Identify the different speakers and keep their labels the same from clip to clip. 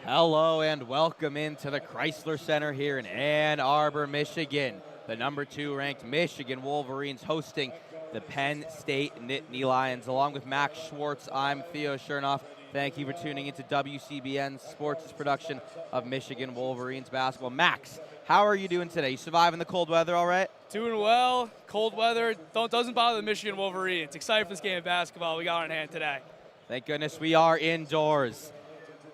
Speaker 1: Hello and welcome into the Crisler Center here in Ann Arbor, Michigan. The number 2 ranked Michigan Wolverines hosting the Penn State Nittany Lions. Along with Max Schwartz, I'm Theo Shernoff. Thank you for tuning into WCBN Sports' production of Michigan Wolverines basketball. Max, how are you doing today? You surviving the cold weather all right?
Speaker 2: Doing well. Cold weather doesn't bother the Michigan Wolverines. Excited for this game of basketball we got on hand today.
Speaker 1: Thank goodness we are indoors.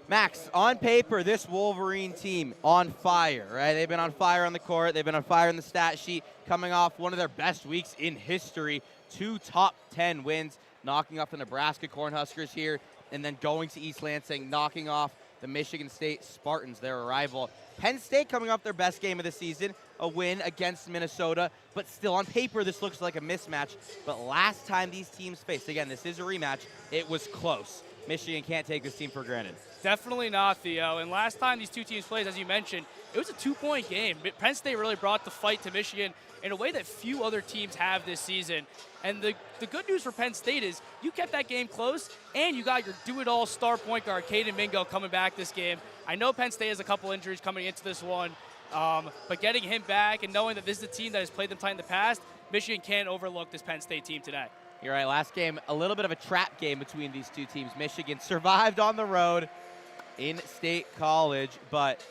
Speaker 1: Max, on paper, this Wolverine team on fire, right? They've been on fire on the court. They've been on fire in the stat sheet, coming off one of their best weeks in history. 2 top 10 wins, knocking off the Nebraska Cornhuskers here, and then going to East Lansing, knocking off the Michigan State Spartans, their rival. Penn State coming off their best game of the season, a win against Minnesota, but still on paper this looks like a mismatch. But last time these teams faced, again, this is a rematch, it was close. Michigan can't take this team for granted.
Speaker 2: Definitely not, Theo. And last time these two teams played, as you mentioned, it was a 2-point game. Penn State really brought the fight to Michigan in a way that few other teams have this season. And the good news for Penn State is you kept that game close, and you got your do-it-all star point guard, Caden Mingo, coming back this game. I know Penn State has a couple injuries coming into this one, but getting him back and knowing that this is a team that has played them tight in the past, Michigan can't overlook this Penn State team today.
Speaker 1: You're right, last game, a little bit of a trap game between these two teams. Michigan survived on the road in State College, but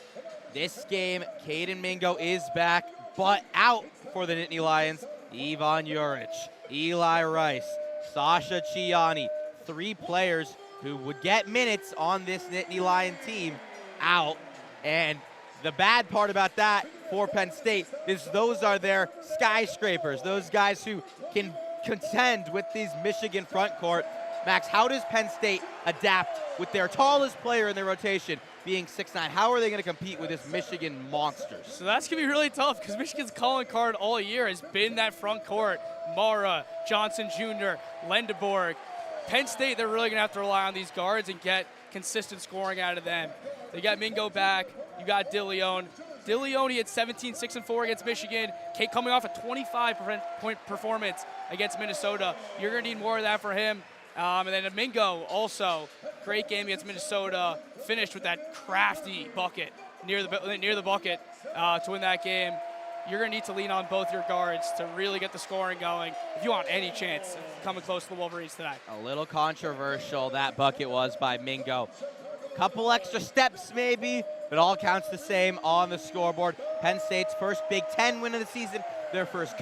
Speaker 1: this game, Caden Mingo is back, but out for the Nittany Lions. Ivan Juric, Eli Rice, Sasha Ciani, 3 players who would get minutes on this Nittany Lion team out. And the bad part about that for Penn State is those are their skyscrapers, those guys who can contend with these Michigan front court. Max, how does Penn State adapt with their tallest player in their rotation being 6'9"? How are they going to compete with this Michigan monsters?
Speaker 2: So that's going to be really tough because Michigan's calling card all year has been that front court. Mara, Johnson Jr., Lendeborg. Penn State, they're really going to have to rely on these guards and get consistent scoring out of them. They got Mingo back. You got DeLeon. DeLeon, he had 17, 6, and 4 against Michigan. Kate coming off a 25-point performance against Minnesota. You're going to need more of that for him. And then Mingo also, great game against Minnesota. Finished with that crafty bucket near the bucket to win that game. You're going to need to lean on both your guards to really get the scoring going if you want any chance of coming close to the Wolverines tonight.
Speaker 1: A little controversial, that bucket was by Mingo. Couple extra steps maybe, but all counts the same on the scoreboard. Penn State's first Big Ten win of the season, their first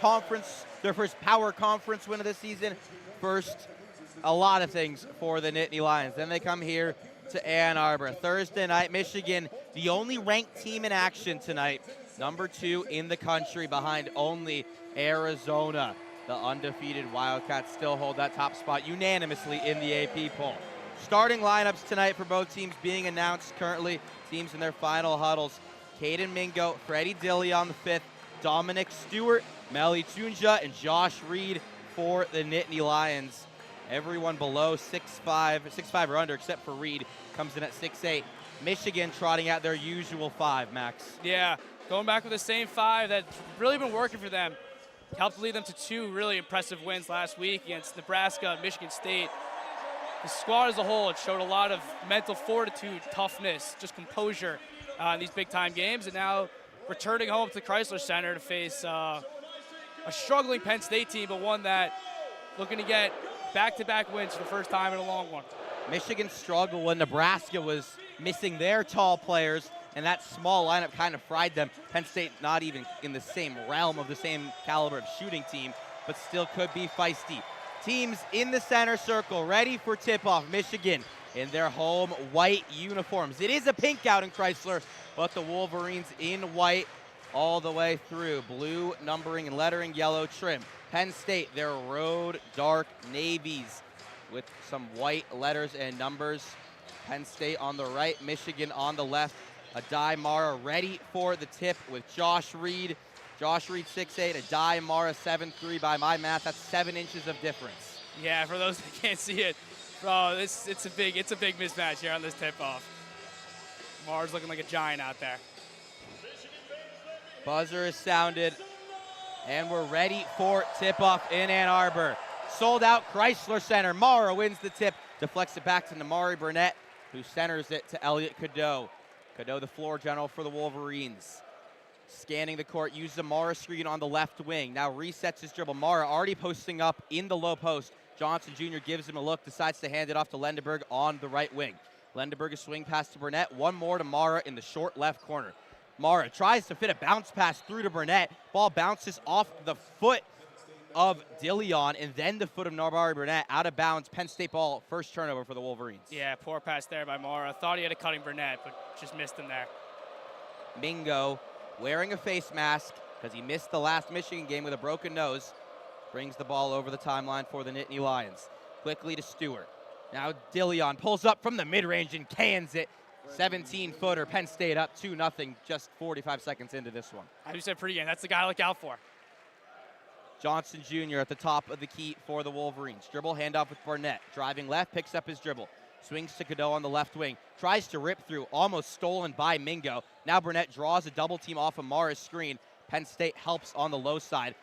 Speaker 1: power conference win of the season, first a lot of things for the Nittany Lions. Then they come here to Ann Arbor. Thursday night, Michigan, the only ranked team in action tonight, number 2 in the country behind only Arizona. The undefeated Wildcats still hold that top spot unanimously in the AP poll. Starting lineups tonight for both teams being announced currently. Teams in their final huddles. Caden Mingo, Freddie Dilly on the 5th, Dominic Stewart, Meli Tunja, and Josh Reed for the Nittany Lions. Everyone below 6'5" or under except for Reed comes in at 6'8". Michigan trotting out their usual 5, Max.
Speaker 2: Yeah, going back with the same 5 that's really been working for them. Helped lead them to 2 really impressive wins last week against Nebraska and Michigan State. The squad as a whole showed a lot of mental fortitude, toughness, just composure in these big-time games, and now returning home to the Crisler Center to face a struggling Penn State team, but one that looking to get back-to-back wins for the first time in a long one.
Speaker 1: Michigan struggled when Nebraska was missing their tall players, and that small lineup kind of fried them. Penn State not even in the same realm of the same caliber of shooting team, but still could be feisty. Teams in the center circle ready for tip-off. Michigan in their home white uniforms. It is a pink out in Crisler, but the Wolverines in white all the way through. Blue numbering and lettering, yellow trim. Penn State, their road dark navies with some white letters and numbers. Penn State on the right, Michigan on the left. Adai Mara ready for the tip with Josh Reed. Josh Reed 6'8", Adai Mara 7'3". By my math, that's 7 inches of difference.
Speaker 2: Yeah, for those that can't see it, it's a big mismatch here on this tip-off. Mara's looking like a giant out there.
Speaker 1: Buzzer is sounded, and we're ready for tip-off in Ann Arbor. Sold out Crisler Center. Mara wins the tip, deflects it back to Namari Burnett, who centers it to Elliot Cadeau. Cadeau, the floor general for the Wolverines. Scanning the court, uses a Mara screen on the left wing. Now resets his dribble. Mara already posting up in the low post. Johnson Jr. gives him a look, decides to hand it off to Lendeberg on the right wing. Lendeberg a swing pass to Burnett. One more to Mara in the short left corner. Mara tries to fit a bounce pass through to Burnett. Ball bounces off the foot of Dillion and then the foot of Narbari Burnett. Out of bounds, Penn State ball, first turnover for the Wolverines.
Speaker 2: Yeah, poor pass there by Mara. Thought he had a cutting Burnett, but just missed him there.
Speaker 1: Mingo, wearing a face mask because he missed the last Michigan game with a broken nose, brings the ball over the timeline for the Nittany Lions. Quickly to Stewart. Now Dillion pulls up from the mid-range and cans it. 17-footer, Penn State up 2-0, just 45 seconds into this one.
Speaker 2: As you said pregame, that's the guy to look out for.
Speaker 1: Johnson Jr. at the top of the key for the Wolverines. Dribble, handoff with Barnett. Driving left, picks up his dribble. Swings to Cadeau on the left wing. Tries to rip through, almost stolen by Mingo. Now Burnett draws a double team off of Mara's screen. Penn State helps on the low side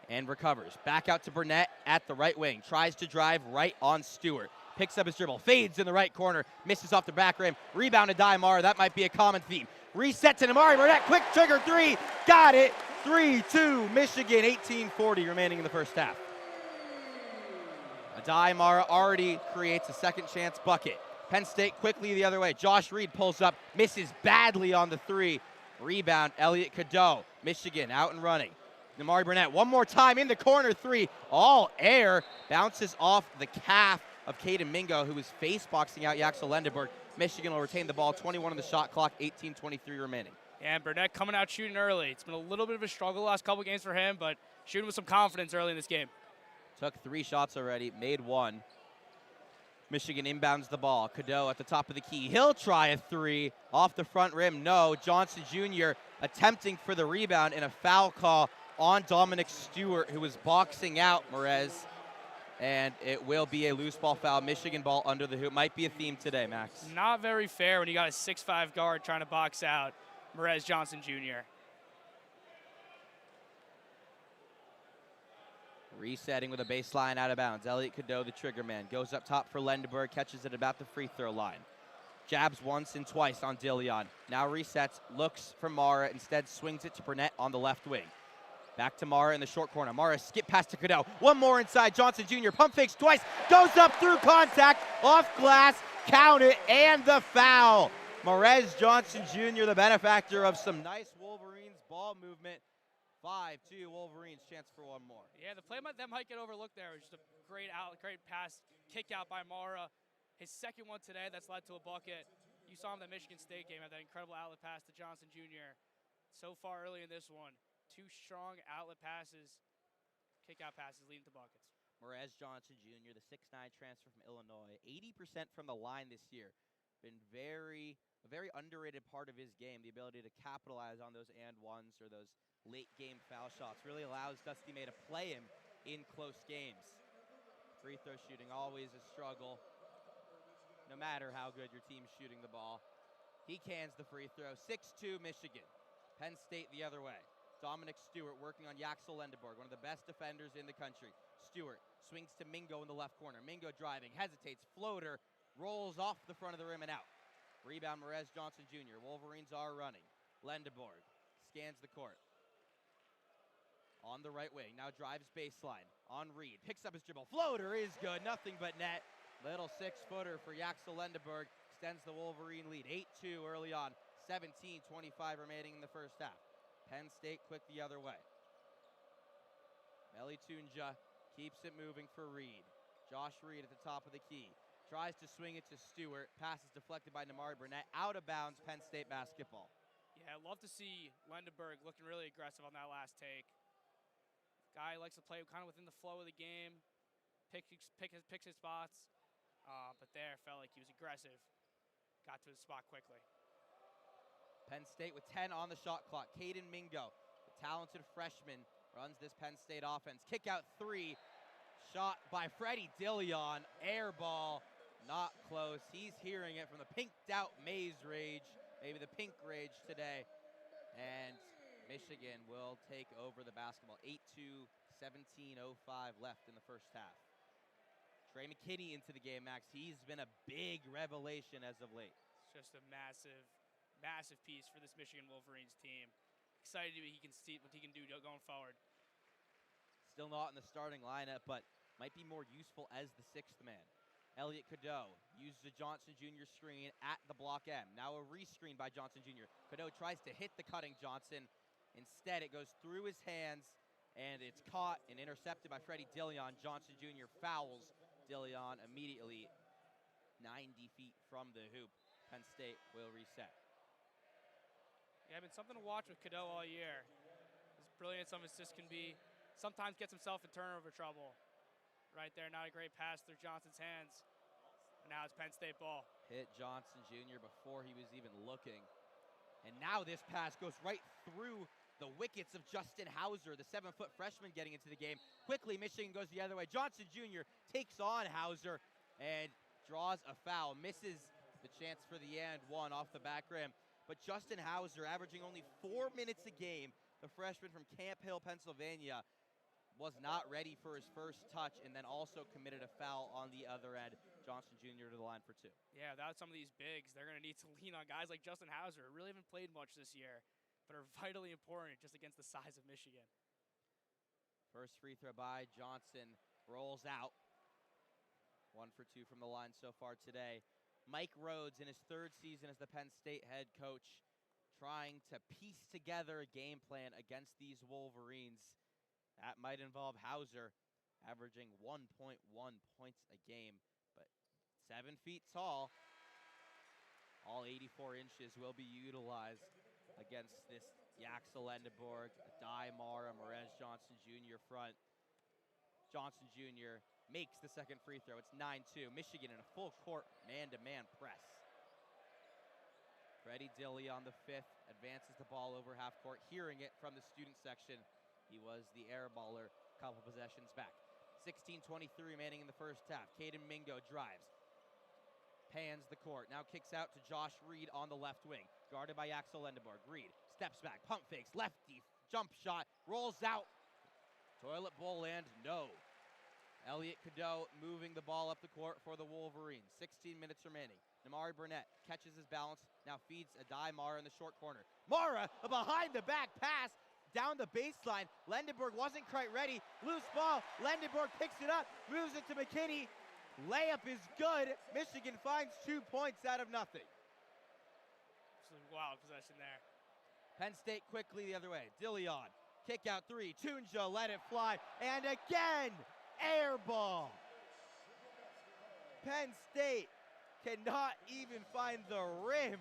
Speaker 1: and recovers. Back out to Burnett at the right wing. Tries to drive right on Stewart. Picks up his dribble, fades in the right corner, misses off the back rim. Rebound to Mara. That might be a common theme. Reset to Namari Burnett. Quick trigger three. Got it. 3-2 Michigan, 18:40 remaining in the first half. Mara already creates a second chance bucket. Penn State quickly the other way. Josh Reed pulls up, misses badly on the three. Rebound, Elliott Cadeau. Michigan out and running. Namari Burnett one more time in the corner three. All air. Bounces off the calf of Caden Mingo, who was face boxing out Yaxel Lendeberg. Michigan will retain the ball, 21 on the shot clock, 18:23 remaining.
Speaker 2: Yeah, and Burnett coming out shooting early. It's been a little bit of a struggle the last couple games for him, but shooting with some confidence early in this game.
Speaker 1: Took 3 shots already, made 1. Michigan inbounds the ball. Cadeau at the top of the key. He'll try a 3 off the front rim. No, Johnson Jr. attempting for the rebound and a foul call on Dominic Stewart, who was boxing out Merez. And it will be a loose ball foul. Michigan ball under the hoop. Might be a theme today, Max.
Speaker 2: Not very fair when you got a 6'5" guard trying to box out Merez Johnson Jr.
Speaker 1: Resetting with a baseline out of bounds. Elliott Cadeau, the trigger man, goes up top for Lendeberg, catches it about the free throw line. Jabs once and twice on Dillion. Now resets, looks for Mara, instead swings it to Burnett on the left wing. Back to Mara in the short corner. Mara skip pass to Cadeau. One more inside. Johnson Jr. pump fakes twice. Goes up through contact. Off glass. Count it. And the foul. Merez Johnson Jr., the benefactor of some nice Wolverines ball movement. 5-2 Wolverines. Chance for one more.
Speaker 2: Yeah, the play that might get overlooked there was just a great pass, kick out by Mara. His second one today that's led to a bucket. You saw him in the Michigan State game, had that incredible outlet pass to Johnson Jr. So far early in this one, 2 strong outlet passes, kick-out passes leading to buckets.
Speaker 1: Merez Johnson Jr., the 6'9" transfer from Illinois, 80% from the line this year. Been a very underrated part of his game, the ability to capitalize on those and ones or those late-game foul shots. Really allows Dusty May to play him in close games. Free throw shooting, always a struggle, no matter how good your team's shooting the ball. He cans the free throw. 6-2 Michigan. Penn State the other way. Dominic Stewart working on Yaxel Lendeborg, one of the best defenders in the country. Stewart swings to Mingo in the left corner. Mingo driving, hesitates, floater, rolls off the front of the rim and out. Rebound Merez Johnson Jr. Wolverines are running. Lendeborg scans the court. On the right wing, now drives baseline. On Reed, picks up his dribble. Floater is good, nothing but net. Little 6-footer for Yaxel Lendeborg. Extends the Wolverine lead. 8-2 early on. 17:25 remaining in the first half. Penn State quick the other way. Meli Tunja keeps it moving for Reed. Josh Reed at the top of the key. Tries to swing it to Stewart. Pass is deflected by Namari Burnett. Out of bounds, Penn State basketball.
Speaker 2: Yeah, I'd love to see Lendeborg looking really aggressive on that last take. Guy likes to play kind of within the flow of the game, picks his spots, but there felt like he was aggressive. Got to his spot quickly.
Speaker 1: Penn State with 10 on the shot clock. Caden Mingo, the talented freshman, runs this Penn State offense. Kick out 3, shot by Freddie Dillion. Air ball, not close. He's hearing it from the pinked out Maze Rage, maybe the pink rage today. And Michigan will take over the basketball. 8-2, 17:05 left in the first half. Trey McKinney into the game, Max. He's been a big revelation as of late.
Speaker 2: It's just a massive, massive piece for this Michigan Wolverines team. Excited to see what he can do going forward.
Speaker 1: Still not in the starting lineup, but might be more useful as the sixth man. Elliot Cadeau uses a Johnson Jr. screen at the block M. Now a rescreen by Johnson Jr. Cadeau tries to hit the cutting Johnson. Instead, it goes through his hands, and it's caught and intercepted by Freddie Dillon. Johnson Jr. fouls Dillon immediately 90 feet from the hoop. Penn State will reset.
Speaker 2: Yeah, been something to watch with Cadeau all year. As brilliant as some assists can be, sometimes gets himself in turnover trouble. Right there, not a great pass through Johnson's hands. And now it's Penn State ball.
Speaker 1: Hit Johnson Jr. before he was even looking. And now this pass goes right through the wickets of Justin Hauser, the 7-foot freshman getting into the game. Quickly, Michigan goes the other way. Johnson Jr. takes on Hauser and draws a foul. Misses the chance for the and one off the back rim. But Justin Hauser, averaging only 4 minutes a game, the freshman from Camp Hill, Pennsylvania, was not ready for his first touch and then also committed a foul on the other end. Johnson Jr. to the line for two.
Speaker 2: Yeah, without some of these bigs, they're going to need to lean on guys like Justin Hauser, who really haven't played much this year, but are vitally important just against the size of Michigan.
Speaker 1: First free throw by Johnson, rolls out. 1 for 2 from the line so far today. Mike Rhodes, in his third season as the Penn State head coach, trying to piece together a game plan against these Wolverines. That might involve Hauser averaging 1.1 points a game, but 7 feet tall. All 84 inches will be utilized against this Yaxel Lendeborg, Adai Mara, Morez Johnson Jr. front. Johnson Jr. makes the second free throw. It's 9-2. Michigan in a full court man-to-man press. Freddie Dilly on the fifth advances the ball over half court, hearing it from the student section. He was the air baller a couple possessions back. 16:23 remaining in the first half. Caden Mingo drives, pans the court, now kicks out to Josh Reed on the left wing, guarded by Yaxel Lendeborg. Reed steps back, pump fakes, lefty, jump shot, rolls out. Toilet bowl and no. Elliot Cadeau moving the ball up the court for the Wolverines. 16 minutes remaining. Namari Burnett catches his balance, now feeds Adai Mara in the short corner. Mara, a behind-the-back pass down the baseline. Lendeborg wasn't quite ready. Loose ball. Lendeborg picks it up, moves it to McKinney. Layup is good. Michigan finds 2 points out of nothing.
Speaker 2: Absolutely wild possession there.
Speaker 1: Penn State quickly the other way. Dillon, kick out three. Tunja let it fly, and again, air ball. Penn State cannot even find the rim.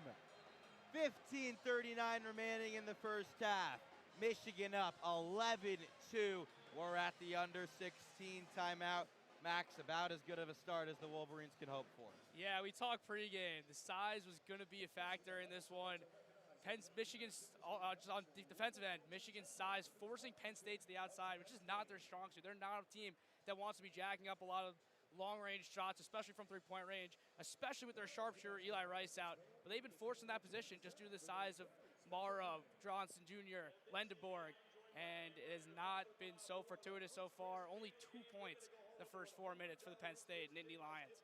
Speaker 1: 15:39 remaining in the first half. Michigan up 11-2. We're at the under 16 timeout. Max, about as good of a start as the Wolverines can hope for.
Speaker 2: Yeah, we talked pregame. The size was going to be a factor in this one. Michigan's just on the defensive end, Michigan's size forcing Penn State to the outside, which is not their strong suit. They're not a team that wants to be jacking up a lot of long-range shots, especially from three-point range, especially with their sharpshooter Eli Rice out. But they've been forced in that position just due to the size of Mara, Johnson Jr., Lendeborg, and it has not been so fortuitous so far. Only 2 points the first 4 minutes for the Penn State Nittany Lions.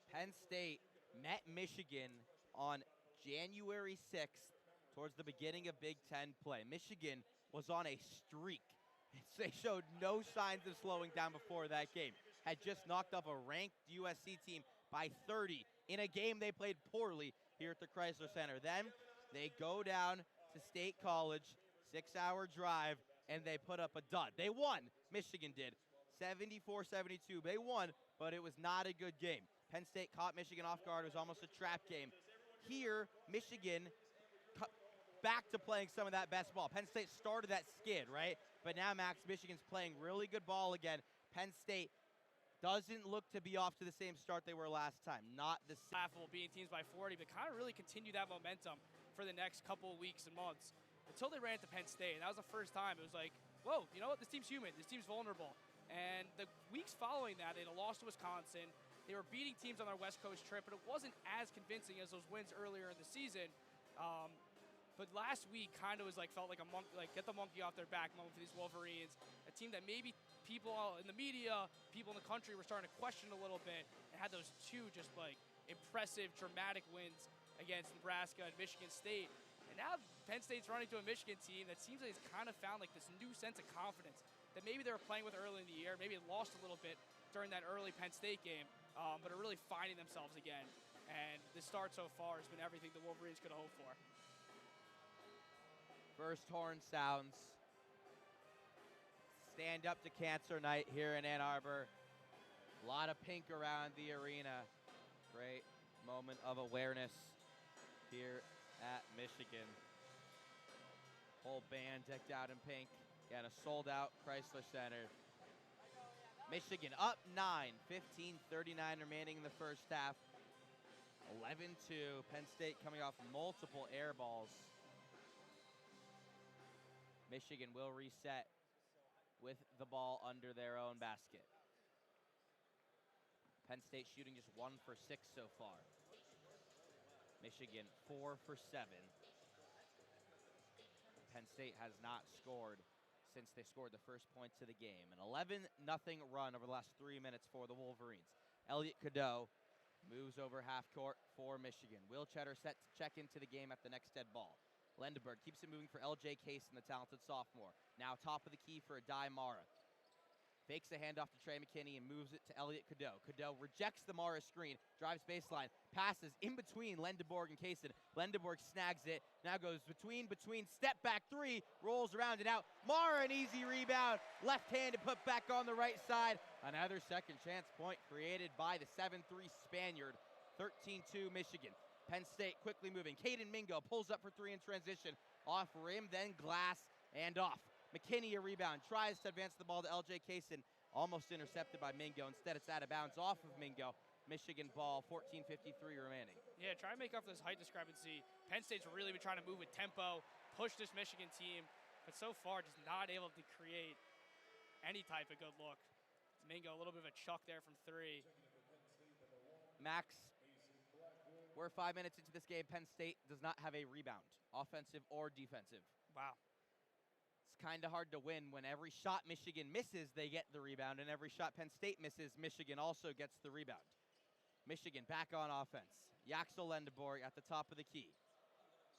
Speaker 1: Penn State met Michigan on January 6th towards the beginning of Big Ten play. Michigan was on a streak. They showed no signs of slowing down before that game. Had just knocked off a ranked USC team by 30 in a game they played poorly here at the Crisler Center. Then they go down to State College, 6-hour drive, and they put up a dud. They won, Michigan did, 74-72. They won, but it was not a good game. Penn State caught Michigan off guard. It was almost a trap game. Here, Michigan back to playing some of that best ball. Penn State started that skid, right? But now, Max, Michigan's playing really good ball again. Penn State doesn't look to be off to the same start they were last time. Not the same.
Speaker 2: Laughable beating teams by 40, but kind of really continue that momentum for the next couple of weeks and months until they ran into Penn State. And that was the first time. It was like, whoa, you know what? This team's human. This team's vulnerable. And the weeks following that, they lost to Wisconsin. They were beating teams on their West Coast trip, but it wasn't as convincing as those wins earlier in the season. But last week kind of was felt like a monkey, get the monkey off their back moment for these Wolverines, a team that maybe people in the media, people in the country were starting to question a little bit, and had those two just impressive, dramatic wins against Nebraska and Michigan State. And now Penn State's running to a Michigan team that seems like it's kind of found like this new sense of confidence that maybe they were playing with early in the year, maybe it lost a little bit during that early Penn State game, but are really finding themselves again. And the start so far has been everything the Wolverines could hope for.
Speaker 1: First horn sounds. Stand up to cancer night here in Ann Arbor. A lot of pink around the arena. Great moment of awareness here at Michigan. Whole band decked out in pink. Got a sold-out Crisler Center. Michigan up 9, 15:39 remaining in the first half. 11-2. Penn State coming off multiple air balls. Michigan will reset with the ball under their own basket. Penn State shooting just 1 for 6 so far. Michigan 4 for 7. Penn State has not scored since they scored the first points of the game. An 11-0 run over the last 3 minutes for the Wolverines. Elliot Cadeau moves over half court for Michigan. Will Cheddar set to check into the game at the next dead ball. Lendeberg keeps it moving for LJ Case and the talented sophomore. Now top of the key for Adai Mara. Fakes a handoff to Trey McKinney and moves it to Elliot Cadeau. Cadeau rejects the Mara screen, drives baseline, passes in between Lendeborg and Kaysen. Lendeborg snags it, now goes between, step back three, rolls around and out. Mara an easy rebound, left-handed put back on the right side. Another second chance point created by the 7-3 Spaniard. 13-2 Michigan. Penn State quickly moving. Caden Mingo pulls up for three in transition. Off rim, then glass and off. McKinney a rebound, tries to advance the ball to LJ Kaysen, almost intercepted by Mingo. Instead, it's out of bounds off of Mingo. Michigan ball, 14:53 remaining.
Speaker 2: Yeah, try to make up for this height discrepancy. Penn State's really been trying to move with tempo, push this Michigan team, but so far just not able to create any type of good look. Mingo, a little bit of a chuck there from three.
Speaker 1: Max, we're 5 minutes into this game. Penn State does not have a rebound, offensive or defensive.
Speaker 2: Wow.
Speaker 1: It's kind of hard to win when every shot Michigan misses, they get the rebound, and every shot Penn State misses, Michigan also gets the rebound. Michigan back on offense. Yaxel Lendeborg at the top of the key.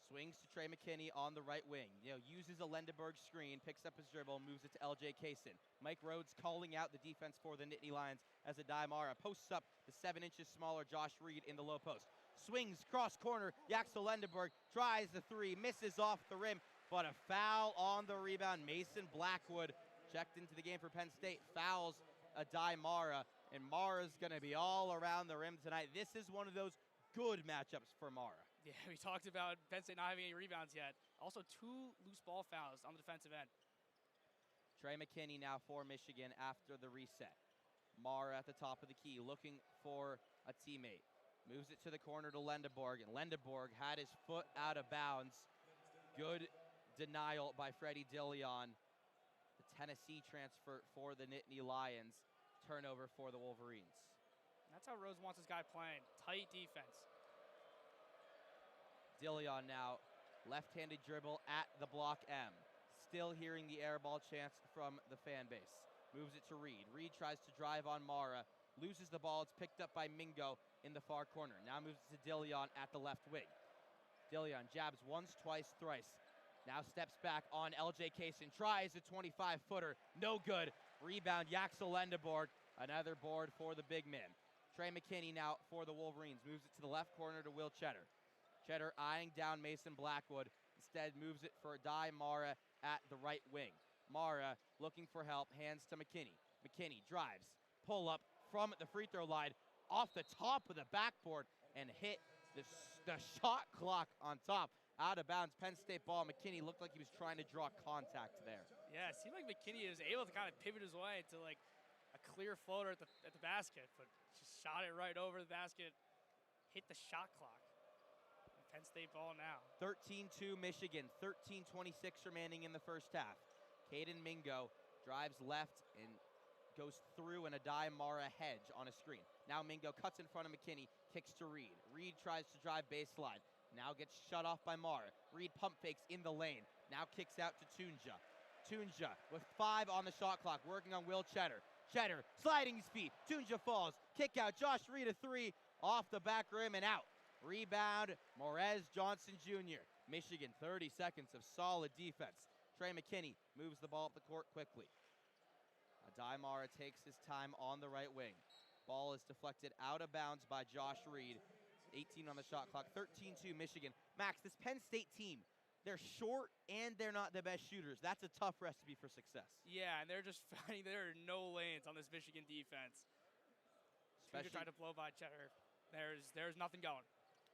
Speaker 1: Swings to Trey McKinney on the right wing. Uses a Lendeborg screen, picks up his dribble, moves it to LJ Kaysen. Mike Rhodes calling out the defense for the Nittany Lions as Adai Mara posts up the 7 inches smaller Josh Reed in the low post. Swings cross corner. Yaxel Lendeborg tries the three, misses off the rim. But a foul on the rebound. Mason Blackwood checked into the game for Penn State. Fouls Adai Mara, and Mara's going to be all around the rim tonight. This is one of those good matchups for Mara.
Speaker 2: Yeah, we talked about Penn State not having any rebounds yet. Also, 2 loose ball fouls on the defensive end.
Speaker 1: Trey McKinney now for Michigan after the reset. Mara at the top of the key looking for a teammate. Moves it to the corner to Lendeborg, and Lendeborg had his foot out of bounds. Good denial by Freddie Dillon, the Tennessee transfer for the Nittany Lions. Turnover for the Wolverines.
Speaker 2: That's how Rose wants his guy playing. Tight defense.
Speaker 1: Dillon now, left-handed dribble at the block M. Still hearing the air ball chants from the fan base. Moves it to Reed. Reed tries to drive on Mara. Loses the ball. It's picked up by Mingo in the far corner. Now moves it to Dillon at the left wing. Dillon jabs once, twice, thrice. Now steps back on LJ Kaysen. Tries a 25-footer. No good. Rebound, Yaxel Lendeborg. Another board for the big man. Trey McKinney now for the Wolverines. Moves it to the left corner to Will Cheddar. Cheddar eyeing down Mason Blackwood. Instead moves it for Adai Mara at the right wing. Mara looking for help. Hands to McKinney. McKinney drives. Pull up from the free throw line. Off the top of the backboard and hit the shot clock on top. Out of bounds, Penn State ball. McKinney looked like he was trying to draw contact there.
Speaker 2: Yeah, it seemed like McKinney was able to kind of pivot his way to like a clear floater at the basket, but just shot it right over the basket, hit the shot clock. And Penn State ball now.
Speaker 1: 13-2 Michigan, 13:26 remaining in the first half. Caden Mingo drives left and goes through an Adai Mara hedge on a screen. Now Mingo cuts in front of McKinney, kicks to Reed. Reed tries to drive baseline. Now gets shut off by Mara. Reed pump fakes in the lane. Now kicks out to Tunja. Tunja with 5 on the shot clock, working on Will Cheddar. Cheddar sliding his feet. Tunja falls. Kick out. Josh Reed a 3 off the back rim and out. Rebound, Morez Johnson Jr. Michigan, 30 seconds of solid defense. Trey McKinney moves the ball up the court quickly. Adai takes his time on the right wing. Ball is deflected out of bounds by Josh Reed. 18 on the shot clock, 13-2 Michigan. Max, this Penn State team, they're short and they're not the best shooters. That's a tough recipe for success.
Speaker 2: Yeah, and they're just finding there are no lanes on this Michigan defense. Especially trying to blow by Cheddar. There's nothing going.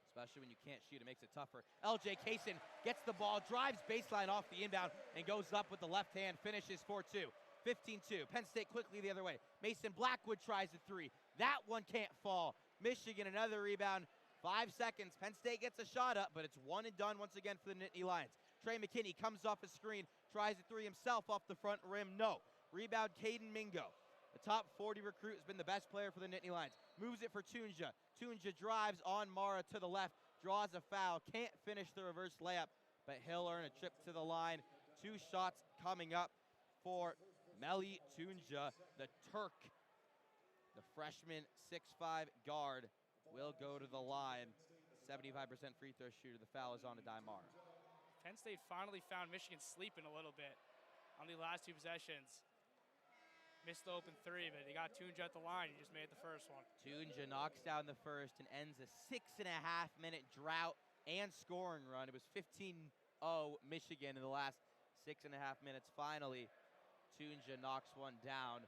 Speaker 1: Especially when you can't shoot, it makes it tougher. LJ Kaysen gets the ball, drives baseline off the inbound, and goes up with the left hand, finishes 4-2. 15-2. Penn State quickly the other way. Mason Blackwood tries a three. That one can't fall. Michigan another rebound. 5 seconds. Penn State gets a shot up, but it's one and done once again for the Nittany Lions. Trey McKinney comes off a screen, tries a three himself off the front rim. No. Rebound Caden Mingo. The top 40 recruit has been the best player for the Nittany Lions. Moves it for Tunja. Tunja drives on Mara to the left, draws a foul, can't finish the reverse layup, but he'll earn a trip to the line. 2 shots coming up for Meli Tunja, the Turk. The freshman 6'5" guard will go to the line. 75% free throw shooter. The foul is on to Daimar.
Speaker 2: Penn State finally found Michigan sleeping a little bit on the last 2 possessions. Missed the open 3, but he got Tunja at the line. He just made the first one.
Speaker 1: Tunja knocks down the first and ends a 6.5-minute drought and scoring run. It was 15-0 Michigan in the last 6.5 minutes. Finally, Tunja knocks one down.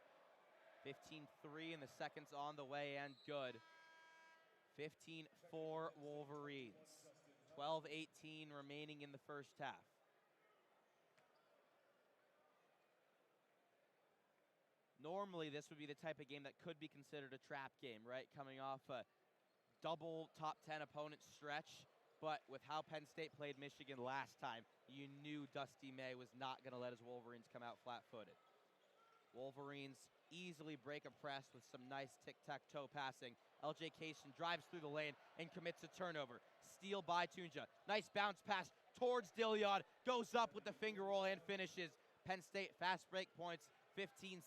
Speaker 1: 15-3 and the seconds on the way and good. 15-4 Wolverines. 12-18 remaining in the first half. Normally, this would be the type of game that could be considered a trap game, right? Coming off a double top 10 opponent stretch. But with how Penn State played Michigan last time, you knew Dusty May was not going to let his Wolverines come out flat-footed. Wolverines easily break a press with some nice tic-tac-toe passing. LJ Kaysen drives through the lane and commits a turnover. Steal by Tunja. Nice bounce pass towards Dillion. Goes up with the finger roll and finishes. Penn State fast break points, 15-6.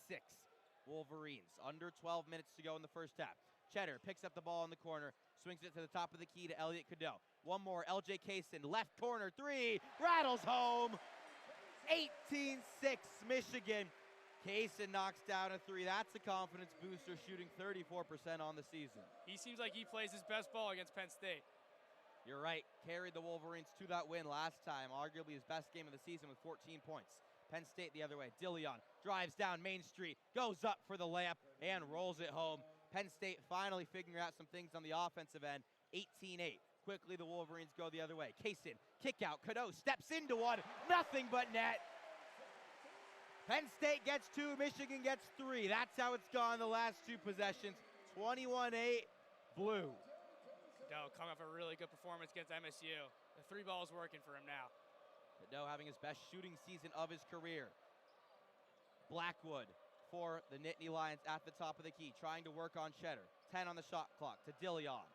Speaker 1: Wolverines, under 12 minutes to go in the first half. Cheddar picks up the ball in the corner, swings it to the top of the key to Elliot Cadeau. One more, LJ Kaysen, left corner, 3, rattles home. 18-6 Michigan. Kaysen knocks down a 3. That's a confidence booster, shooting 34% on the season.
Speaker 2: He seems like he plays his best ball against Penn State.
Speaker 1: You're right. Carried the Wolverines to that win last time, arguably his best game of the season with 14 points. Penn State the other way. Dillion drives down Main Street, goes up for the layup, and rolls it home. Penn State finally figuring out some things on the offensive end. 18-8. Quickly the Wolverines go the other way. Kaysen, kick out. Cadeau steps into one. Nothing but net. Penn State gets 2, Michigan gets 3. That's how it's gone the last 2 possessions. 21-8, blue.
Speaker 2: Cadeau coming off a really good performance against MSU. The 3 ball is working for him now.
Speaker 1: Cadeau having his best shooting season of his career. Blackwood for the Nittany Lions at the top of the key, trying to work on Cheddar. 10 on the shot clock to Dillion.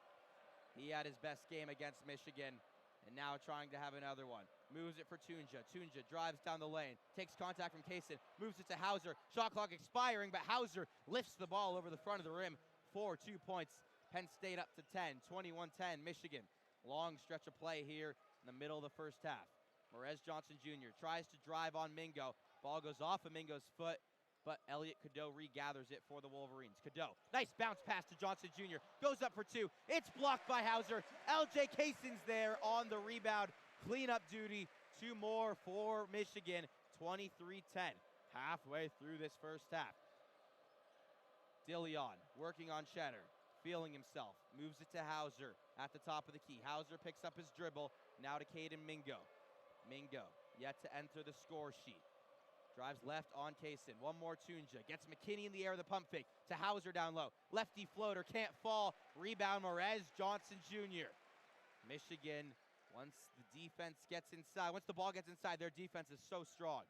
Speaker 1: He had his best game against Michigan, and now trying to have another one. Moves it for Tunja. Tunja drives down the lane, takes contact from Kaysen, moves it to Hauser. Shot clock expiring, but Hauser lifts the ball over the front of the rim for 2 points. Penn State up to 10, 21-10 Michigan. Long stretch of play here in the middle of the first half. Morez Johnson Jr. tries to drive on Mingo. Ball goes off of Mingo's foot, but Elliot Cadeau regathers it for the Wolverines. Cadeau, nice bounce pass to Johnson Jr. Goes up for 2. It's blocked by Hauser. LJ Kaysen's there on the rebound. Cleanup duty. 2 more for Michigan. 23-10. Halfway through this first half. Dillion working on Cheddar. Feeling himself. Moves it to Hauser at the top of the key. Hauser picks up his dribble. Now to Caden Mingo. Mingo yet to enter the score sheet. Drives left on Kaysen. One more Tunja. Gets McKinney in the air with a pump fake to Hauser down low. Lefty floater can't fall. Rebound Morez Johnson Jr. Michigan, once the defense gets inside, once the ball gets inside, their defense is so strong.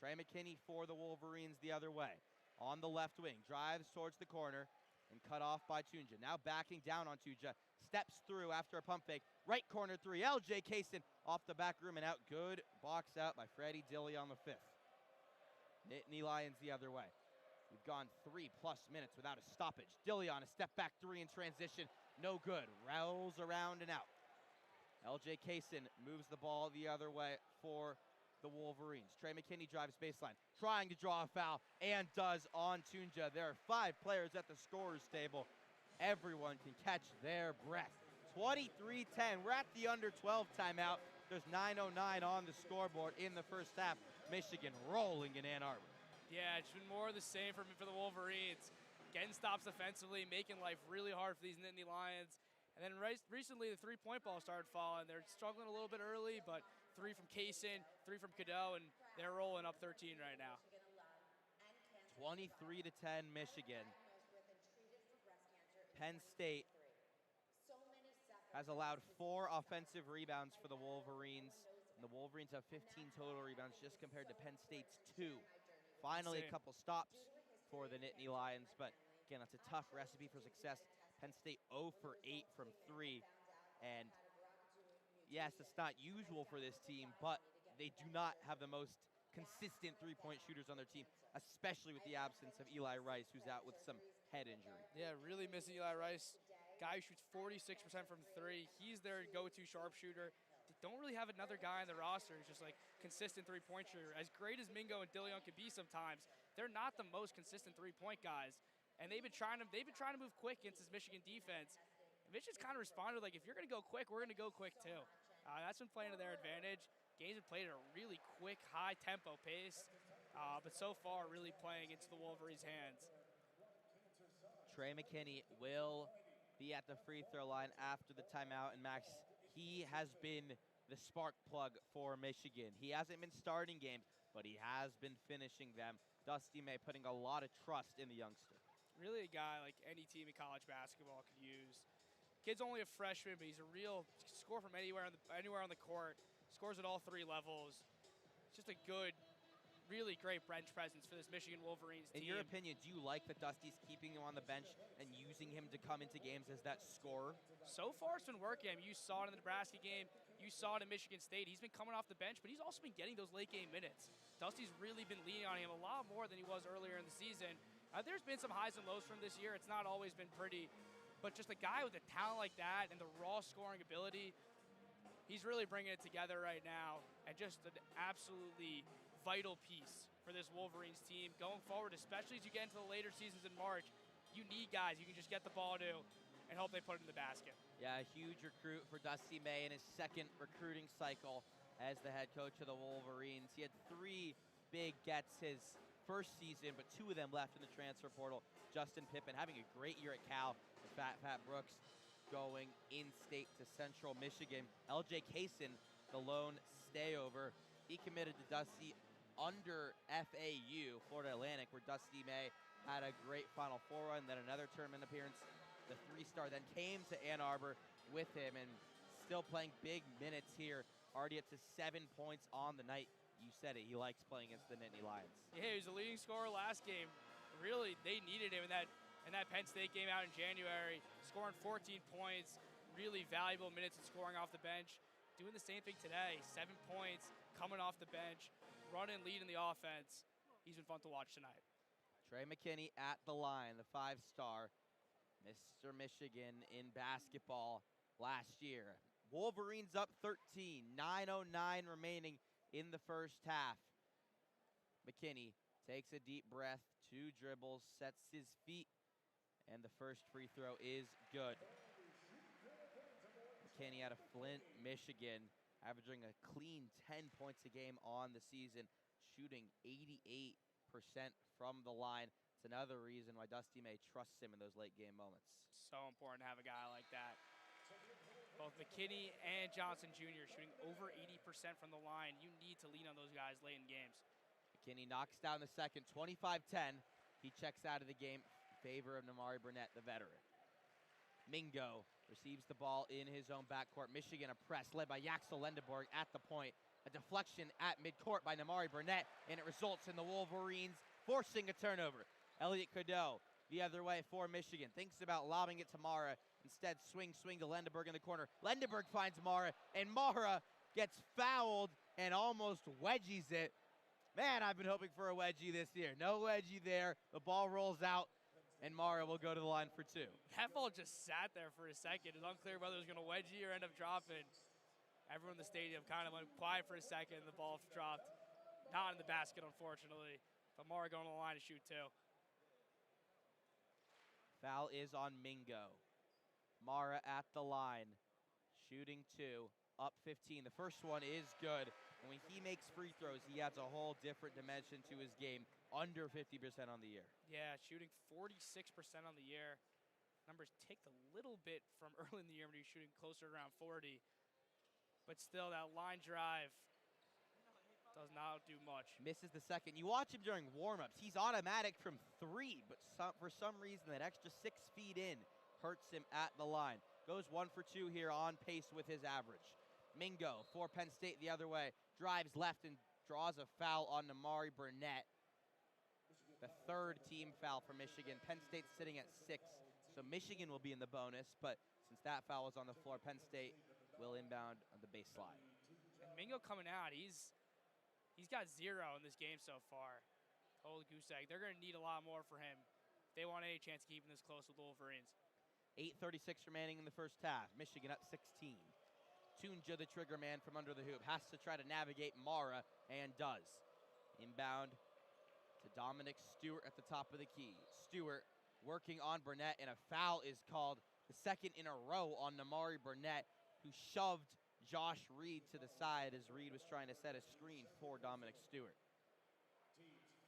Speaker 1: Trey McKinney for the Wolverines the other way. On the left wing. Drives towards the corner and cut off by Tunja. Now backing down on Tunja. Steps through after a pump fake. Right corner 3. LJ Kaysen off the back rim and out. Good box out by Freddie Dilly on the 5th. Nittany Lions the other way. We've gone 3+ minutes without a stoppage. Dilly on a step back 3 in transition. no good. Rolls around and out. LJ Kaysen moves the ball the other way for the Wolverines. Trey McKinney drives baseline, trying to draw a foul, and does on Tunja. There are 5 players at the scorer's table. Everyone can catch their breath. 23-10. We're at the under 12 timeout. There's 9:09 on the scoreboard in the first half. Michigan rolling in Ann Arbor.
Speaker 2: Yeah, it's been more of the same for the Wolverines. Getting stops defensively, making life really hard for these Nittany Lions. And then recently the three-point ball started falling. They're struggling a little bit early, but 3 from Kaysen, 3 from Cadeau, and they're rolling up 13 right now.
Speaker 1: 23-10 Michigan. Penn State has allowed 4 offensive rebounds for the Wolverines, and the Wolverines have 15 total rebounds just compared to Penn State's 2. Finally, a couple stops for the Nittany Lions, but again, that's a tough recipe for success. Penn State 0 for 8 from 3, and yes, it's not usual for this team, but they do not have the most consistent three-point shooters on their team, especially with the absence of Eli Rice, who's out with some head injury.
Speaker 2: Yeah, really missing Eli Rice. Guy who shoots 46% from 3. He's their go-to sharpshooter. They don't really have another guy on the roster who's just like consistent three-point shooter. As great as Mingo and Dillion can be sometimes, they're not the most consistent three-point guys. And they've been trying to move quick against this Michigan defense. And Michigan's kind of responded like, if you're going to go quick, we're going to go quick too. That's been playing to their advantage. Games have played at a really quick, high-tempo pace, but so far really playing into the Wolverines' hands.
Speaker 1: Trey McKinney will be at the free throw line after the timeout, and Max, he has been the spark plug for Michigan. He hasn't been starting games, but he has been finishing them. Dusty May putting a lot of trust in the youngster.
Speaker 2: Really a guy like any team in college basketball could use. Kid's only a freshman, but he's a real score from anywhere on the court. Scores at all 3 levels. It's just a good, really great bench presence for this Michigan Wolverines team.
Speaker 1: In your opinion, do you like that Dusty's keeping him on the bench and using him to come into games as that scorer?
Speaker 2: So far, it's been working. I mean, you saw it in the Nebraska game. You saw it in Michigan State. He's been coming off the bench, but he's also been getting those late game minutes. Dusty's really been leaning on him a lot more than he was earlier in the season. There's been some highs and lows from this year. It's not always been pretty, but just a guy with a talent like that and the raw scoring ability, he's really bringing it together right now, and just an absolutely vital piece for this Wolverines team going forward, especially as you get into the later seasons in March. You need guys you can just get the ball to and hope they put it in the basket.
Speaker 1: Yeah, a huge recruit for Dusty May in his second recruiting cycle as the head coach of the Wolverines. He had 3 big gets his first season, but 2 of them left in the transfer portal. Justin Pippen having a great year at Cal, and Fat Brooks going in-state to Central Michigan. LJ Kaysen, the lone stayover, he committed to Dusty under FAU, Florida Atlantic, where Dusty May had a great Final Four run, then another tournament appearance. The 3-star then came to Ann Arbor with him and still playing big minutes here, already up to 7 points on the night. You said it, he likes playing against the Nittany Lions.
Speaker 2: Yeah, he was the leading scorer last game. Really, they needed him in that Penn State game out in January, scoring 14 points, really valuable minutes and scoring off the bench. Doing the same thing today, 7 points, coming off the bench, running, leading the offense. He's been fun to watch tonight.
Speaker 1: Trey McKinney at the line, the 5-star, Mr. Michigan in basketball last year. Wolverines up 13, 9:09 remaining in the first half. McKinney takes a deep breath, 2 dribbles, sets his feet, and the first free throw is good. McKinney out of Flint, Michigan, averaging a clean 10 points a game on the season, shooting 88% from the line. It's another reason why Dusty May trusts him in those late game moments.
Speaker 2: So important to have a guy like that. Both McKinney and Johnson Jr. shooting over 80% from the line. You need to lean on those guys late in games.
Speaker 1: McKinney knocks down the second, 25-10. He checks out of the game in favor of Namari Burnett, the veteran. Mingo receives the ball in his own backcourt. Michigan a press led by Yaxel Lendeborg at the point. A deflection at midcourt by Namari Burnett, and it results in the Wolverines forcing a turnover. Elliot Cadeau the other way for Michigan. Thinks about lobbing it to Mara. Instead, swing to Lendeborg in the corner. Lendeborg finds Mara, and Mara gets fouled and almost wedgies it. Man, I've been hoping for a wedgie this year. No wedgie there. The ball rolls out. and Mara will go to the line for 2.
Speaker 2: That ball just sat there for a second. It was unclear whether it was going to wedgie or end up dropping. Everyone in the stadium kind of went quiet for a second, and the ball dropped. Not in the basket, unfortunately. But Mara going to the line to shoot 2.
Speaker 1: Foul is on Mingo. Mara at the line, shooting 2, up 15. The first one is good. And when he makes free throws, he adds a whole different dimension to his game, under 50% on the year.
Speaker 2: Yeah, shooting 46% on the year. Numbers ticked a little bit from early in the year when he was shooting closer to around 40. But still, that line drive does not do much.
Speaker 1: Misses the second. You watch him during warm-ups. He's automatic from 3, but for some reason, that extra 6 feet in hurts him at the line. Goes 1 for 2 here, on pace with his average. Mingo for Penn State the other way. Drives left and draws a foul on Namari Burnett. The 3rd team foul for Michigan. Penn State's sitting at 6, so Michigan will be in the bonus, but since that foul was on the floor, Penn State will inbound on the baseline.
Speaker 2: And Mingo coming out, he's got 0 in this game so far. Holy goose egg. They're going to need a lot more for him if they want any chance of keeping this close with the Wolverines.
Speaker 1: 8:36 remaining in the first half. Michigan up 16. Tunja, the trigger man from under the hoop, has to try to navigate Mara, and does. Inbound to Dominic Stewart at the top of the key. Stewart working on Burnett, and a foul is called, the 2nd in a row on Namari Burnett, who shoved Josh Reed to the side as Reed was trying to set a screen for Dominic Stewart.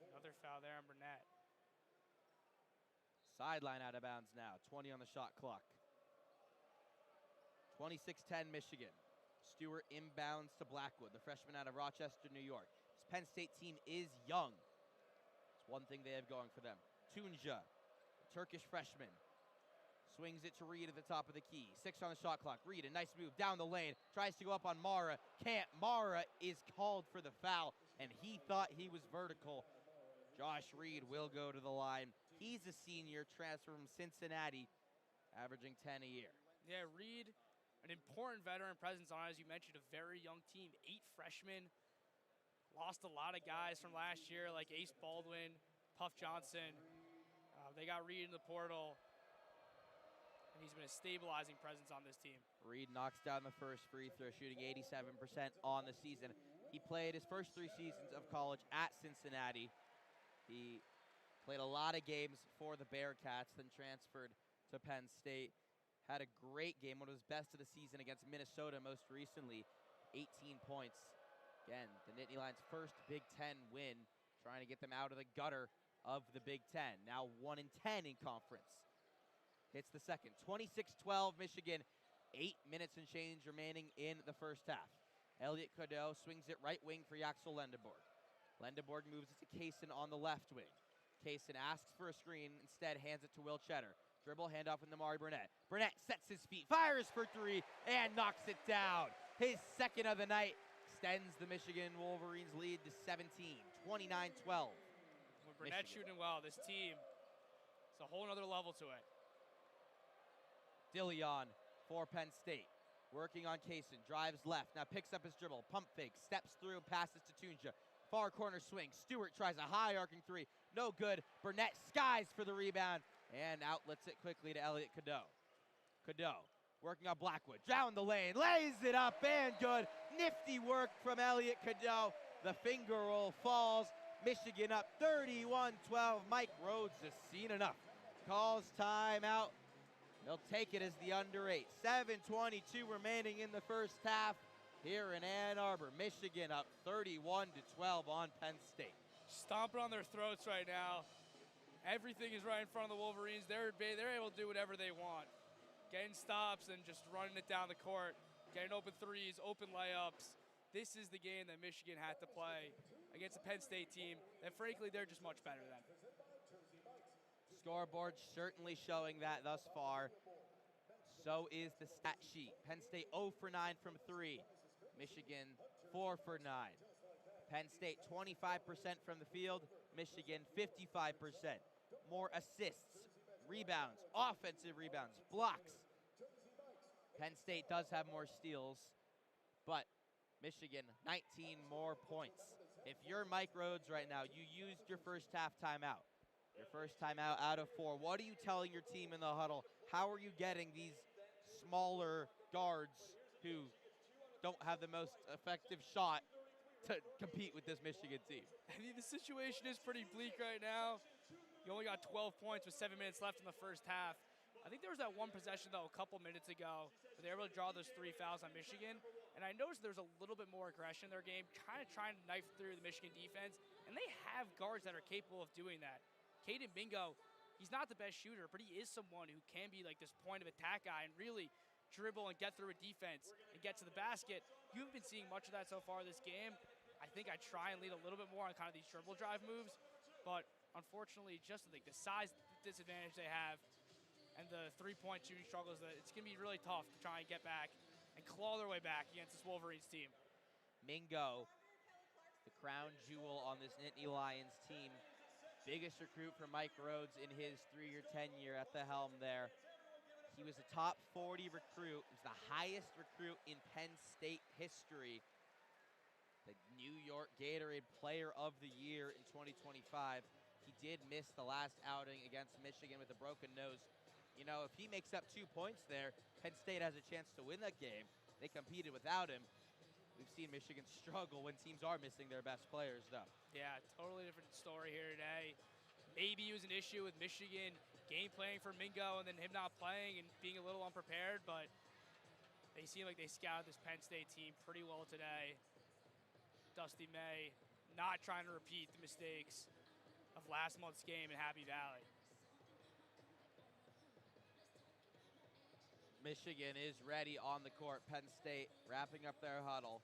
Speaker 2: Another foul there on Burnett.
Speaker 1: Sideline out of bounds now, 20 on the shot clock. 26-10 Michigan. Stewart inbounds to Blackwood, the freshman out of Rochester, New York. This Penn State team is young. It's one thing they have going for them. Tunja, the Turkish freshman, swings it to Reed at the top of the key. 6 on the shot clock. Reed, a nice move down the lane. Tries to go up on Mara. Can't. Mara is called for the foul, and he thought he was vertical. Josh Reed will go to the line. He's a senior, transfer from Cincinnati, averaging 10 a year.
Speaker 2: Yeah, Reed, an important veteran presence on, as you mentioned, a very young team. 8 freshmen. Lost a lot of guys from last year, like Ace Baldwin, Puff Johnson. They got Reed in the portal, and he's been a stabilizing presence on this team. Reed
Speaker 1: knocks down the first free throw, shooting 87% on the season. He played his first 3 seasons of college at Cincinnati. He played a lot of games for the Bearcats, then transferred to Penn State. Had a great game, one of his best of the season against Minnesota most recently, 18 points. Again, the Nittany Lions' first Big Ten win, trying to get them out of the gutter of the Big Ten. Now 1-10 in conference. Hits the second. 26-12 Michigan. 8 minutes and change remaining in the first half. Elliot Cadeau swings it right wing for Yaxel Lendeborg. Lendeborg moves it to Kaysen on the left wing. Kaysen asks for a screen, instead hands it to Will Cheddar. Dribble, handoff with Namari Burnett. Burnett sets his feet, fires for 3, and knocks it down. His 2nd of the night extends the Michigan Wolverines lead to 17, 29-12.
Speaker 2: When Burnett's shooting well, this team, it's a whole other level to it.
Speaker 1: Dillion for Penn State. Working on Kaysen, drives left, now picks up his dribble, pump fake, steps through, passes to Tunja. Far corner swing, Stewart tries a high arcing 3, no good. Burnett skies for the rebound and outlets it quickly to Elliot Cadeau. Cadeau working on Blackwood, down the lane, lays it up and good. Nifty work from Elliot Cadeau. The finger roll falls. Michigan up 31-12. Mike Rhodes has seen enough. Calls timeout. He'll take it as the under 8. 7:22 remaining in the first half here in Ann Arbor. Michigan up 31-12 on Penn State.
Speaker 2: Stomping on their throats right now. Everything is right in front of the Wolverines. They're able to do whatever they want. Getting stops and just running it down the court. Getting open threes, open layups. This is the game that Michigan had to play against a Penn State team that, frankly, they're just much better than.
Speaker 1: Scoreboard certainly showing that thus far. So is the stat sheet. Penn State 0 for 9 from 3. Michigan 4 for 9. Penn State 25% from the field. Michigan 55%. More assists, rebounds, offensive rebounds, blocks. Penn State does have more steals, but Michigan 19 more points. If you're Mike Rhodes right now, you used your first half timeout. Your first timeout out of 4. What are you telling your team in the huddle? How are you getting these smaller guards who don't have the most effective shot to compete with this Michigan team?
Speaker 2: I mean, the situation is pretty bleak right now. You only got 12 points with 7 minutes left in the first half. I think there was that one possession, though, a couple minutes ago where they were able to draw those 3 fouls on Michigan. And I noticed there's a little bit more aggression in their game, kind of trying to knife through the Michigan defense. And they have guards that are capable of doing that. Caden Mingo, he's not the best shooter, but he is someone who can be like this point of attack guy and really dribble and get through a defense and get to the basket. You haven't been seeing much of that so far this game. I think I try and lead a little bit more on kind of these dribble drive moves, but unfortunately, just like the size disadvantage they have and the three-point shooting struggles, it's going to be really tough to try and get back and claw their way back against this Wolverines team.
Speaker 1: Mingo, the crown jewel on this Nittany Lions team. Biggest recruit for Mike Rhodes in his 3-year tenure at the helm there. He was a top 40 recruit. He was the highest recruit in Penn State history. The New York Gatorade Player of the Year in 2025. He did miss the last outing against Michigan with a broken nose. You know, if he makes up 2 points there, Penn State has a chance to win that game. They competed without him. We've seen Michigan struggle when teams are missing their best players, though.
Speaker 2: Yeah, totally different story here today. Maybe it was an issue with Michigan game planning for Mingo and then him not playing and being a little unprepared, but they seem like they scouted this Penn State team pretty well today. Dusty May not trying to repeat the mistakes of last month's game in Happy Valley.
Speaker 1: Michigan is ready on the court. Penn State wrapping up their huddle.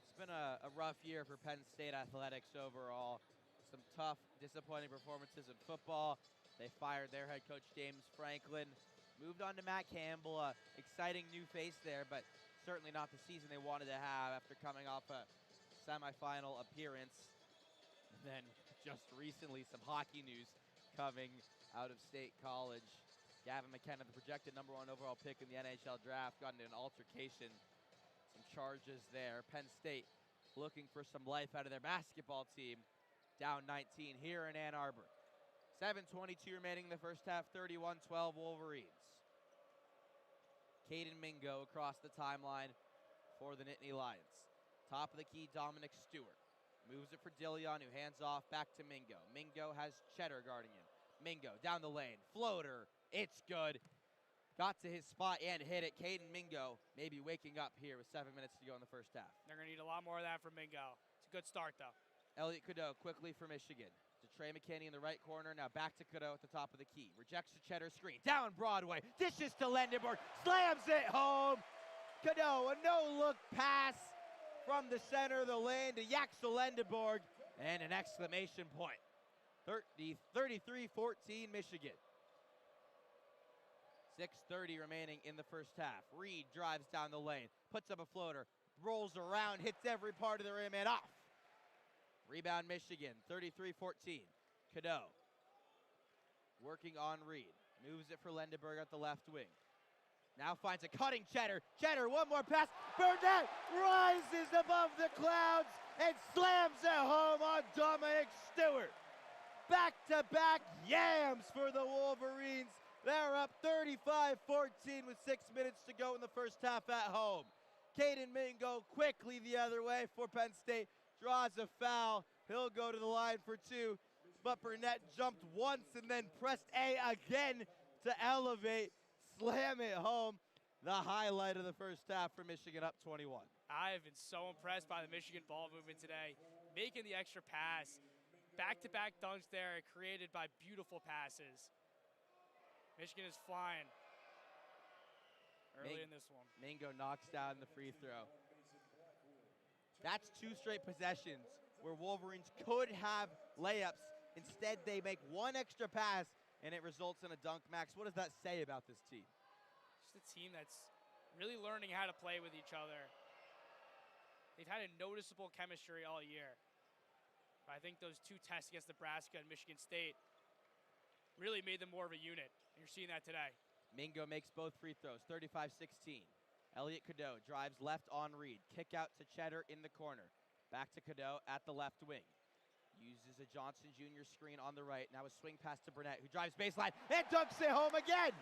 Speaker 1: It's been a rough year for Penn State athletics overall. Some tough, disappointing performances in football. They fired their head coach, James Franklin. Moved on to Matt Campbell, a exciting new face there, but certainly not the season they wanted to have after coming off a semifinal appearance. And then just recently, some hockey news coming out of State College. Gavin McKenna, the projected #1 overall pick in the NHL draft, got into an altercation. Some charges there. Penn State looking for some life out of their basketball team. Down 19 here in Ann Arbor. 7:22 remaining in the first half, 31-12 Wolverines. Caden Mingo across the timeline for the Nittany Lions. Top of the key, Dominic Stewart. Moves it for Dillion, who hands off back to Mingo. Mingo has Cheddar guarding him. Mingo down the lane. Floater. It's good. Got to his spot and hit it. Caden Mingo maybe waking up here with 7 minutes to go in the first half.
Speaker 2: They're going to need a lot more of that from Mingo. It's a good start, though.
Speaker 1: Elliot Cadeau quickly for Michigan. To Trey McKinney in the right corner. Now back to Cadeau at the top of the key. Rejects the Cheddar screen. Down Broadway. Dishes to Lendenborg. Slams it home. Cadeau, a no-look pass from the center of the lane to Yaxel Lendenborg. And an exclamation point. 33-14 Michigan. 6:30 remaining in the first half. Reed drives down the lane. Puts up a floater. Rolls around. Hits every part of the rim and off. Rebound Michigan, 33-14. Cadeau working on Reed. Moves it for Lendenborg at the left wing. Now finds a cutting Cheddar. Cheddar, one more pass. Burnett rises above the clouds and slams it home on Dominic Stewart. Back-to-back yams for the Wolverines. They're up 35-14 with 6 minutes to go in the first half at home. Caden Mingo quickly the other way for Penn State. Draws a foul. He'll go to the line for 2. But Burnett jumped once and then pressed A again to elevate. Slam it home. The highlight of the first half for Michigan, up 21.
Speaker 2: I have been so impressed by the Michigan ball movement today. Making the extra pass. Back-to-back dunks there created by beautiful passes. Michigan is flying early in this one.
Speaker 1: Mingo knocks down the free throw. That's 2 straight possessions where Wolverines could have layups. Instead, they make one extra pass, and it results in a dunk. Max, what does that say about this team?
Speaker 2: Just a team that's really learning how to play with each other. They've had a noticeable chemistry all year. But I think those 2 tests against Nebraska and Michigan State really made them more of a unit, and you're seeing that today.
Speaker 1: Mingo makes both free throws, 35-16. Elliot Cadeau drives left on Reed. Kick out to Cheddar in the corner. Back to Cadeau at the left wing. Uses a Johnson Jr. screen on the right. Now a swing pass to Burnett, who drives baseline and dunks it home again.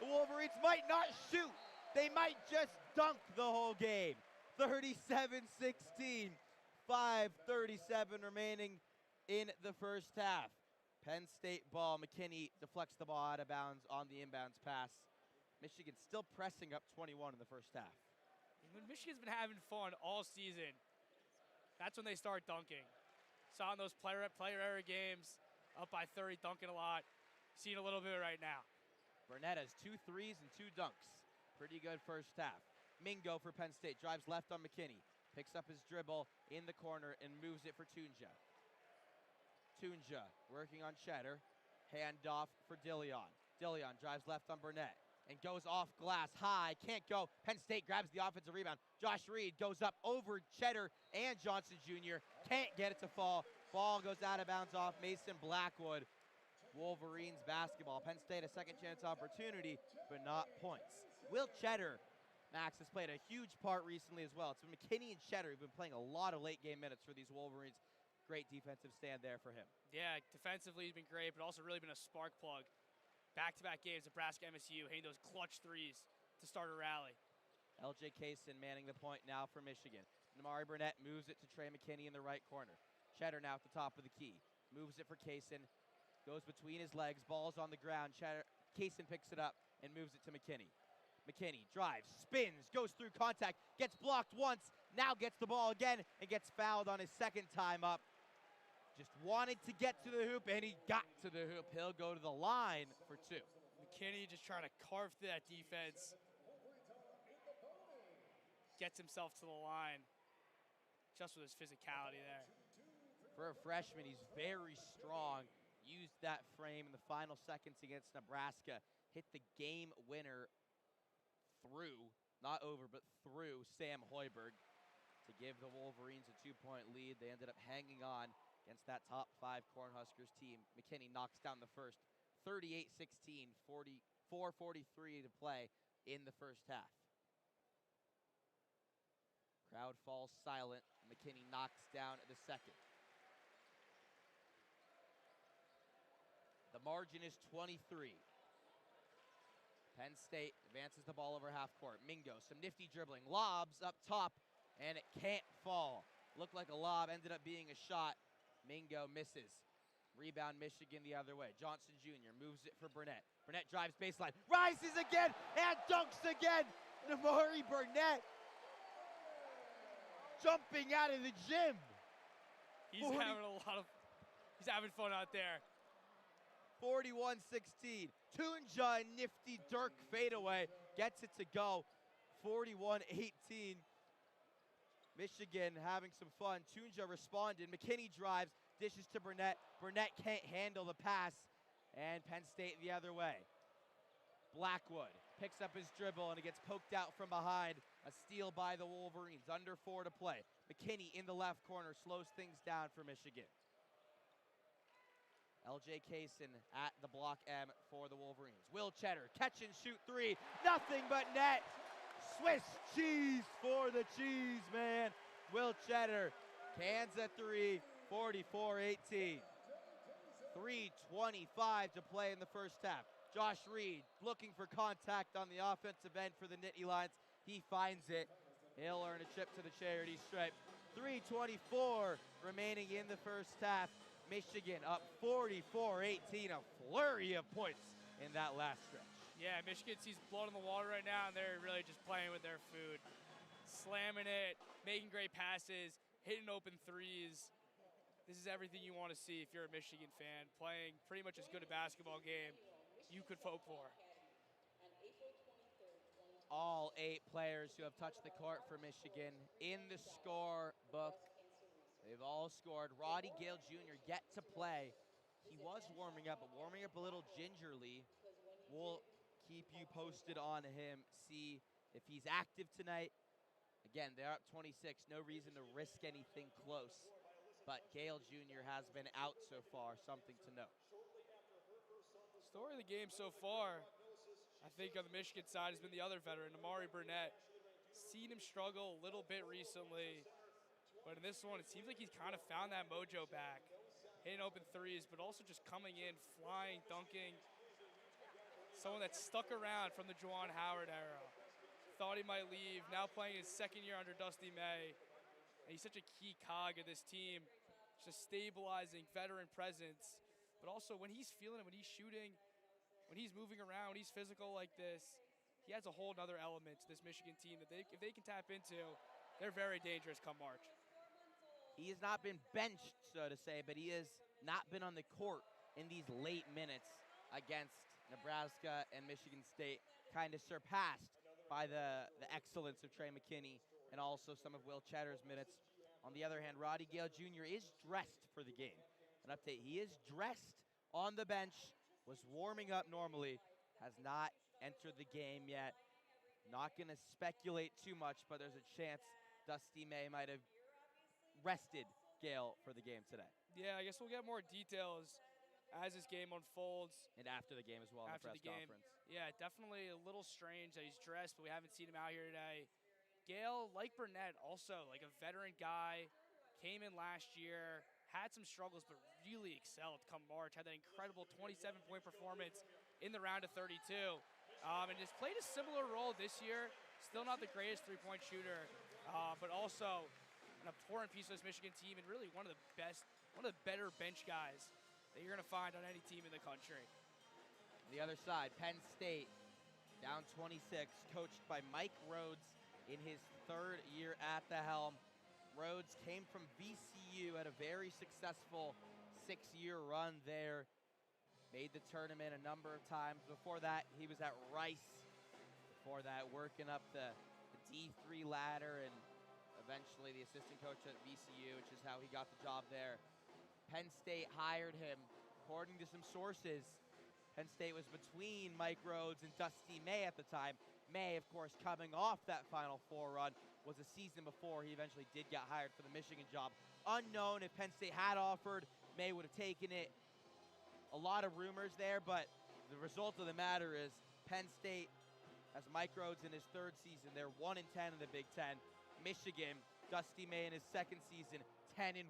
Speaker 1: The Wolverines might not shoot. They might just dunk the whole game. 37-16. 5:37 remaining in the first half. Penn State ball. McKinney deflects the ball out of bounds on the inbounds pass. Michigan still pressing up 21 in the first half.
Speaker 2: When Michigan's been having fun all season, that's when they start dunking. Saw in those player error games, up by 30, dunking a lot. Seeing a little bit right now.
Speaker 1: Burnett has 2 threes and 2 dunks. Pretty good first half. Mingo for Penn State drives left on McKinney. Picks up his dribble in the corner and moves it for Tunja. Tunja working on Cheddar. Handoff for Dillion. Dillion drives left on Burnett and goes off glass high. Can't go. Penn State grabs the offensive rebound. Josh Reed goes up over Cheddar and Johnson Jr. Can't get it to fall. Ball goes out of bounds off Mason Blackwood. Wolverines basketball. Penn State a second chance opportunity, but not points. Will Cheddar, Max, has played a huge part recently as well. It's been McKinney and Cheddar who've been playing a lot of late game minutes for these Wolverines. Great defensive stand there for him.
Speaker 2: Yeah, defensively he's been great, but also really been a spark plug. Back-to-back games, Nebraska, MSU, hitting those clutch threes to start a rally.
Speaker 1: LJ Kaysen manning the point now for Michigan. Namari Burnett moves it to Trey McKinney in the right corner. Cheddar now at the top of the key. Moves it for Kaysen. Goes between his legs. Ball's on the ground. Kaysen picks it up and moves it to McKinney. McKinney drives, spins, goes through contact, gets blocked once, now gets the ball again and gets fouled on his second time up. Just wanted to get to the hoop, and he got to the hoop. He'll go to the line for 2.
Speaker 2: McKinney just trying to carve through that defense. Gets himself to the line just with his physicality there.
Speaker 1: For a freshman, he's very strong. Used that frame in the final seconds against Nebraska. Hit the game winner through, not over, but through Sam Hoiberg to give the Wolverines a 2-point lead. They ended up hanging on against that top 5 Cornhuskers team. McKinney knocks down the first. 38-16, 4:43 to play in the first half. Crowd falls silent. McKinney knocks down the second. The margin is 23. Penn State advances the ball over half court. Mingo, some nifty dribbling. Lobs up top, and it can't fall. Looked like a lob, ended up being a shot. Mingo misses. Rebound Michigan the other way. Johnson Jr. moves it for Burnett. Burnett drives baseline, rises again, and dunks again. Namari Burnett jumping out of the gym.
Speaker 2: He's having fun out there.
Speaker 1: 41-16. Tunja, nifty Dirk fadeaway, gets it to go. 41-18. Michigan having some fun. Tunja responded. McKinney drives, dishes to Burnett. Burnett can't handle the pass, and Penn State the other way. Blackwood picks up his dribble, and it gets poked out from behind. A steal by the Wolverines. Under 4 to play. McKinney in the left corner slows things down for Michigan. LJ Kaysen at the block M for the Wolverines. Will Cheddar, catch and shoot 3. Nothing but net. Swiss cheese for the cheese, man. Will Cheddar cans at 3, 44-18. 3:25 to play in the first half. Josh Reed looking for contact on the offensive end for the Nittany Lions. He finds it. He'll earn a trip to the charity stripe. 3:24 remaining in the first half. Michigan up 44-18, a flurry of points in that last stretch.
Speaker 2: Yeah, Michigan sees blood in the water right now, and they're really just playing with their food. Slamming it, making great passes, hitting open threes. This is everything you want to see if you're a Michigan fan, playing pretty much as good a basketball game you could hope for.
Speaker 1: All 8 players who have touched the court for Michigan in the score book. They've all scored. Roddy Gale Jr. yet to play. He was warming up, but warming up a little gingerly. We'll keep you posted on him, see if he's active tonight. Again, they're up 26. No reason to risk anything close. But Gale Jr. has been out so far, something to note.
Speaker 2: Story of the game so far, I think on the Michigan side, has been the other veteran, Namari Burnett. Seen him struggle a little bit recently, but But in this one, it seems like he's kind of found that mojo back, hitting open threes, but also just coming in, flying, dunking. Someone that's stuck around from the Juwan Howard era. Thought he might leave, now playing his second year under Dusty May. And he's such a key cog of this team, just stabilizing veteran presence. But also when he's feeling it, when he's shooting, when he's moving around, when he's physical like this, he adds a whole other element to this Michigan team that if they can tap into, they're very dangerous come March.
Speaker 1: He has not been benched, so to say, but he has not been on the court in these late minutes against Nebraska and Michigan State, kind of surpassed by the excellence of Trey McKinney and also some of Will Cheddar's minutes. On the other hand, Roddy Gale Jr. is dressed for the game. An update, he is dressed on the bench, was warming up normally, has not entered the game yet. Not going to speculate too much, but there's a chance Dusty May might have rested Gale for the game today.
Speaker 2: Yeah, I guess we'll get more details as this game unfolds.
Speaker 1: And after the game as well in the press conference.
Speaker 2: Yeah, definitely a little strange that he's dressed, but we haven't seen him out here today. Gale, like Burnett, also like a veteran guy, came in last year, had some struggles, but really excelled come March, had that incredible 27-point performance in the round of 32. And has played a similar role this year. Still not the greatest three-point shooter, but also an important piece of this Michigan team and really one of the better bench guys that you're going to find on any team in the country.
Speaker 1: On the other side, Penn State down 26, coached by Mike Rhodes in his third year at the helm. Rhodes came from VCU, had a very successful 6-year run there. Made the tournament a number of times. Before that, he was at Rice. Before that, working up the D3 ladder and eventually the assistant coach at VCU, which is how he got the job there. Penn State hired him. According to some sources, Penn State was between Mike Rhodes and Dusty May at the time. May, of course, coming off that Final Four run, was a season before he eventually did get hired for the Michigan job. Unknown if Penn State had offered, May would have taken it. A lot of rumors there, but the result of the matter is Penn State has Mike Rhodes in his third season. They're 1-10 in the Big Ten. Michigan, Dusty May in his second season, 10-1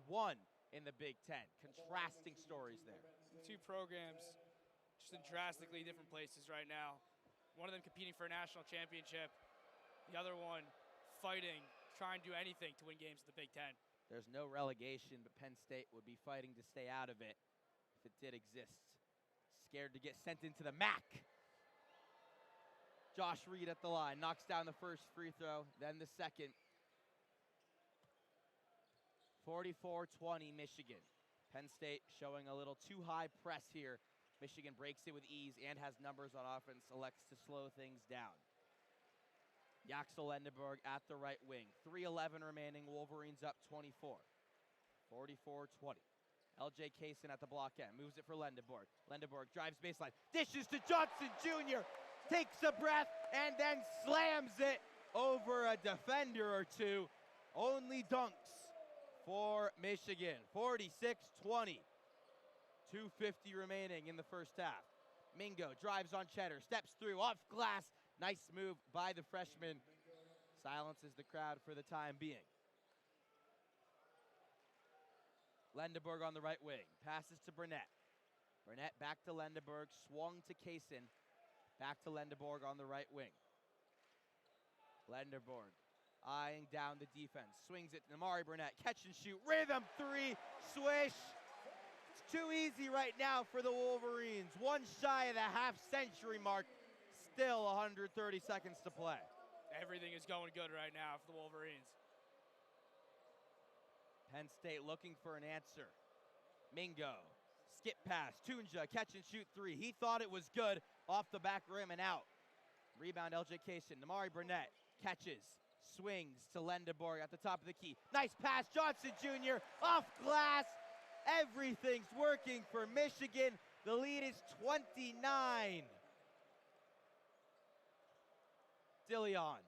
Speaker 1: in the Big Ten. Contrasting stories there.
Speaker 2: Two programs just in drastically different places right now. One of them competing for a national championship. The other one fighting, trying to do anything to win games in the Big Ten.
Speaker 1: There's no relegation, but Penn State would be fighting to stay out of it if it did exist. Scared to get sent into the MAC. Josh Reed at the line, knocks down the first free throw, then the second. 44-20 Michigan. Penn State showing a little too high press here. Michigan breaks it with ease and has numbers on offense, elects to slow things down. Yaxel Lendeborg at the right wing. 3:11 remaining, Wolverines up 24. 44-20. LJ Kaysen at the block end, moves it for Lendeborg. Lendeborg drives baseline, dishes to Johnson Jr., takes a breath, and then slams it over a defender or two. Only dunks for Michigan, 46-20. 2:50 remaining in the first half. Mingo drives on Cheddar, steps through, off glass. Nice move by the freshman. Silences the crowd for the time being. Lendeborg on the right wing, passes to Burnett. Burnett back to Lendeborg, swung to Kaysen. Back to Lendeborg on the right wing. Lendeborg eyeing down the defense, swings it to Amari Burnett, catch and shoot, rhythm three, swish. It's too easy right now for the Wolverines. One shy of the half-century mark, still 130 seconds to play.
Speaker 2: Everything is going good right now for the Wolverines.
Speaker 1: Penn State looking for an answer. Mingo, skip pass, Tunja, catch and shoot three. He thought it was good, off the back rim and out. Rebound LJ Kaysen, Amari Burnett catches, swings to Lendeborg at the top of the key. Nice pass, Johnson Jr. off glass. Everything's working for Michigan. The lead is 29. Dillion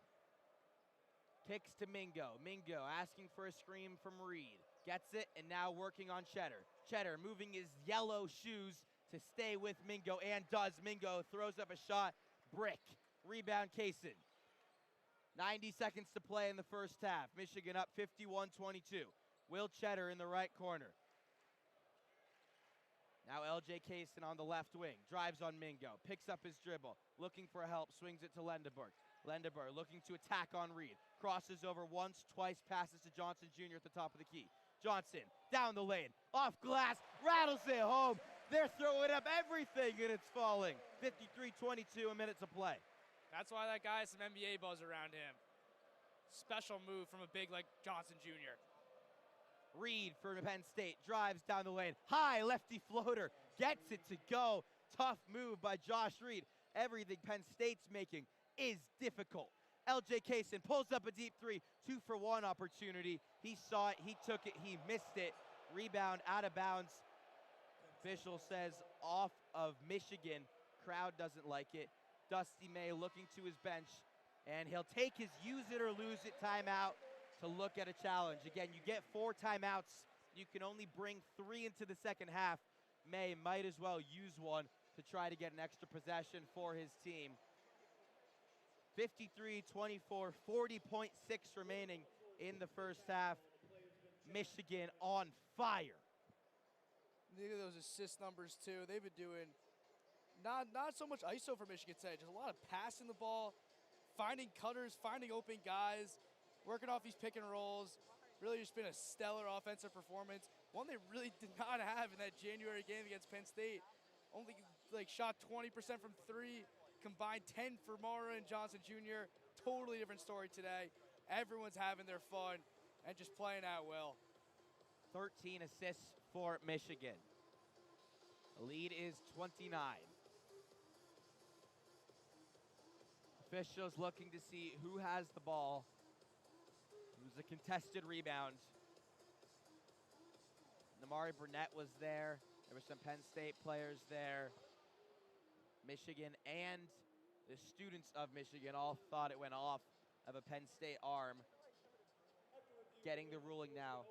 Speaker 1: kicks to Mingo. Mingo asking for a screen from Reed. Gets it and now working on Cheddar. Cheddar moving his yellow shoes to stay with Mingo and does. Mingo throws up a shot. Brick. Rebound Kaysen. 90 seconds to play in the first half. Michigan up 51-22. Will Cheddar in the right corner. Now LJ Kaysen on the left wing, drives on Mingo, picks up his dribble, looking for help, swings it to Lendeborg. Lendeborg looking to attack on Reed, crosses over once, twice, passes to Johnson Jr. at the top of the key. Johnson, down the lane, off glass, rattles it home. They're throwing up everything and it's falling. 53-22, a minute to play.
Speaker 2: That's why that guy has some NBA buzz around him. Special move from a big like Johnson Jr.
Speaker 1: Reed for Penn State, drives down the lane, high lefty floater, gets it to go. Tough move by Josh Reed. Everything Penn State's making is difficult. LJ Kaysen pulls up a deep three, 2-for-1 opportunity. He saw it, he took it, he missed it. Rebound out of bounds. Official says off of Michigan. Crowd doesn't like it. Dusty May looking to his bench, and he'll take his use it or lose it timeout to look at a challenge. Again, you get 4 timeouts. You can only bring 3 into the second half. May might as well use one to try to get an extra possession for his team. 53-24, 40.6 remaining in the first half. Michigan on fire.
Speaker 2: Look at those assist numbers too. They've been doing not so much ISO for Michigan State, just a lot of passing the ball, finding cutters, finding open guys, working off these pick and rolls. Really just been a stellar offensive performance. One they really did not have in that January game against Penn State. Only shot 20% from 3, combined 10 for Mara and Johnson Jr. Totally different story today. Everyone's having their fun and just playing out well.
Speaker 1: 13 assists for Michigan. The lead is 29. Officials looking to see who has the ball. It was a contested rebound. Namari Burnett was there. There were some Penn State players there. Michigan and the students of Michigan all thought it went off of a Penn State arm. Getting the ruling now.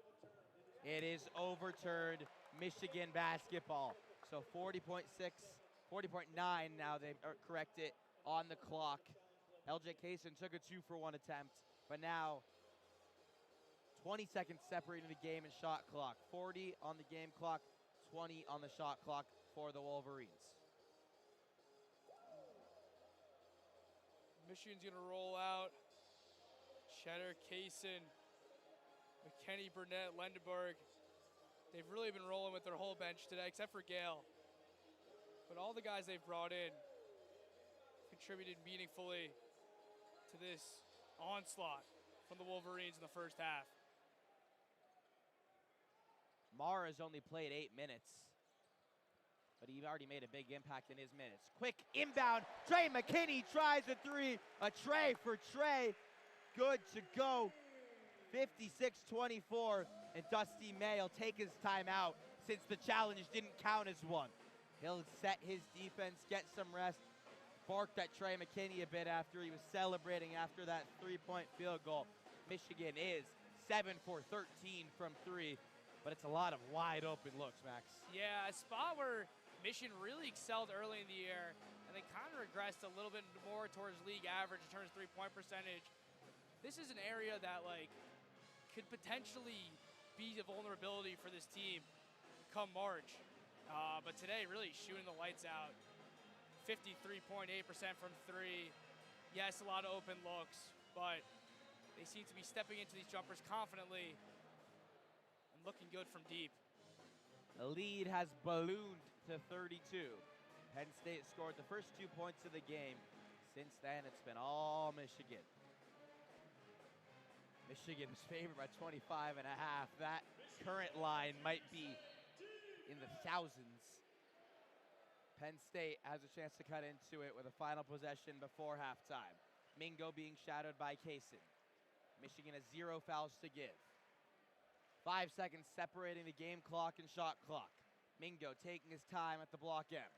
Speaker 1: It is overturned. Michigan basketball. So 40.9 now, they correct it on the clock. LJ Kaysen took a 2-for-1 attempt, but now 20 seconds separating the game and shot clock. 40 on the game clock, 20 on the shot clock for the Wolverines.
Speaker 2: Michigan's gonna roll out. Cheddar, Kaysen, McKinney, Burnett, Lendeborg. They've really been rolling with their whole bench today, except for Gale. But all the guys they've brought in contributed meaningfully to this onslaught from the Wolverines in the first half.
Speaker 1: Mara's only played 8 minutes, but he already made a big impact in his minutes. Quick inbound, Trey McKinney tries a 3, a tray for Trey. Good to go. 56-24, and Dusty May will take his timeout since the challenge didn't count as one. He'll set his defense, get some rest, barked at Trey McKinney a bit after he was celebrating after that 3-point field goal. Michigan is 7 for 13 from 3, but it's a lot of wide open looks, Max.
Speaker 2: Yeah, a spot where Michigan really excelled early in the year, and they kind of regressed a little bit more towards league average in terms of 3-point percentage. This is an area that could potentially be a vulnerability for this team come March. But today, really shooting the lights out. 53.8% from 3. Yes, a lot of open looks, but they seem to be stepping into these jumpers confidently and looking good from deep.
Speaker 1: The lead has ballooned to 32. Penn State scored the first 2 points of the game. Since then, it's been all Michigan. Michigan was favored by 25.5. That current line might be in the thousands. Penn State has a chance to cut into it with a final possession before halftime. Mingo being shadowed by Kaysen. Michigan has 0 fouls to give. 5 seconds separating the game clock and shot clock. Mingo taking his time at the block end.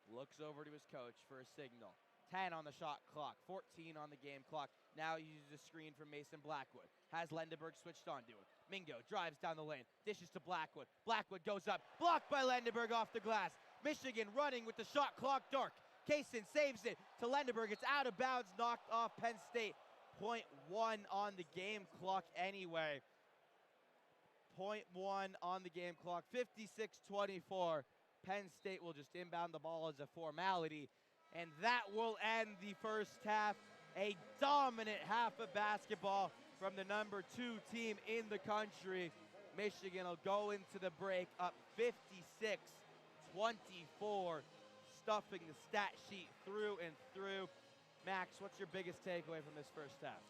Speaker 1: Looks over to his coach for a signal. 10 on the shot clock, 14 on the game clock. Now he uses a screen from Mason Blackwood. Has Lendeborg switched on to him. Mingo drives down the lane, dishes to Blackwood. Blackwood goes up, blocked by Lendeborg off the glass. Michigan running with the shot clock dark. Kaysen saves it to Lendeborg. It's out of bounds, knocked off Penn State. .1 on the game clock anyway. .1 on the game clock, 56-24. Penn State will just inbound the ball as a formality, and that will end the first half. A dominant half of basketball from the number 2 team in the country. Michigan will go into the break up 56-24, stuffing the stat sheet through and through. Max, what's your biggest takeaway from this first half?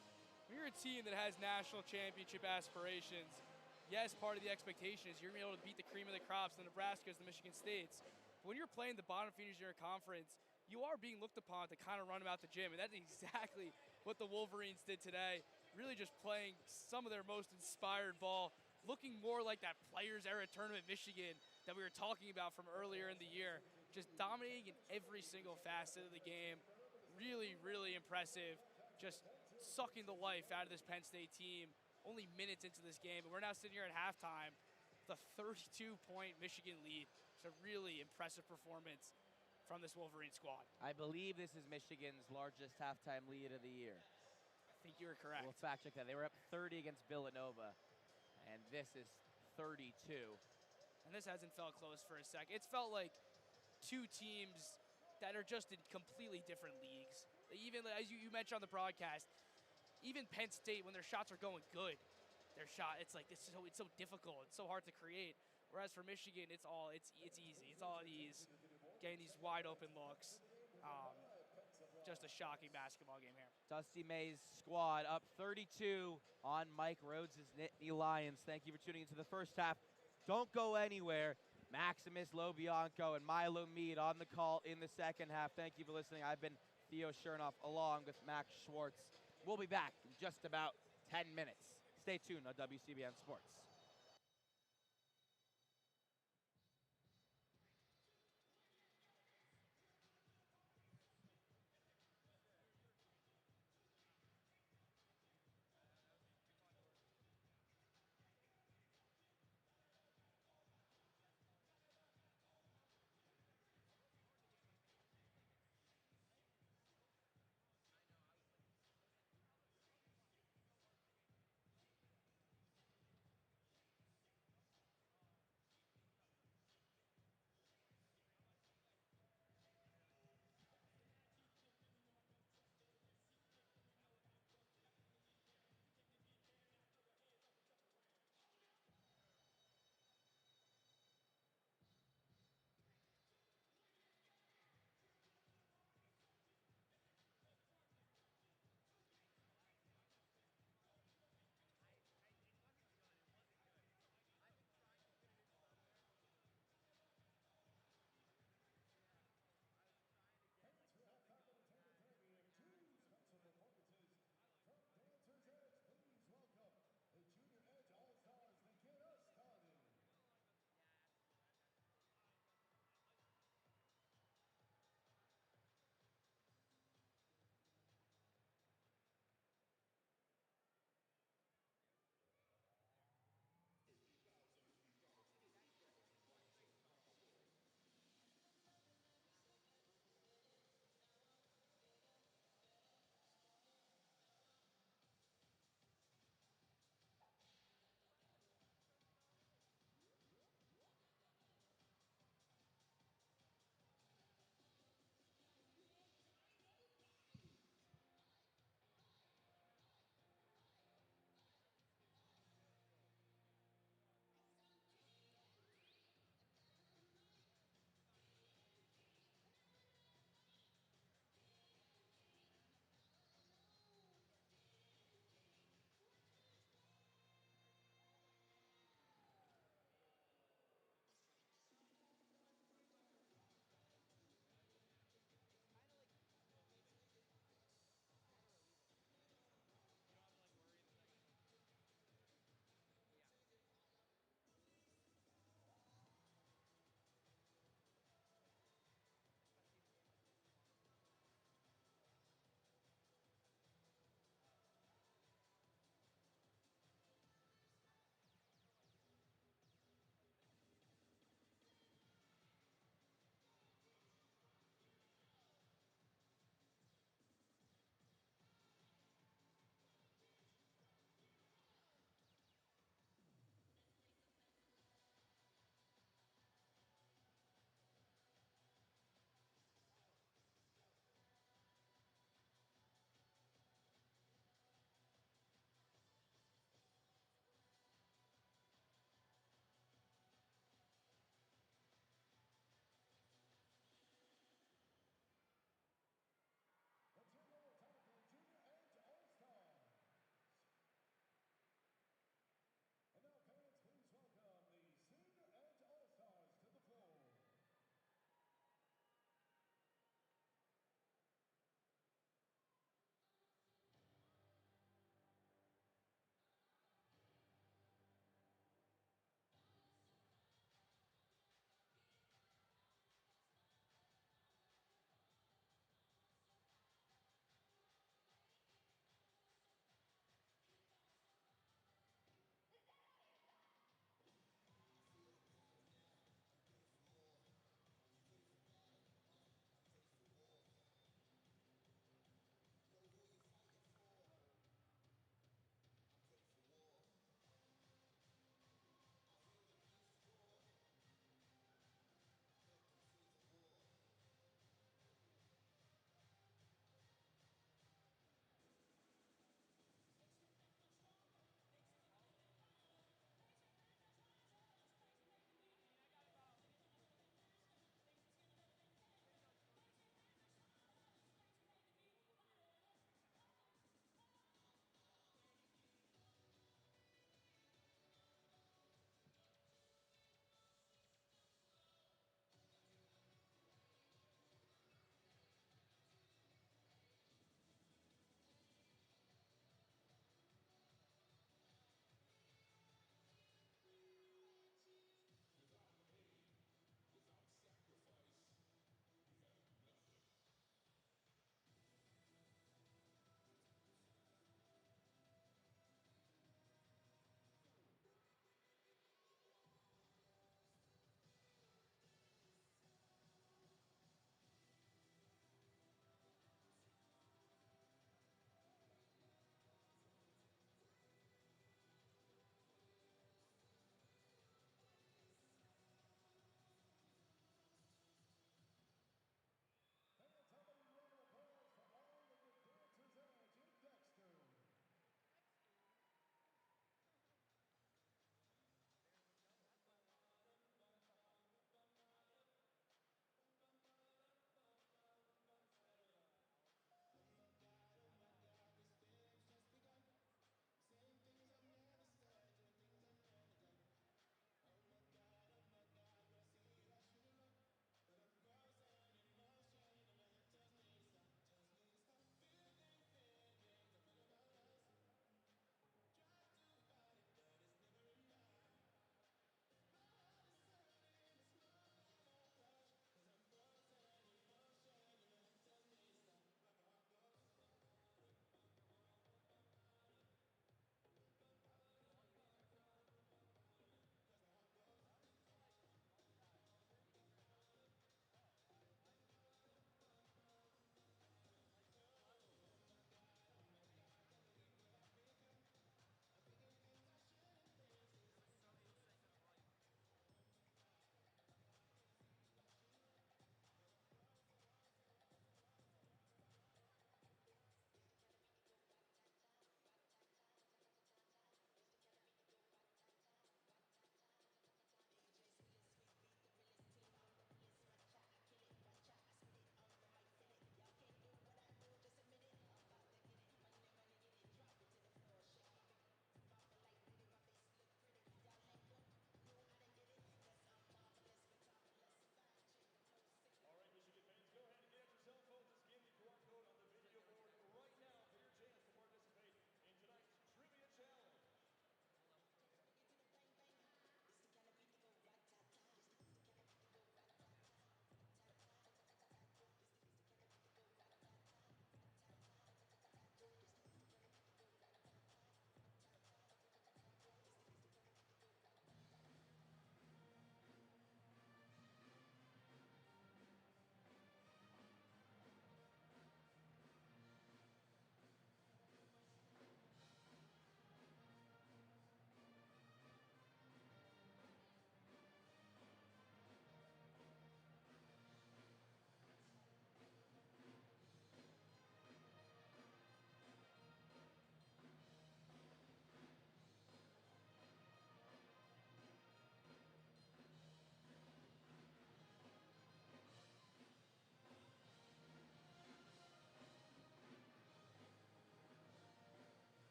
Speaker 2: When you're a team that has national championship aspirations, yes, part of the expectation is you're going to be able to beat the cream of the crops, the Nebraskas, the Michigan States. But when you're playing the bottom feeders in your conference, you are being looked upon to kind of run them out the gym, and that's exactly what the Wolverines did today. Really just playing some of their most inspired ball, looking more like that Players Era Tournament Michigan that we were talking about from earlier in the year. Just dominating in every single facet of the game. Really, really impressive. Just sucking the life out of this Penn State team. Only minutes into this game, but we're now sitting here at halftime with a 32-point Michigan lead. It's a really impressive performance from this Wolverine squad.
Speaker 1: I believe this is Michigan's largest halftime lead of the year.
Speaker 2: I think you were correct.
Speaker 1: We'll fact check that. They were up 30 against Villanova, and this is 32.
Speaker 2: And this hasn't felt close for a sec. It's felt like two teams that are just in completely different leagues. Even as you mentioned on the broadcast, even Penn State, when their shots are going good, it's so difficult. It's so hard to create. Whereas for Michigan, it's easy. It's all at ease, getting these wide open looks. Just a shocking basketball game here.
Speaker 1: Dusty May's squad up 32 on Mike Rhodes' Nittany Lions. Thank you for tuning into the first half. Don't go anywhere. Maximus Lo Bianco and Milo Meade on the call in the second half. Thank you for listening. I've been Theo Shernoff along with Max Schwartz. We'll be back in just about 10 minutes. Stay tuned on WCBN Sports.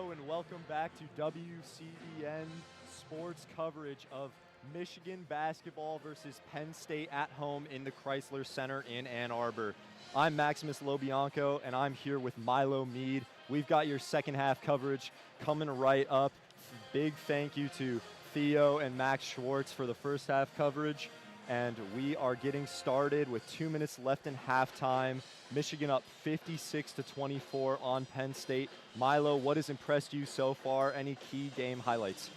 Speaker 3: Hello and welcome back to WCBN Sports coverage of Michigan basketball versus Penn State at home in the Crisler Center in Ann Arbor. I'm Maximus Lo Bianco, and I'm here with Milo Meade. We've got your second half coverage coming right up. Big thank you to Theo and Max Schwartz for the first half coverage. And we are getting started with 2 minutes left in halftime. Michigan up 56-24 on Penn State. Milo, what has impressed you so far? Any key game highlights?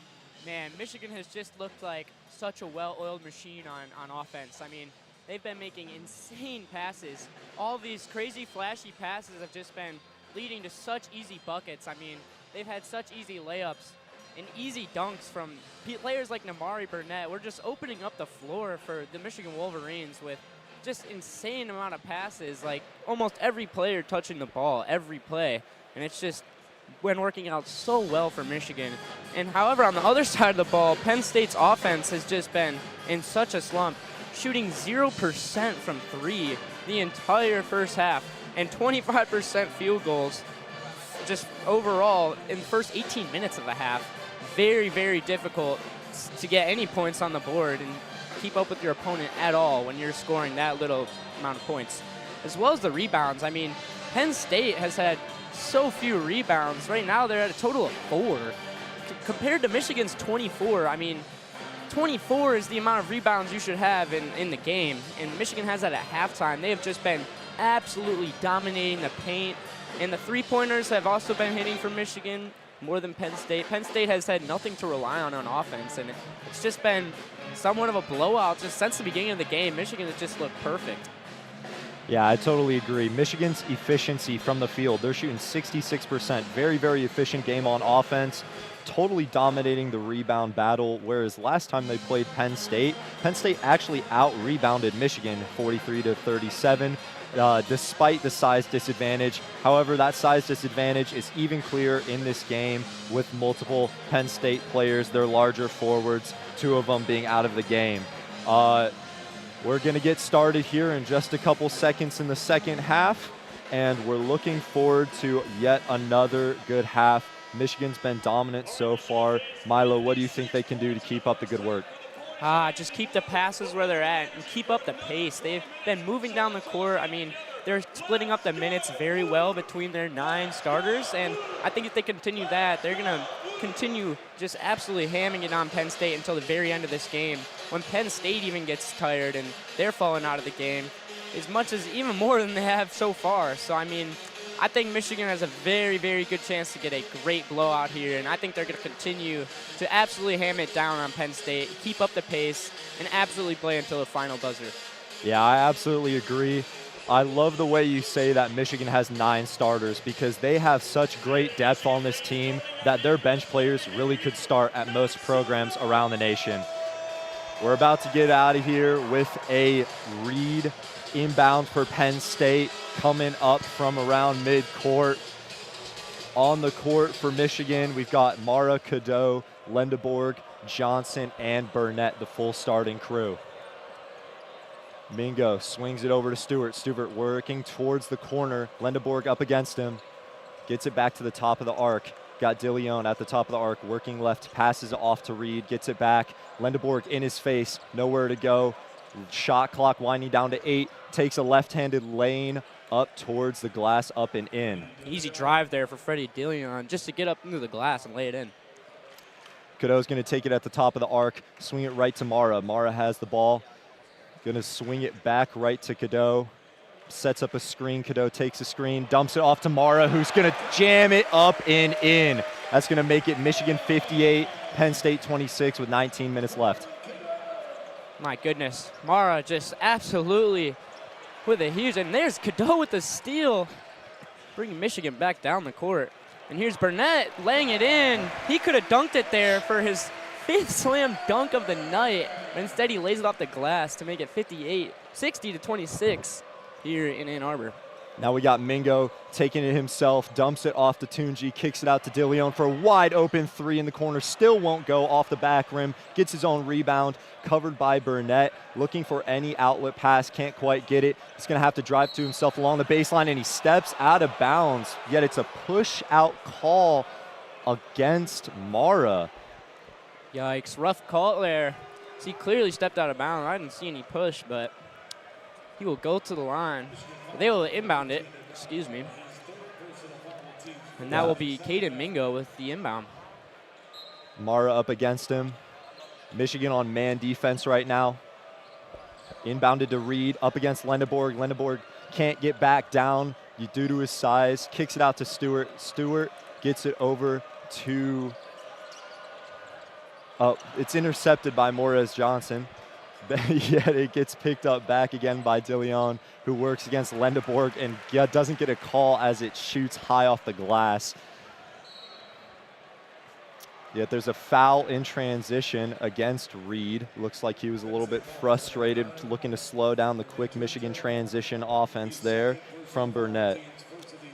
Speaker 4: Man, Michigan has just looked like such a well-oiled machine on offense. I mean, they've been making insane passes. All these crazy, flashy passes have just been leading to such easy buckets. I mean, they've had such easy layups and easy dunks from players like Namari Burnett. We're just opening up the floor for the Michigan Wolverines with just insane amount of passes, like almost every player touching the ball every play. And it's just been working out so well for Michigan. And however, on the other side of the ball, Penn State's offense has just been in such a slump, shooting 0% from three the entire first half and 25% field goals just overall in the first 18 minutes of the half. Very, very difficult to get any points on the board and keep up with your opponent at all when you're scoring that little amount of points. As well as the rebounds. I mean, Penn State has had so few rebounds. Right now they're at a total of 4. Compared to Michigan's 24, I mean, 24 is the amount of rebounds you should have in the game. And Michigan has that at halftime. They have just been absolutely dominating the paint. And the three-pointers have also been hitting for Michigan more than Penn State. Penn State has had nothing to rely on offense, and it's just been somewhat of a blowout just since the beginning of the game. Michigan has just looked perfect.
Speaker 3: Yeah, I totally agree. Michigan's efficiency from the field, they're shooting 66%. Very, very efficient game on offense, totally dominating the rebound battle, whereas last time they played Penn State actually out-rebounded Michigan 43-37. Despite the size disadvantage. However, that size disadvantage is even clearer in this game with multiple Penn State players, their larger forwards, 2 of them being out of the game. We're going to get started here in just a couple seconds in the second half, and we're looking forward to yet another good half. Michigan's been dominant so far. Milo, what do you think they can do to keep up the good work?
Speaker 4: Just keep the passes where they're at and keep up the pace. They've been moving down the court. I mean, they're splitting up the minutes very well between their 9 starters, and I think if they continue that, they're going to continue just absolutely hamming it on Penn State until the very end of this game, when Penn State even gets tired and they're falling out of the game as much as even more than they have so far. So, I mean, I think Michigan has a very, very good chance to get a great blowout here, and I think they're going to continue to absolutely ham it down on Penn State, keep up the pace, and absolutely play until the final buzzer.
Speaker 3: Yeah, I absolutely agree. I love the way you say that Michigan has 9 starters, because they have such great depth on this team that their bench players really could start at most programs around the nation. We're about to get out of here with a read inbound for Penn State coming up from around midcourt. On the court for Michigan, we've got Mara, Cadeau, Lendeborg, Johnson, and Burnett, the full starting crew. Mingo swings it over to Stewart. Stewart working towards the corner. Lendeborg up against him. Gets it back to the top of the arc. Got DeLeon at the top of the arc, working left, passes it off to Reed, gets it back. Lendeborg in his face, nowhere to go. Shot clock winding down to 8. Takes a left-handed lane up towards the glass, up and in.
Speaker 4: Easy drive there for Freddie DeLeon just to get up into the glass and lay it in.
Speaker 3: Cadeau's going to take it at the top of the arc, swing it right to Mara. Mara has the ball. Going to swing it back right to Cadeau. Sets up a screen. Cadeau takes a screen, dumps it off to Mara, who's going to jam it up and in. That's going to make it Michigan 58, Penn State 26 with 19 minutes left.
Speaker 4: My goodness. Mara just absolutely with a huge, and there's Cadeau with the steal, bringing Michigan back down the court. And here's Burnett laying it in. He could have dunked it there for his 5th slam dunk of the night, but instead he lays it off the glass to make it 60-26 here in Ann Arbor.
Speaker 3: Now we got Mingo taking it himself, dumps it off to Tunji, kicks it out to DeLeon for a wide open 3 in the corner. Still won't go off the back rim, gets his own rebound, covered by Burnett, looking for any outlet pass, can't quite get it. He's going to have to drive to himself along the baseline, and he steps out of bounds, yet it's a push-out call against Mara.
Speaker 4: Yikes, rough call there. So he clearly stepped out of bounds. I didn't see any push, but he will go to the line. They will inbound it, excuse me. And that will be Caden Mingo with the inbound.
Speaker 3: Mara up against him. Michigan on man defense right now. Inbounded to Reed, up against Lendeborg. Lendeborg can't get back down due to his size. Kicks it out to Stewart. Stewart gets it over to, it's intercepted by Morez Johnson. Yet it gets picked up back again by DeLeon, who works against Lendeborg and doesn't get a call as it shoots high off the glass. Yet there's a foul in transition against Reed. Looks like he was a little bit frustrated, looking to slow down the quick Michigan transition offense there from Burnett.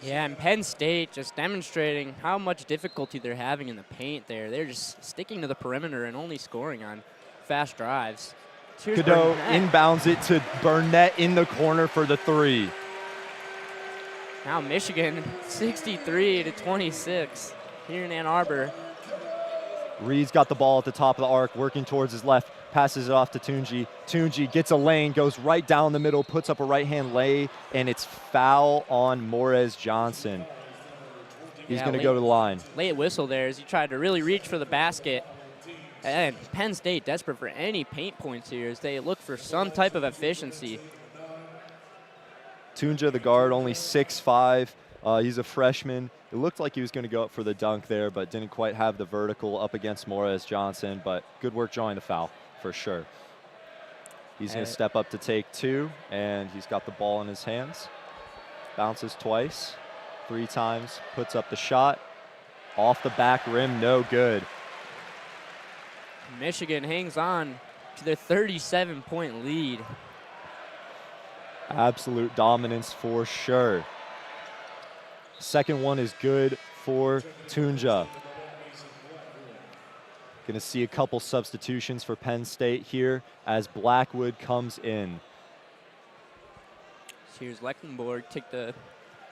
Speaker 4: Yeah, and Penn State just demonstrating how much difficulty they're having in the paint there. They're just sticking to the perimeter and only scoring on fast drives.
Speaker 3: Cadeau inbounds it to Burnett in the corner for the three.
Speaker 4: Now Michigan 63-26 here in Ann Arbor.
Speaker 3: Reed's got the ball at the top of the arc, working towards his left, passes it off to Tunji. Tunji gets a lane, goes right down the middle, puts up a right-hand lay, and it's foul on Morez Johnson. He's going to go to the line.
Speaker 4: Late whistle there as he tried to really reach for the basket. And Penn State desperate for any paint points here as they look for some type of efficiency.
Speaker 3: Tunja, the guard, only 6'5". He's a freshman. It looked like he was going to go up for the dunk there, but didn't quite have the vertical up against Morez Johnson. But good work drawing the foul for sure. He's going to step up to take two, and he's got the ball in his hands. Bounces twice, 3 times, puts up the shot. Off the back rim, no good.
Speaker 4: Michigan hangs on to their 37-point lead.
Speaker 3: Absolute dominance for sure. Second one is good for Tunja. Going to see a couple substitutions for Penn State here as Blackwood comes in.
Speaker 4: So here's Lecklenborg, take the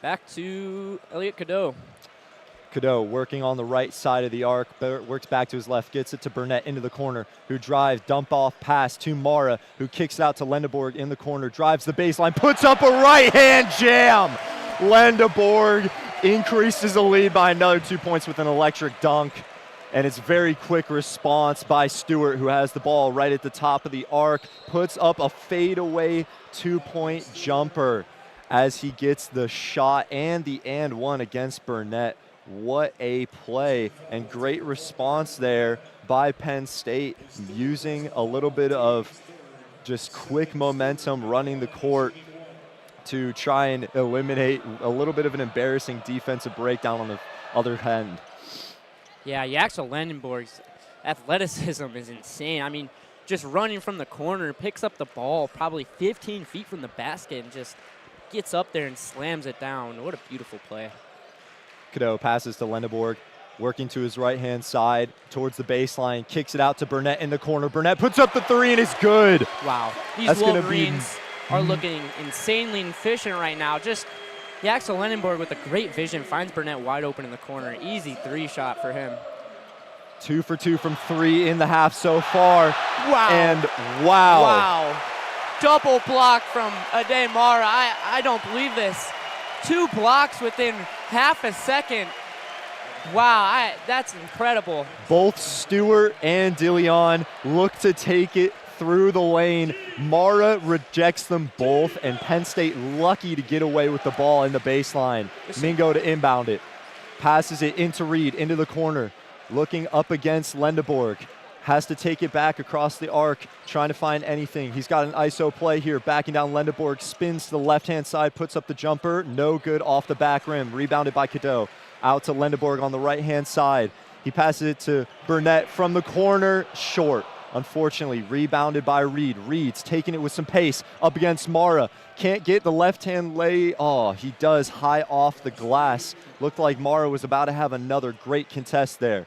Speaker 4: back to Elliot Cadeau.
Speaker 3: Cadeau working on the right side of the arc, works back to his left, gets it to Burnett into the corner, who drives, dump off pass to Mara, who kicks it out to Lendeborg in the corner, drives the baseline, puts up a right-hand jam. Lendeborg increases the lead by another 2 points with an electric dunk. And it's very quick response by Stewart, who has the ball right at the top of the arc, puts up a fadeaway 2-point jumper as he gets the shot and the and one against Burnett. What a play and great response there by Penn State, using a little bit of just quick momentum running the court to try and eliminate a little bit of an embarrassing defensive breakdown on the other end.
Speaker 4: Yeah, Yaxel Lendeborg's athleticism is insane. I mean, just running from the corner, picks up the ball probably 15 feet from the basket and just gets up there and slams it down. What a beautiful play.
Speaker 3: Cadeau passes to Lendeborg, working to his right-hand side towards the baseline, kicks it out to Burnett in the corner. Burnett puts up the three and it's good.
Speaker 4: Wow, these Wolverines are looking insanely efficient right now. Just Yaxel Lendeborg with a great vision finds Burnett wide open in the corner. Easy 3-shot for him.
Speaker 3: 2 for 2 from 3 in the half so far.
Speaker 4: Wow.
Speaker 3: And wow.
Speaker 4: Wow. Double block from Ade Mara. I don't believe this. 2 blocks within half a second. Wow, that's incredible.
Speaker 3: Both Stewart and DeLeon look to take it through the lane. Mara rejects them both, and Penn State lucky to get away with the ball in the baseline. Mingo to inbound it. Passes it into Reed, into the corner. Looking up against Lendeborg. Has to take it back across the arc, trying to find anything. He's got an ISO play here, backing down Lendeborg, spins to the left-hand side, puts up the jumper. No good off the back rim. Rebounded by Cadeau. Out to Lendeborg on the right-hand side. He passes it to Burnett from the corner, short. Unfortunately, rebounded by Reed. Reed's taking it with some pace up against Mara. Can't get the left-hand lay. Oh, he does high off the glass. Looked like Mara was about to have another great contest there.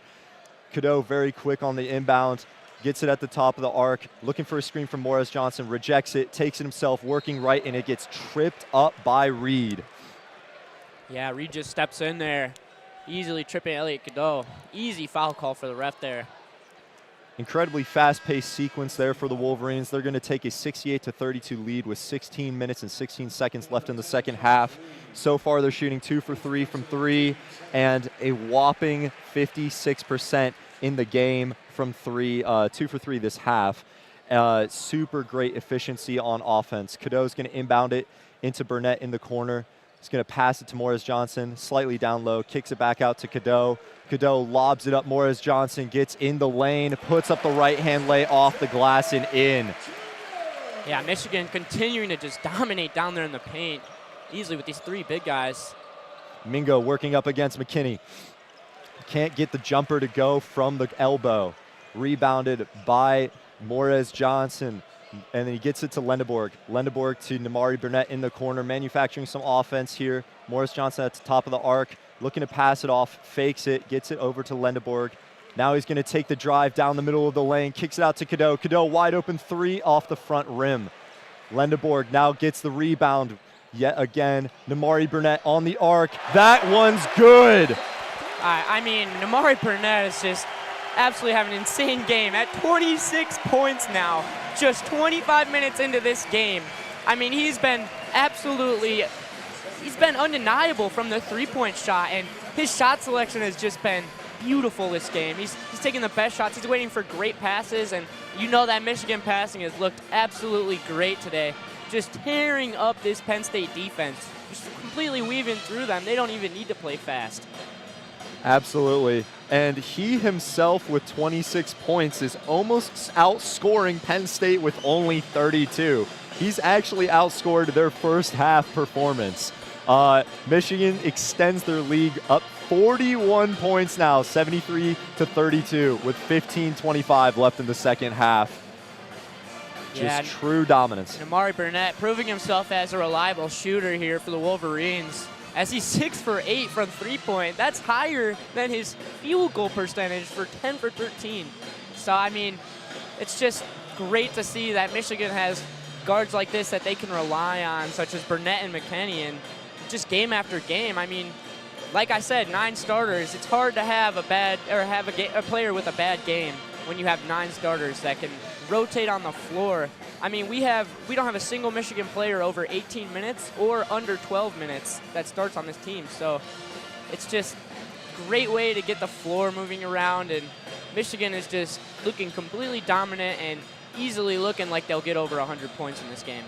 Speaker 3: Cadeau very quick on the inbound. Gets it at the top of the arc. Looking for a screen from Morez Johnson. Rejects it. Takes it himself. Working right, and it gets tripped up by Reed.
Speaker 4: Yeah, Reed just steps in there. easily tripping Elliot Cadeau. Easy foul call for the ref there.
Speaker 3: Incredibly fast-paced sequence there for the Wolverines. They're going to take a 68-32 lead with 16 minutes and 16 seconds left in the second half. So far, they're shooting 2 for 3 from 3 and a whopping 56% in the game from 3, 2 for 3 this half. Super great efficiency on offense. Cadeau's going to inbound it into Burnett in the corner. He's going to pass it to Morris Johnson, slightly down low, kicks it back out to Cadeau. Cadeau lobs it up. Morris Johnson gets in the lane, puts up the right-hand lay off the glass and in.
Speaker 4: Yeah, Michigan continuing to just dominate down there in the paint, easily with these 3 big guys.
Speaker 3: Mingo working up against McKinney. Can't get the jumper to go from the elbow. Rebounded by Morris Johnson. And then he gets it to Lendeborg. Lendeborg to Namari Burnett in the corner, manufacturing some offense here. Morris Johnson at the top of the arc, looking to pass it off, fakes it, gets it over to Lendeborg. Now he's going to take the drive down the middle of the lane, kicks it out to Cadeau. Cadeau wide open 3 off the front rim. Lendeborg now gets the rebound yet again. Namari Burnett on the arc. That one's good.
Speaker 4: I mean, Namari Burnett is just absolutely having an insane game at 26 points now, just 25 minutes into this game. I mean, he's been undeniable from the 3-point shot, and his shot selection has just been beautiful this game. He's taking the best shots. He's waiting for great passes, and you know that Michigan passing has looked absolutely great today. Just tearing up this Penn State defense, just completely weaving through them. They don't even need to play fast.
Speaker 3: Absolutely. And he himself with 26 points is almost outscoring Penn State with only 32. He's actually outscored their first half performance. Michigan extends their lead up 41 points now, 73-32 with 15:25 left in the second half. Just true dominance.
Speaker 4: Namari Burnett proving himself as a reliable shooter here for the Wolverines, as he's 6 for 8 from 3-point. That's higher than his field goal percentage for 10 for 13. So, I mean, it's just great to see that Michigan has guards like this that they can rely on, such as Burnett and McKinney, and just game after game. I mean, like I said, 9 starters. It's hard to have a player with a bad game when you have 9 starters that can rotate on the floor. I mean, we don't have a single Michigan player over 18 minutes or under 12 minutes that starts on this team. So it's just a great way to get the floor moving around, and Michigan is just looking completely dominant and easily looking like they'll get over 100 points in this game.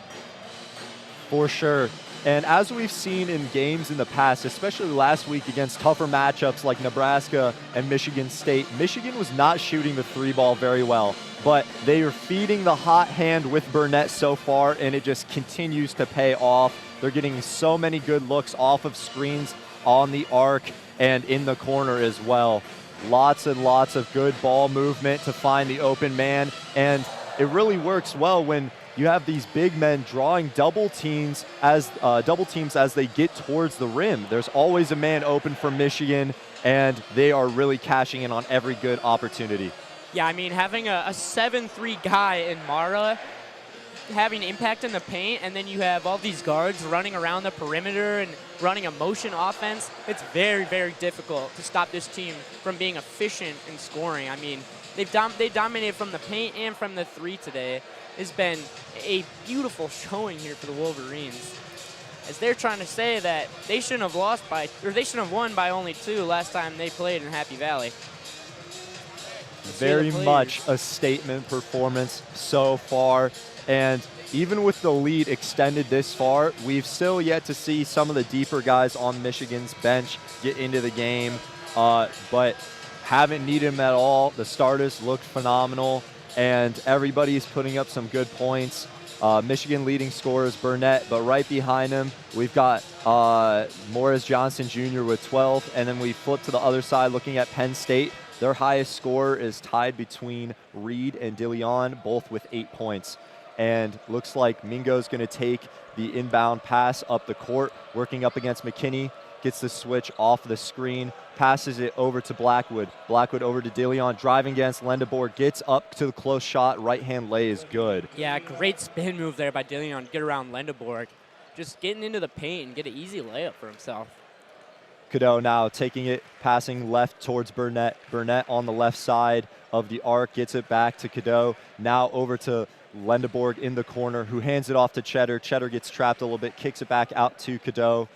Speaker 3: For sure. And as we've seen in games in the past, especially last week against tougher matchups like Nebraska and Michigan State, Michigan was not shooting the 3-ball very well, but they are feeding the hot hand with Burnett so far, and it just continues to pay off. They're getting so many good looks off of screens on the arc and in the corner as well. Lots and lots of good ball movement to find the open man, and it really works well when you have these big men drawing double teams as they get towards the rim. There's always a man open for Michigan, and they are really cashing in on every good opportunity.
Speaker 4: Yeah, I mean, having a 7'3" guy in Mara having impact in the paint, and then you have all these guards running around the perimeter and running a motion offense, it's very, very difficult to stop this team from being efficient in scoring. I mean, they dominated from the paint and from the 3 today. It's been a beautiful showing here for the Wolverines, as they're trying to say that they shouldn't have won by only 2 last time they played in Happy Valley.
Speaker 3: Very much a statement performance so far, and even with the lead extended this far, we've still yet to see some of the deeper guys on Michigan's bench get into the game, but haven't needed them at all. The starters looked phenomenal, and everybody's putting up some good points. Michigan leading scorers Burnett, but right behind him we've got Morris Johnson Jr. with 12, and then we flip to the other side looking at Penn State. Their highest scorer is tied between Reed and DeLeon, both with 8 points. And looks like Mingo's going to take the inbound pass up the court, working up against McKinney, gets the switch off the screen, passes it over to Blackwood. Blackwood over to DeLeon, driving against Lendeborg, gets up to the close shot, right-hand lay is good.
Speaker 4: Yeah, great spin move there by DeLeon to get around Lendeborg. Just getting into the paint and get an easy layup for himself.
Speaker 3: Cadeau now taking it, passing left towards Burnett. Burnett on the left side of the arc, gets it back to Cadeau. Now over to Lendeborg in the corner, who hands it off to Cheddar. Cheddar gets trapped a little bit, kicks it back out to Cadeau.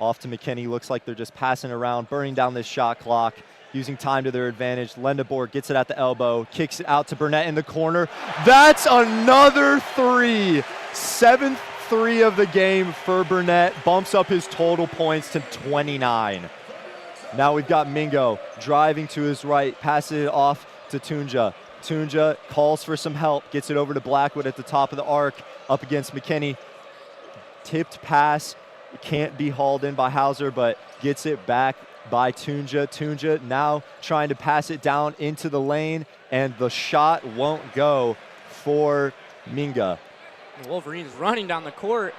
Speaker 3: Off to McKinney. Looks like they're just passing around, burning down this shot clock, using time to their advantage. Lendeborg gets it at the elbow, kicks it out to Burnett in the corner. That's another three. 7th three of the game for Burnett, bumps up his total points to 29. Now we've got Mingo driving to his right, passes it off to Tunja. Tunja calls for some help, gets it over to Blackwood at the top of the arc, up against McKinney. Tipped pass, can't be hauled in by Hauser, but gets it back by Tunja. Tunja now trying to pass it down into the lane, and the shot won't go for Minga.
Speaker 4: The Wolverines running down the court.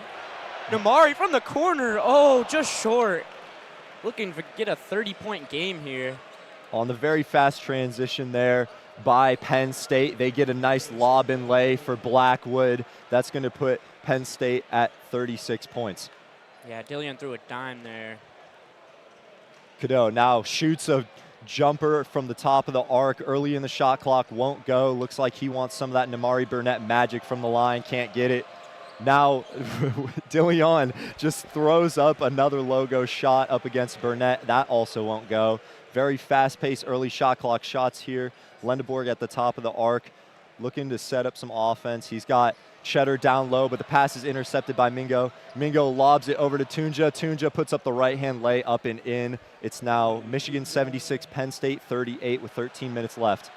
Speaker 4: Namari from the corner. Oh, just short. Looking to get a 30-point game here.
Speaker 3: On the very fast transition there by Penn State, they get a nice lob and lay for Blackwood. That's going to put Penn State at 36 points.
Speaker 4: Yeah, Dillion threw a dime there.
Speaker 3: Cadeau now shoots a jumper from the top of the arc early in the shot clock, won't go. Looks like he wants some of that Namari Burnett magic from the line, can't get it. Now Dillion just throws up another logo shot up against Burnett. That also won't go. Very fast-paced early shot clock shots here. Lendeborg at the top of the arc, looking to set up some offense. He's got Cheddar down low, but the pass is intercepted by Mingo. Mingo lobs it over to Tunja. Tunja puts up the right-hand lay up and in. It's now Michigan 76, Penn State 38 with 13 minutes left.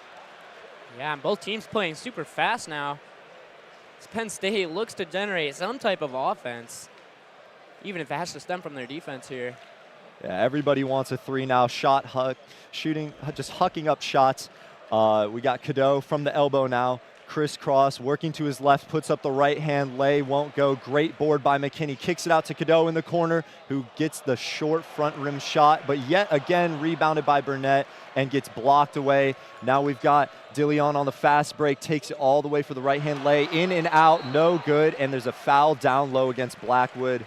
Speaker 4: Yeah, and both teams playing super fast now. As Penn State looks to generate some type of offense, even if it has to stem from their defense here.
Speaker 3: Yeah, everybody wants a three now. Shooting, just hucking up shots. We got Cadeau from the elbow now. Crisscross, working to his left, puts up the right-hand lay, won't go. Great board by McKinney, kicks it out to Cadeau in the corner, who gets the short front rim shot, but yet again rebounded by Burnett and gets blocked away. Now we've got Dillion on the fast break, takes it all the way for the right-hand lay, in and out, no good, and there's a foul down low against Blackwood.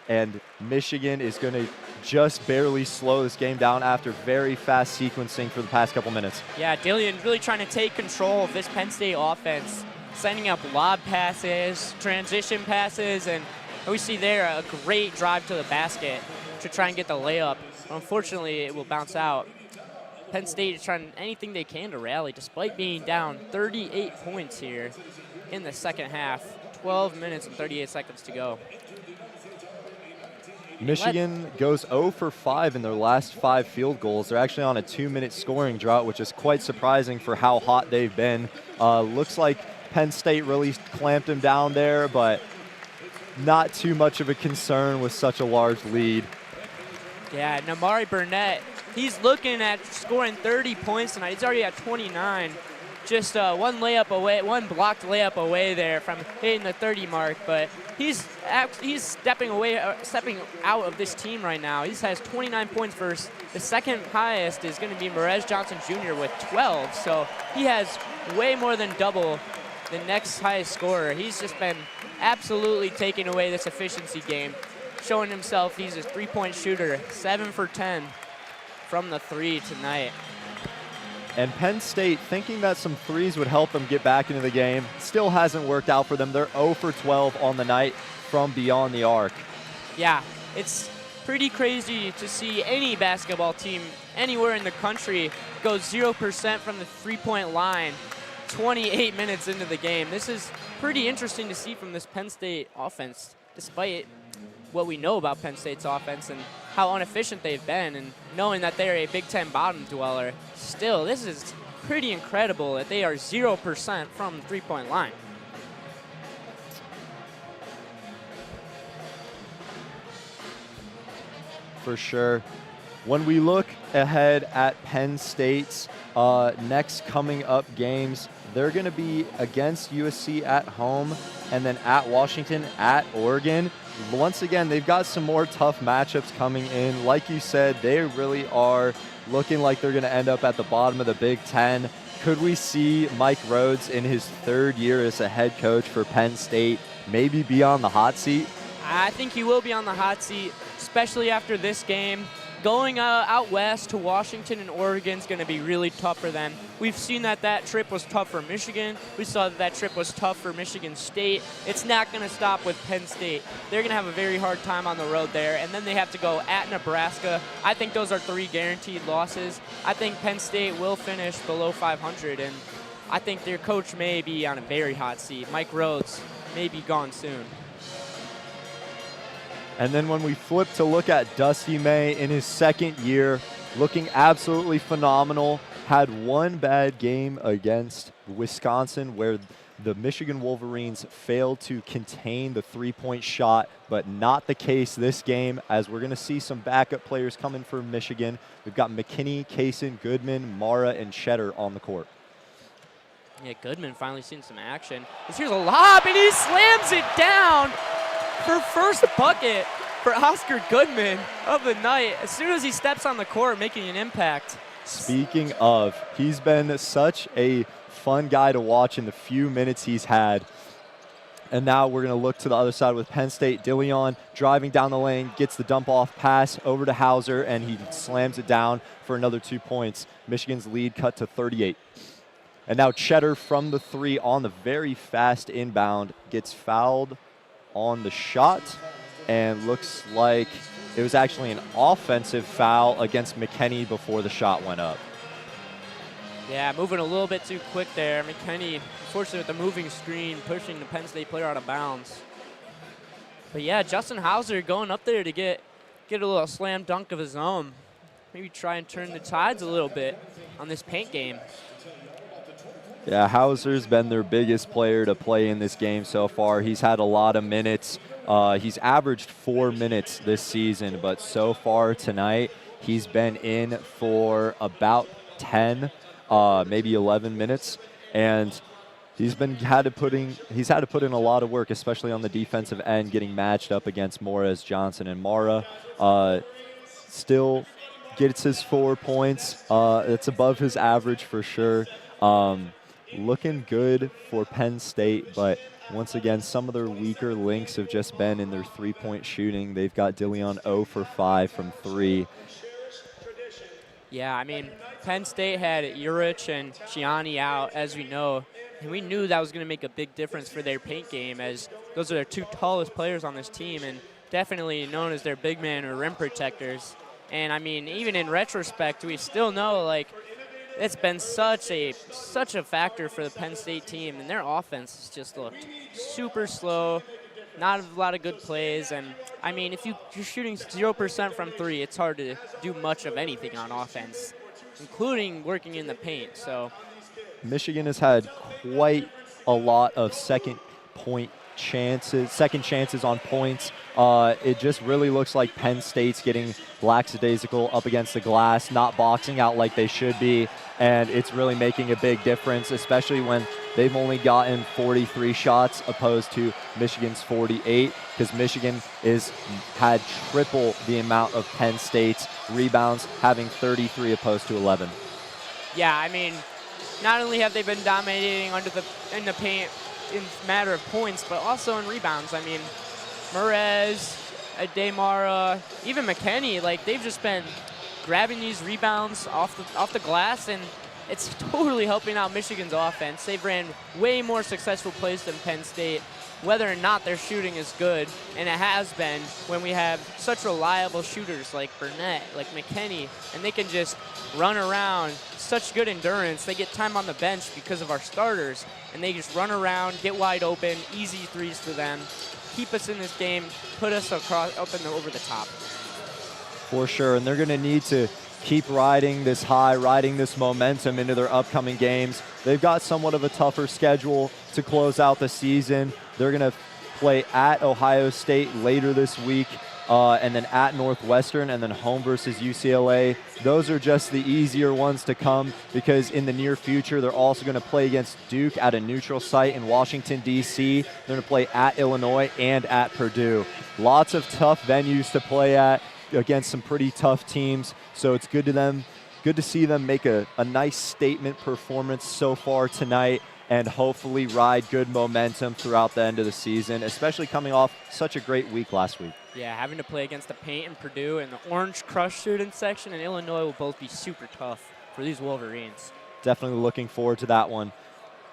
Speaker 3: And Michigan is going to just barely slow this game down after very fast sequencing for the past couple minutes.
Speaker 4: Yeah, Dillion really trying to take control of this Penn State offense, sending up lob passes, transition passes, and we see there a great drive to the basket to try and get the layup. Unfortunately, it will bounce out. Penn State is trying anything they can to rally despite being down 38 points here in the second half. 12 minutes and 38 seconds to go.
Speaker 3: Michigan goes 0 for 5 in their last 5 field goals. They're actually on a 2-minute scoring drought, which is quite surprising for how hot they've been. Looks like Penn State really clamped them down there, but not too much of a concern with such a large lead.
Speaker 4: Yeah, Namari Burnett, he's looking at scoring 30 points tonight. He's already at 29. Just one layup away, one blocked layup away there from hitting the 30 mark, but he's stepping out of this team right now. He has 29 points versus the second highest is going to be Merez Johnson Jr. with 12, so he has way more than double the next highest scorer. He's just been absolutely taking away this efficiency game, showing himself he's a three-point shooter, 7 for 10 from the three tonight.
Speaker 3: And Penn State, thinking that some threes would help them get back into the game, still hasn't worked out for them. They're 0 for 12 on the night from beyond the arc.
Speaker 4: Yeah, it's pretty crazy to see any basketball team anywhere in the country go 0% from the three-point line 28 minutes into the game. This is pretty interesting to see from this Penn State offense, despite what we know about Penn State's offense and how inefficient they've been, and knowing that they're a Big Ten bottom dweller. Still, this is pretty incredible that they are 0% from the three-point line.
Speaker 3: For sure. When we look ahead at Penn State's next coming up games, they're going to be against USC at home and then at Washington, at Oregon. Once again, they've got some more tough matchups coming in. Like you said, they really are looking like they're going to end up at the bottom of the Big Ten. Could we see Mike Rhodes in his third year as a head coach for Penn State maybe be on the hot seat?
Speaker 4: I think he will be on the hot seat, especially after this game. going out west to Washington and Oregon is going to be really tough for them. We've seen that trip was tough for Michigan. We saw that trip was tough for Michigan State. It's not going to stop with Penn State. They're going to have a very hard time on the road there, and then they have to go at Nebraska. I think those are 3 guaranteed losses. I think Penn State will finish below 500, and I think their coach may be on a very hot seat. Mike Rhodes may be gone soon.
Speaker 3: And then when we flip to look at Dusty May in his second year, looking absolutely phenomenal, had one bad game against Wisconsin where the Michigan Wolverines failed to contain the 3-point shot, but not the case this game, as we're going to see some backup players coming for Michigan. We've got McKinney, Kaysen, Goodman, Mara, and Cheddar on the court.
Speaker 4: Yeah, Goodman finally seen some action. Here's a lob, and he slams it down for first bucket for Oscar Goodman of the night as soon as he steps on the court, making an impact.
Speaker 3: Speaking of, he's been such a fun guy to watch in the few minutes he's had. And now we're going to look to the other side with Penn State. Dillion driving down the lane, gets the dump-off pass over to Hauser, and he slams it down for another 2 points. Michigan's lead cut to 38. And now Cheddar from the 3 on the very fast inbound gets fouled on the shot, and looks like it was actually an offensive foul against McKinney before the shot went up.
Speaker 4: Yeah, moving a little bit too quick there. McKinney, unfortunately with the moving screen, pushing the Penn State player out of bounds. But yeah, Justin Hauser going up there to get a little slam dunk of his own. Maybe try and turn the tides a little bit on this paint game.
Speaker 3: Yeah, Hauser's been their biggest player to play in this game so far. He's had a lot of minutes. He's averaged 4 minutes this season, but so far tonight, he's been in for about 10, maybe 11 minutes, and he's had to put in a lot of work, especially on the defensive end, getting matched up against Morez, Johnson, and Mara. Still gets his 4 points. It's above his average for sure. Looking good for Penn State, but once again, some of their weaker links have just been in their 3-point shooting. They've got Dillion 0 for 5 from 3.
Speaker 4: Yeah, I mean, Penn State had Urich and Gianni out, as we know, and we knew that was going to make a big difference for their paint game, as those are their 2 tallest players on this team, and definitely known as their big man or rim protectors. And I mean, even in retrospect, we still know, like, it's been such a factor for the Penn State team, and their offense has just looked super slow, not a lot of good plays. And I mean, if you're shooting 0% from 3, it's hard to do much of anything on offense, including working in the paint. So
Speaker 3: Michigan has had quite a lot of second chances on points. It just really looks like Penn State's getting lackadaisical up against the glass, not boxing out like they should be, and it's really making a big difference, especially when they've only gotten 43 shots opposed to Michigan's 48, because Michigan has had triple the amount of Penn State's rebounds, having 33 opposed to 11.
Speaker 4: Yeah, I mean, not only have they been dominating in the paint in matter of points, but also in rebounds. I mean, Morez, Demara, even McKinney, like, they've just been grabbing these rebounds off the glass, and it's totally helping out Michigan's offense. They've ran way more successful plays than Penn State, whether or not their shooting is good, and it has been when we have such reliable shooters like Burnett, like McKinney, and they can just run around, such good endurance. They get time on the bench because of our starters, and they just run around, get wide open, easy threes for them, keep us in this game, put us over the top.
Speaker 3: For sure, and they're going to need to keep riding this high, riding this momentum into their upcoming games. They've got somewhat of a tougher schedule to close out the season. They're going to play at Ohio State later this week, and then at Northwestern, and then home versus UCLA. Those are just the easier ones to come, because in the near future, they're also going to play against Duke at a neutral site in Washington, D.C. They're going to play at Illinois and at Purdue. Lots of tough venues to play at against some pretty tough teams, so it's good to see them make a nice statement performance so far tonight. and hopefully ride good momentum throughout the end of the season, especially coming off such a great week last week.
Speaker 4: Yeah, having to play against the Paint and Purdue and the Orange Crush student section in Illinois will both be super tough for these Wolverines.
Speaker 3: Definitely looking forward to that one.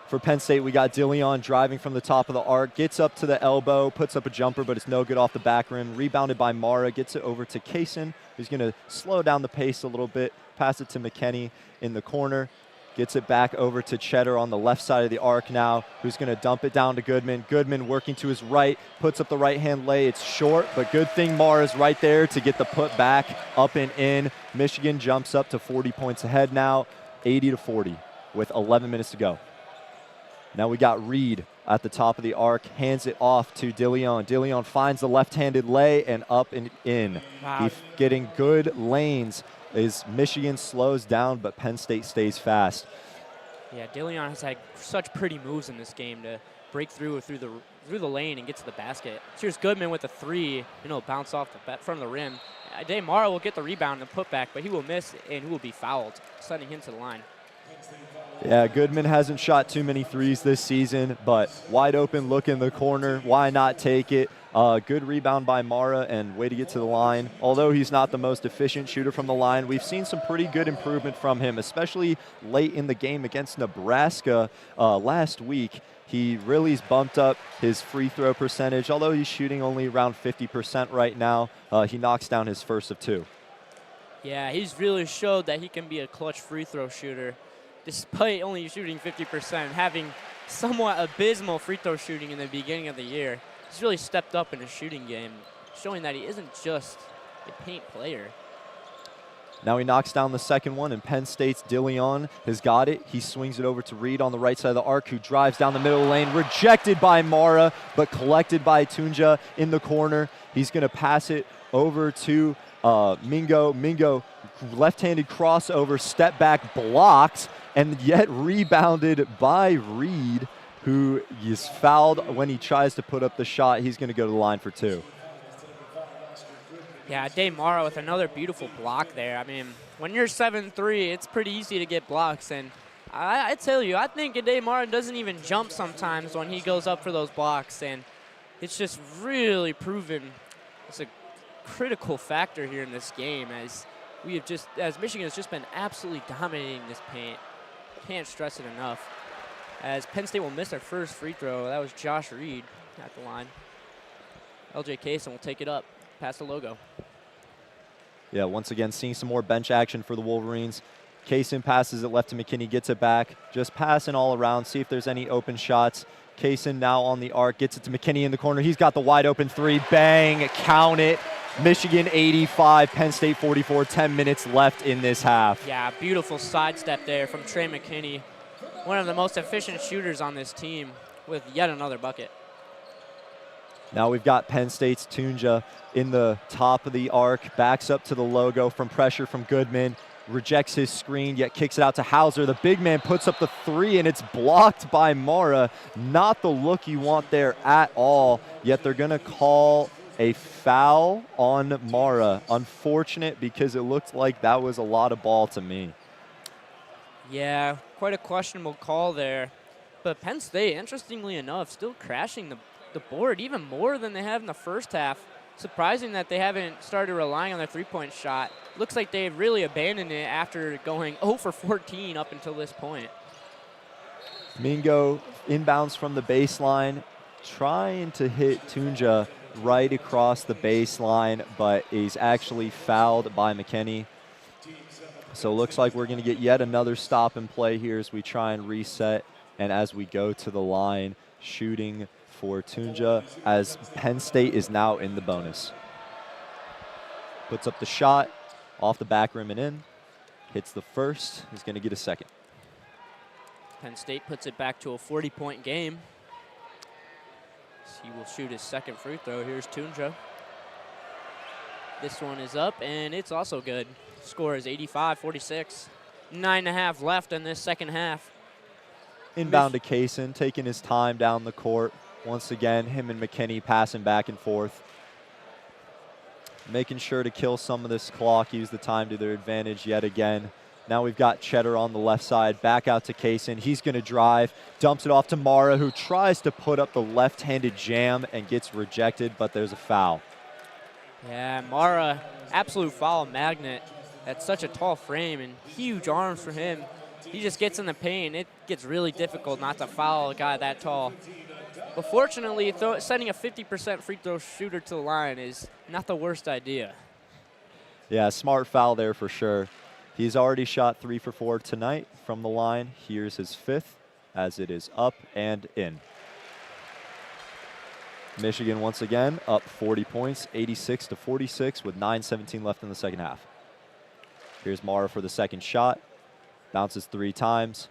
Speaker 3: For Penn State, we got DeLeon driving from the top of the arc, gets up to the elbow, puts up a jumper, but it's no good off the back rim. Rebounded by Mara, gets it over to Kaysen, who's going to slow down the pace a little bit, pass it to McKinney in the corner, gets it back over to Cheddar on the left side of the arc now, who's going to dump it down to Goodman. Goodman working to his right, puts up the right-hand lay. It's short, but good thing Mara's right there to get the put back up and in. Michigan jumps up to 40 points ahead now, 80-40 with 11 minutes to go. Now we got Reed at the top of the arc, hands it off to DeLeon. DeLeon finds the left-handed lay and up and in.
Speaker 4: Wow.
Speaker 3: He's getting good lanes as Michigan slows down, but Penn State stays fast.
Speaker 4: Yeah, DeLeon has had such pretty moves in this game to break through the lane and get to the basket. Here's Goodman with a three, bounce off the front of the rim. Dave Mara will get the rebound and put back, but he will miss and he will be fouled, sending him to the line.
Speaker 3: Yeah, Goodman hasn't shot too many threes this season, but wide open look in the corner. Why not take it? Good rebound by Mara and way to get to the line. Although he's not the most efficient shooter from the line, we've seen some pretty good improvement from him, especially late in the game against Nebraska last week. He really's bumped up his free throw percentage, although he's shooting only around 50% right now. He knocks down his first of two.
Speaker 4: Yeah, he's really showed that he can be a clutch free throw shooter, despite only shooting 50%, having somewhat abysmal free throw shooting in the beginning of the year. He's really stepped up in his shooting game, showing that he isn't just a paint player.
Speaker 3: Now he knocks down the second one, and Penn State's DeLeon has got it. He swings it over to Reed on the right side of the arc, who drives down the middle lane, rejected by Mara, but collected by Tunja in the corner. He's going to pass it over to Mingo. Mingo, left-handed crossover, step back, blocked, and yet rebounded by Reed, who is fouled when he tries to put up the shot. He's going to go to the line for two.
Speaker 4: Yeah, Dave Mara with another beautiful block there. I mean, when you're 7'3", it's pretty easy to get blocks. And I tell you, I think Dave Mara doesn't even jump sometimes when he goes up for those blocks. And it's just really proven it's a critical factor here in this game as Michigan has just been absolutely dominating this paint. Can't stress it enough. As Penn State will miss their first free throw. That was Josh Reed at the line. LJ Kaysen will take it up past the logo.
Speaker 3: Yeah, once again, seeing some more bench action for the Wolverines. Kaysen passes it left to McKinney, gets it back. Just passing all around, see if there's any open shots. Kaysen now on the arc, gets it to McKinney in the corner. He's got the wide open three. Bang, count it. Michigan 85, Penn State 44, 10 minutes left in this half.
Speaker 4: Yeah, beautiful sidestep there from Trey McKinney. One of the most efficient shooters on this team with yet another bucket.
Speaker 3: Now we've got Penn State's Tunja in the top of the arc, backs up to the logo from pressure from Goodman, rejects his screen, yet kicks it out to Hauser. The big man puts up the three, and it's blocked by Mara. Not the look you want there at all, yet they're going to call a foul on Mara. Unfortunate, because it looked like that was a lot of ball to me.
Speaker 4: Yeah, quite a questionable call there. But Penn State, interestingly enough, still crashing the board even more than they have in the first half. Surprising that they haven't started relying on their three-point shot. Looks like they've really abandoned it after going 0 for 14 up until this point.
Speaker 3: Mingo inbounds from the baseline, trying to hit Tunja right across the baseline, but is actually fouled by McKinney. So it looks like we're going to get yet another stop and play here as we try and reset, and as we go to the line, shooting for Tunja, as Penn State is now in the bonus. Puts up the shot, off the back rim and in. Hits the first, he's going to get a second.
Speaker 4: Penn State puts it back to a 40-point game. He will shoot his second free throw. Here's Tunja. This one is up, and it's also good. Score is 85-46. 9.5 left in this second half.
Speaker 3: Inbound to Kaysen, taking his time down the court. Once again, him and McKinney passing back and forth. Making sure to kill some of this clock, use the time to their advantage yet again. Now we've got Cheddar on the left side, back out to Kaysen. He's going to drive, dumps it off to Mara, who tries to put up the left-handed jam and gets rejected, but there's a foul.
Speaker 4: Yeah, Mara, absolute foul magnet. That's such a tall frame and huge arms for him. He just gets in the paint. It gets really difficult not to foul a guy that tall. But fortunately, sending a 50% free throw shooter to the line is not the worst idea.
Speaker 3: Yeah, smart foul there for sure. He's already shot 3 for 4 tonight from the line. Here's his 5th as it is up and in. Michigan once again up 40 points, 86-46 with 9:17 left in the second half. Here's Mara for the second shot. Bounces 3 times,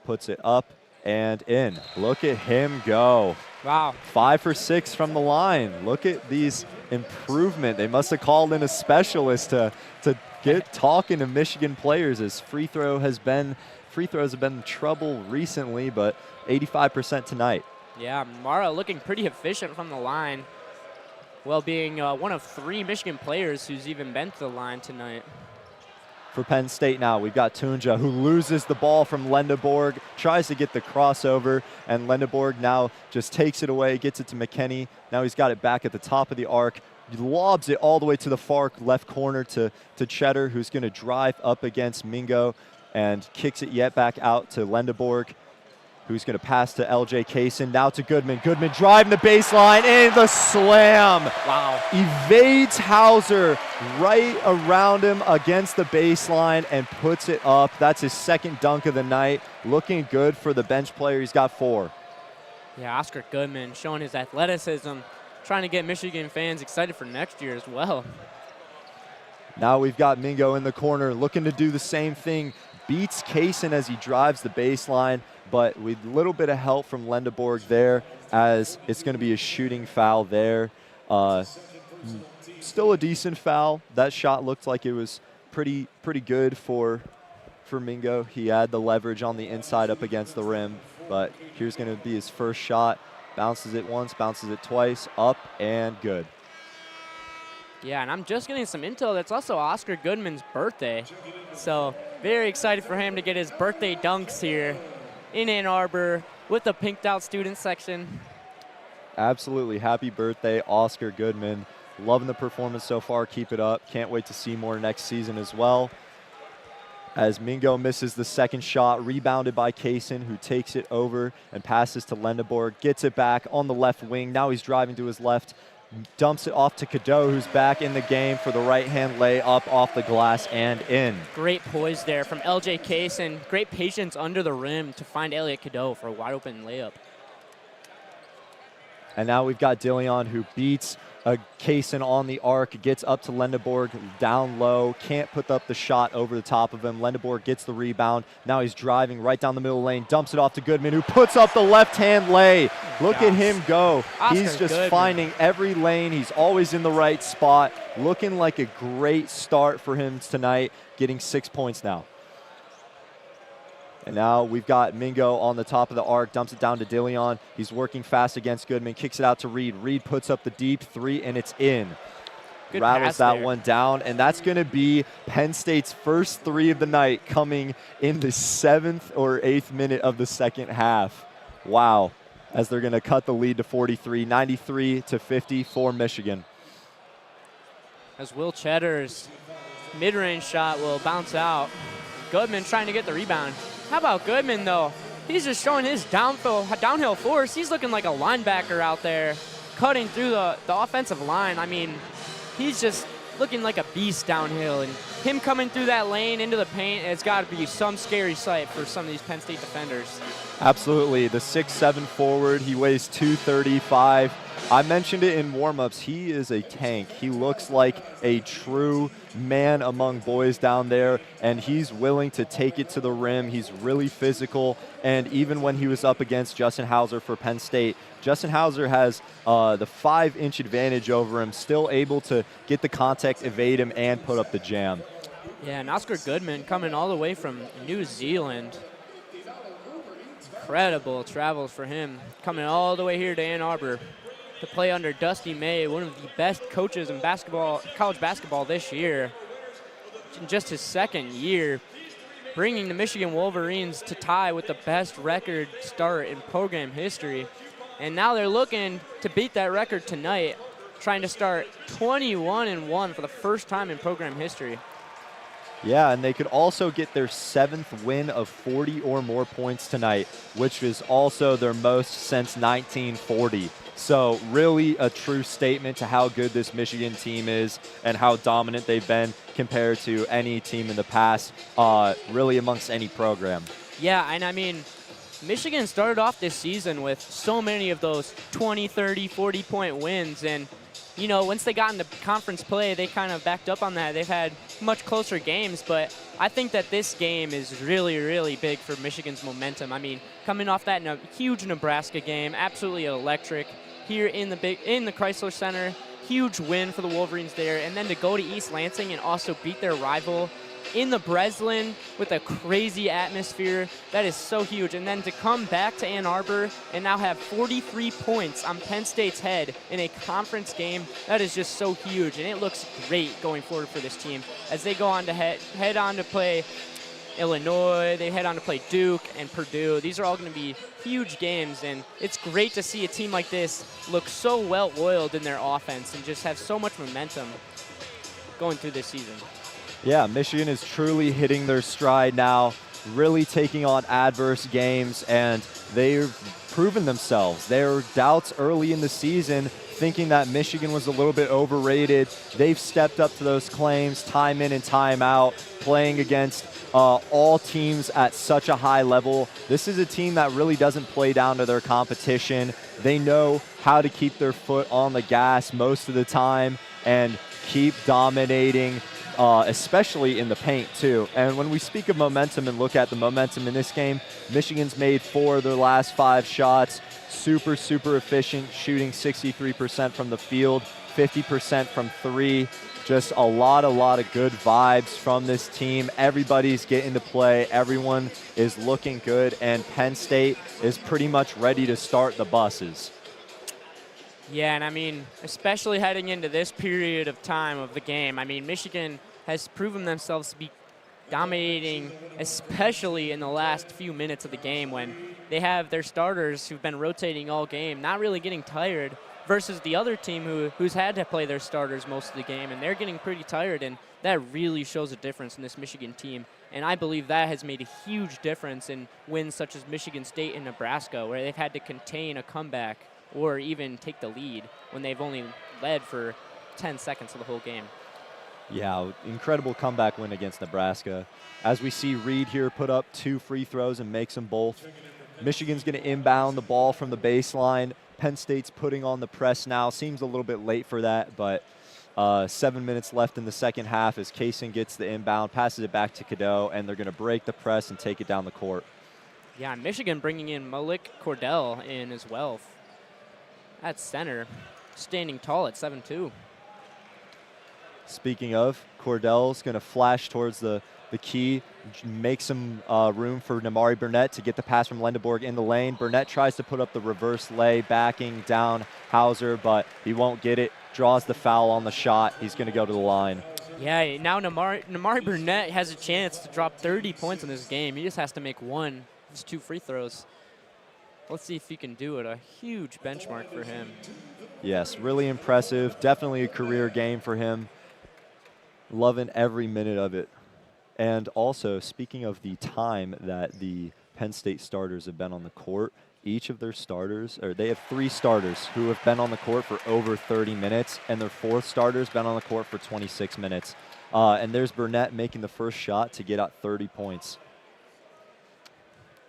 Speaker 3: puts it up and in. Look at him go.
Speaker 4: Wow.
Speaker 3: 5 for 6 from the line. Look at these improvement. They must have called in a specialist to get talking to Michigan players, as free throws have been trouble recently, but 85% tonight.
Speaker 4: Yeah, Mara looking pretty efficient from the line. Well, being one of 3 Michigan players who's even been to the line tonight.
Speaker 3: For Penn State now, we've got Tunja, who loses the ball from Lendeborg, tries to get the crossover, and Lendeborg now just takes it away, gets it to McKinney. Now he's got it back at the top of the arc, lobs it all the way to the far left corner to Cheddar, who's going to drive up against Mingo and kicks it yet back out to Lendeborg, who's going to pass to LJ Kaysen, now to Goodman. Goodman driving the baseline, and the slam.
Speaker 4: Wow.
Speaker 3: Evades Hauser right around him against the baseline and puts it up. That's his second dunk of the night. Looking good for the bench player. He's got 4.
Speaker 4: Yeah, Oscar Goodman showing his athleticism, trying to get Michigan fans excited for next year as well.
Speaker 3: Now we've got Mingo in the corner looking to do the same thing. Beats Kaysen as he drives the baseline, but with a little bit of help from Lendeborg there, as it's going to be a shooting foul there. Still a decent foul. That shot looked like it was pretty good for Mingo. He had the leverage on the inside up against the rim, but here's going to be his first shot. Bounces it once, bounces it twice, up and good.
Speaker 4: Yeah, and I'm just getting some intel that's also Oscar Goodman's birthday. So very excited for him to get his birthday dunks here in Ann Arbor with the pinked out student section.
Speaker 3: Absolutely. Happy birthday, Oscar Goodman. Loving the performance so far. Keep it up. Can't wait to see more next season as well. As Mingo misses the second shot, rebounded by Kaysen, who takes it over and passes to Lendeborg, gets it back on the left wing. Now he's driving to his left, dumps it off to Cadeau, who's back in the game for the right-hand layup off the glass and in.
Speaker 4: Great poise there from LJ Kaysen. Great patience under the rim to find Elliot Cadeau for a wide-open layup.
Speaker 3: And now we've got Dillion, who beats Kaysen on the arc, gets up to Lendeborg down low, can't put up the shot over the top of him. Lendeborg gets the rebound. Now he's driving right down the middle lane, dumps it off to Goodman, who puts up the left-hand lay. Look at him go. He's just finding every lane. He's always in the right spot. Looking like a great start for him tonight, getting 6 points now. And now we've got Mingo on the top of the arc, dumps it down to Dillion. He's working fast against Goodman, kicks it out to Reed. Reed puts up the deep 3, and it's in.
Speaker 4: Good
Speaker 3: Rattles that
Speaker 4: there.
Speaker 3: one down, and that's going to be Penn State's first 3 of the night, coming in the 7th or 8th minute of the second half. Wow, as they're going to cut the lead to 43, 93-50 for Michigan.
Speaker 4: As Will Cheddar's mid-range shot will bounce out. Goodman trying to get the rebound. How about Goodman, though? He's just showing his downhill force. He's looking like a linebacker out there, cutting through the offensive line. I mean, he's just looking like a beast downhill. And him coming through that lane into the paint, it's got to be some scary sight for some of these Penn State defenders.
Speaker 3: Absolutely. The 6'7" forward, he weighs 235. I mentioned it in warm-ups. He is a tank. He looks like a true man among boys down there, and he's willing to take it to the rim. He's really physical, and even when he was up against Justin Hauser for Penn State, Justin Hauser has the 5-inch advantage over him, still able to get the contact, evade him, and put up the jam.
Speaker 4: Yeah, and Oscar Goodman coming all the way from New Zealand. Incredible travels for him, coming all the way here to Ann Arbor to play under Dusty May, one of the best coaches in college basketball this year. In just his second year, bringing the Michigan Wolverines to tie with the best record start in program history. And now they're looking to beat that record tonight, trying to start 21-1 for the first time in program history.
Speaker 3: Yeah, and they could also get their 7th win of 40 or more points tonight, which is also their most since 1940. So really a true statement to how good this Michigan team is and how dominant they've been compared to any team in the past, really amongst any program.
Speaker 4: Yeah, and I mean, Michigan started off this season with so many of those 20, 30, 40-point wins, and you know, once they got into conference play, they kind of backed up on that. They've had much closer games, but I think that this game is really, really big for Michigan's momentum. I mean, coming off that huge Nebraska game, absolutely electric, here in the Crisler Center, huge win for the Wolverines there, and then to go to East Lansing and also beat their rival in the Breslin with a crazy atmosphere, that is so huge. And then to come back to Ann Arbor and now have 43 points on Penn State's head in a conference game, that is just so huge. And it looks great going forward for this team as they go on to head on to play Illinois, they head on to play Duke and Purdue. These are all going to be huge games, and it's great to see a team like this look so well-oiled in their offense and just have so much momentum going through this season.
Speaker 3: Yeah, Michigan is truly hitting their stride now, really taking on adverse games, and they've proven themselves. There were doubts early in the season thinking that Michigan was a little bit overrated. They've stepped up to those claims time in and time out, playing against all teams at such a high level. This is a team that really doesn't play down to their competition. They know how to keep their foot on the gas most of the time and keep dominating, especially in the paint too. And when we speak of momentum and look at the momentum in this game, Michigan's made 4 of their last 5 shots. Super, super efficient, shooting 63% from the field, 50% from 3. Just a lot of good vibes from this team. Everybody's getting to play. Everyone is looking good, and Penn State is pretty much ready to start the buses.
Speaker 4: Yeah, and I mean, especially heading into this period of time of the game, I mean, Michigan has proven themselves to be dominating, especially in the last few minutes of the game when they have their starters who've been rotating all game, not really getting tired, versus the other team who's had to play their starters most of the game, and they're getting pretty tired, and that really shows a difference in this Michigan team. And I believe that has made a huge difference in wins such as Michigan State and Nebraska, where they've had to contain a comeback or even take the lead when they've only led for 10 seconds of the whole game.
Speaker 3: Yeah, incredible comeback win against Nebraska. As we see Reed here put up 2 free throws and makes them both. Michigan's going to inbound the ball from the baseline. Penn State's putting on the press now. Seems a little bit late for that, but 7 minutes left in the second half as Kaysen gets the inbound, passes it back to Cadeau, and they're going to break the press and take it down the court.
Speaker 4: Yeah, Michigan bringing in Malik Cordell in as well at center, standing tall at 7'2".
Speaker 3: Speaking of, Cordell's going to flash towards the key, make some room for Namari Burnett to get the pass from Lendeborg in the lane. Burnett tries to put up the reverse lay, backing down Hauser, but he won't get it. Draws the foul on the shot. He's going to go to the line.
Speaker 4: Yeah, now Namari Burnett has a chance to drop 30 points in this game. He just has to make one of his 2 free throws. Let's see if he can do it. A huge benchmark for him.
Speaker 3: Yes, really impressive. Definitely a career game for him. Loving every minute of it. And also, speaking of the time that the Penn State starters have been on the court, each of their starters, or they have 3 starters who have been on the court for over 30 minutes, and their 4th starter's been on the court for 26 minutes. And there's Burnett making the first shot to get out 30 points.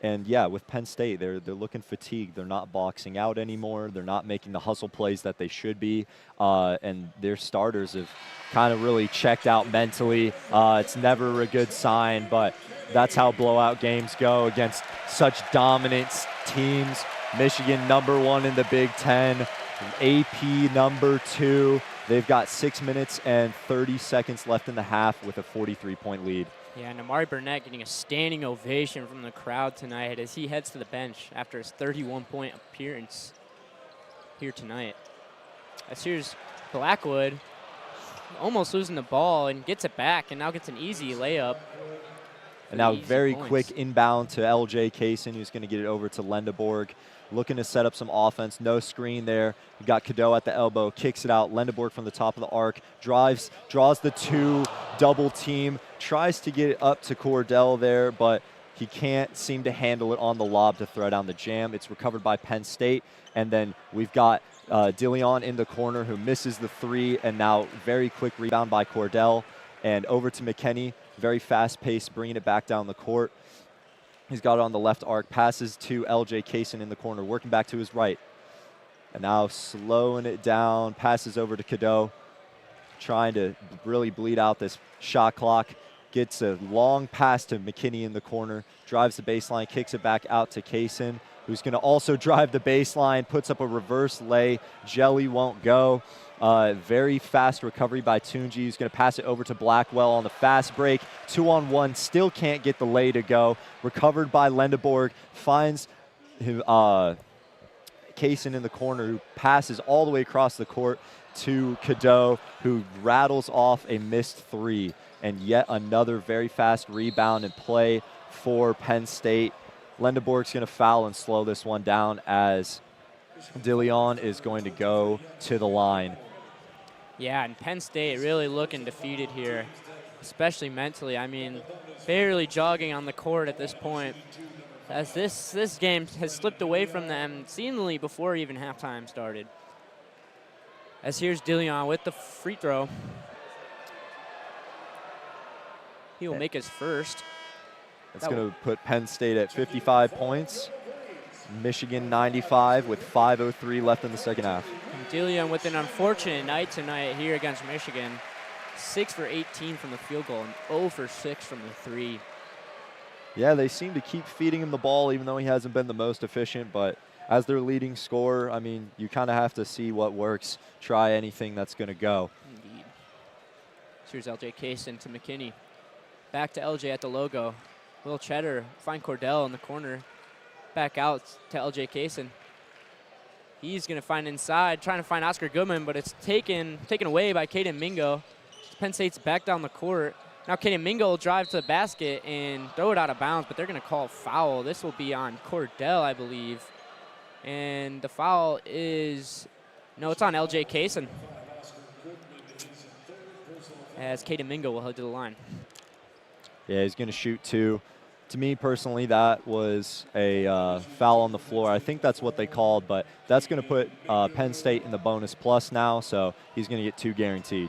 Speaker 3: And yeah, with Penn State, they're looking fatigued. They're not boxing out anymore. They're not making the hustle plays that they should be. And their starters have kind of really checked out mentally. It's never a good sign, but that's how blowout games go against such dominant teams. Michigan #1 in the Big Ten, AP #2. They've got 6 minutes and 30 seconds left in the half with a 43-point lead.
Speaker 4: Yeah, Namari Burnett getting a standing ovation from the crowd tonight as he heads to the bench after his 31-point appearance here tonight. As here's Blackwood almost losing the ball and gets it back and now gets an easy layup.
Speaker 3: And now
Speaker 4: Easy
Speaker 3: very
Speaker 4: points.
Speaker 3: quick inbound to LJ Kaysen, who's going to get it over to Lendeborg. Looking to set up some offense. No screen there. You got Cadeau at the elbow, kicks it out. Lendeborg from the top of the arc, drives, draws the 2, double team, tries to get it up to Cordell there, but he can't seem to handle it on the lob to throw down the jam. It's recovered by Penn State. And then we've got DeLeon in the corner who misses the 3, and now very quick rebound by Cordell. And over to McKinney, very fast pace, bringing it back down the court. He's got it on the left arc, passes to LJ Kaysen in the corner, working back to his right. And now slowing it down, passes over to Cadeau, trying to really bleed out this shot clock. Gets a long pass to McKinney in the corner, drives the baseline, kicks it back out to Kaysen, who's going to also drive the baseline, puts up a reverse lay. Jelly won't go. Very fast recovery by Tunji. He's going to pass it over to Blackwell on the fast break. 2-on-1, still can't get the lay to go. Recovered by Lendeborg, finds Kaysen in the corner, who passes all the way across the court to Cadeau, who rattles off a missed 3. And yet another very fast rebound and play for Penn State. Lendeborg's going to foul and slow this one down as DeLeon is going to go to the line.
Speaker 4: Yeah, and Penn State really looking defeated here, especially mentally. I mean, barely jogging on the court at this point, as this game has slipped away from them seemingly before even halftime started. As here's DeLeon with the free throw. He will make his first.
Speaker 3: It's going to put Penn State at 55 points. Michigan 95 with 5:03 left in the second half.
Speaker 4: And DeLeon with an unfortunate night tonight here against Michigan. 6 for 18 from the field goal and 0 for 6 from the 3.
Speaker 3: Yeah, they seem to keep feeding him the ball, even though he hasn't been the most efficient. But as their leading scorer, I mean, you kind of have to see what works, try anything that's going to go.
Speaker 4: Indeed. Here's LJ Kaysen to McKinney. Back to LJ at the logo. Will Cheddar find Cordell in the corner. Back out to LJ Kaysen. He's going to find inside, trying to find Oscar Goodman, but it's taken away by Caden Mingo. Penn State's back down the court. Now Caden Mingo will drive to the basket and throw it out of bounds, but they're going to call a foul. This will be on Cordell, I believe. And the foul is, no, it's on LJ Kaysen, as Caden Mingo will head to the line.
Speaker 3: Yeah, he's going to shoot 2. To me personally, that was a foul on the floor. I think that's what they called, but that's going to put Penn State in the bonus plus now, so he's going to get 2 guaranteed.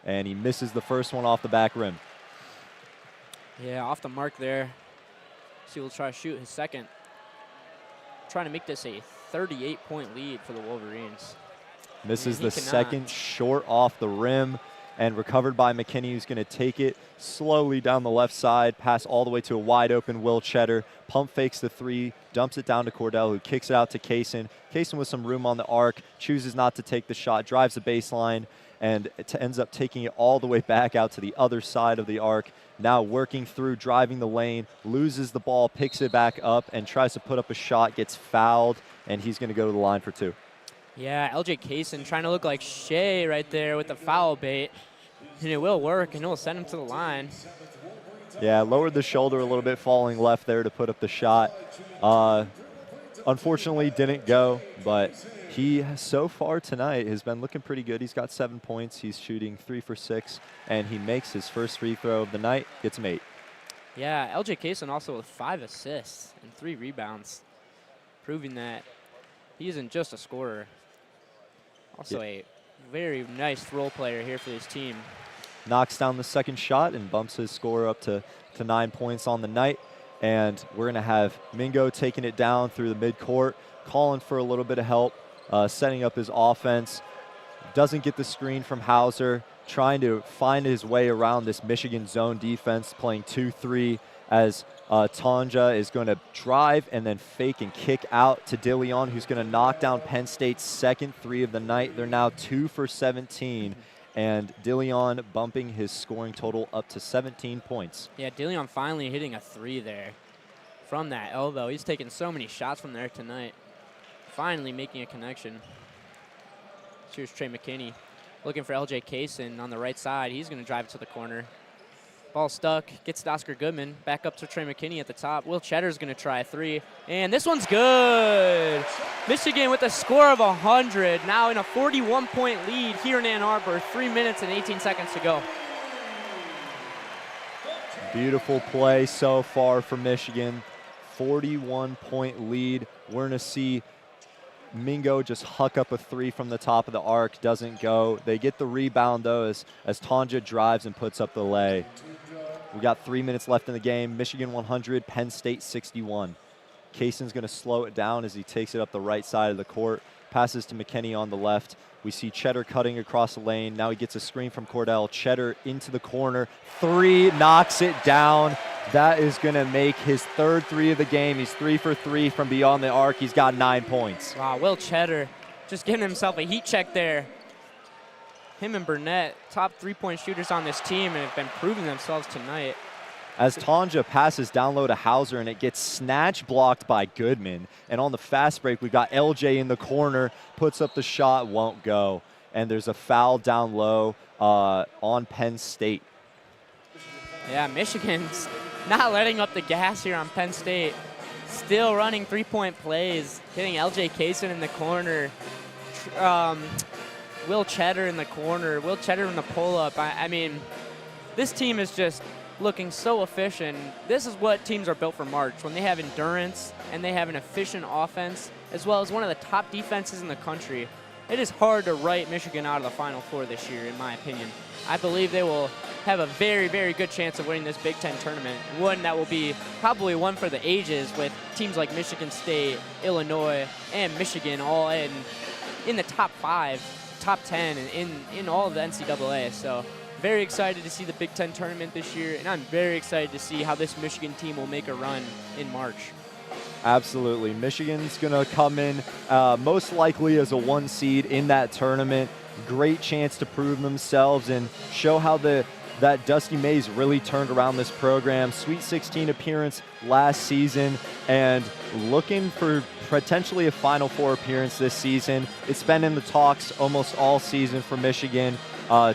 Speaker 3: And he misses the first one off the back rim.
Speaker 4: Yeah, off the mark there. So he'll try to shoot his second. Trying to make this a 38-point lead for the Wolverines.
Speaker 3: Misses the second, short off the rim, and recovered by McKinney, who's going to take it slowly down the left side, pass all the way to a wide open Will Cheddar, pump fakes the 3, dumps it down to Cordell, who kicks it out to Kaysen. Kaysen with some room on the arc, chooses not to take the shot, drives the baseline, and it ends up taking it all the way back out to the other side of the arc. Now working through, driving the lane, loses the ball, picks it back up, and tries to put up a shot, gets fouled, and he's going to go to the line for 2.
Speaker 4: Yeah, LJ Kaysen trying to look like Shea right there with the foul bait. And it will work, and it will send him to the line.
Speaker 3: Yeah, lowered the shoulder a little bit, falling left there to put up the shot. Unfortunately, didn't go, but he, so far tonight, has been looking pretty good. He's got 7 points. He's shooting 3 for 6, and he makes his first free throw of the night, gets him 8.
Speaker 4: Yeah, LJ Kaysen also with 5 assists and 3 rebounds, proving that he isn't just a scorer. Also a very nice role player here for this team.
Speaker 3: Knocks down the second shot and bumps his score up to 9 points on the night. And we're going to have Mingo taking it down through the midcourt, calling for a little bit of help, setting up his offense. Doesn't get the screen from Hauser, trying to find his way around this Michigan zone defense, playing 2-3 as Tanja is going to drive and then fake and kick out to DeLeon, who's going to knock down Penn State's second 3 of the night. They're now 2 for 17, and DeLeon bumping his scoring total up to 17 points.
Speaker 4: Yeah, DeLeon finally hitting a 3 there from that elbow. He's taken so many shots from there tonight. Finally making a connection. Here's Trey McKinney looking for LJ Kaysen on the right side. He's going to drive it to the corner. Ball stuck, gets to Oscar Goodman, back up to Trey McKinney at the top. Will Cheddar's gonna try a 3, and this one's good. Michigan with a score of 100, now in a 41-point lead here in Ann Arbor, 3 minutes and 18 seconds to go.
Speaker 3: Beautiful play so far for Michigan. 41-point lead. We're gonna see Mingo just huck up a 3 from the top of the arc, doesn't go. They get the rebound though as Tanja drives and puts up the lay. We got 3 minutes left in the game. Michigan 100, Penn State 61. Kaysen's gonna slow it down as he takes it up the right side of the court. Passes to McKinney on the left. We see Cheddar cutting across the lane. Now he gets a screen from Cordell. Cheddar into the corner. 3, knocks it down. That is going to make his 3rd 3 of the game. He's 3 for 3 from beyond the arc. He's got 9 points.
Speaker 4: Wow, Will Cheddar just giving himself a heat check there. Him and Burnett, top 3-point shooters on this team, and have been proving themselves tonight.
Speaker 3: As Tanja passes down low to Hauser, and it gets snatch blocked by Goodman. And on the fast break, we've got LJ in the corner, puts up the shot, won't go. And there's a foul down low on Penn State.
Speaker 4: Yeah, Michigan's not letting up the gas here on Penn State. Still running 3-point plays, getting LJ Kaysen in the corner. Will Cheddar in the corner, Will Cheddar in the pull-up. I mean, this team is just looking so efficient. This is what teams are built for March, when they have endurance and they have an efficient offense, as well as one of the top defenses in the country. It is hard to write Michigan out of the Final Four this year, in my opinion. I believe they will have a very, very good chance of winning this Big Ten tournament, one that will be probably one for the ages, with teams like Michigan State, Illinois, and Michigan all in the top 5, top 10, in all of the NCAA. So very excited to see the Big Ten tournament this year, and I'm very excited to see how this Michigan team will make a run in March.
Speaker 3: Absolutely. Michigan's going to come in most likely as a 1 seed in that tournament. Great chance to prove themselves and show how that Dusty Mays really turned around this program. Sweet 16 appearance last season and looking for potentially a Final Four appearance this season. It's been in the talks almost all season for Michigan,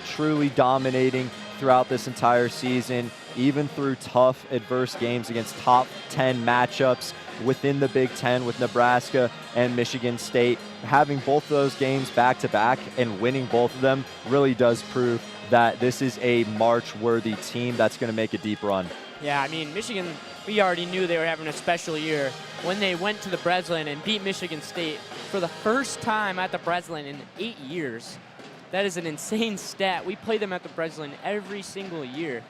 Speaker 3: truly dominating throughout this entire season, even through tough, adverse games against top 10 matchups within the Big Ten with Nebraska and Michigan State. Having both of those games back-to-back and winning both of them really does prove that this is a March-worthy team that's going to make a deep run.
Speaker 4: Yeah, I mean, Michigan, we already knew they were having a special year when they went to the Breslin and beat Michigan State for the first time at the Breslin in 8 years. That is an insane stat. We play them at the Breslin every single year.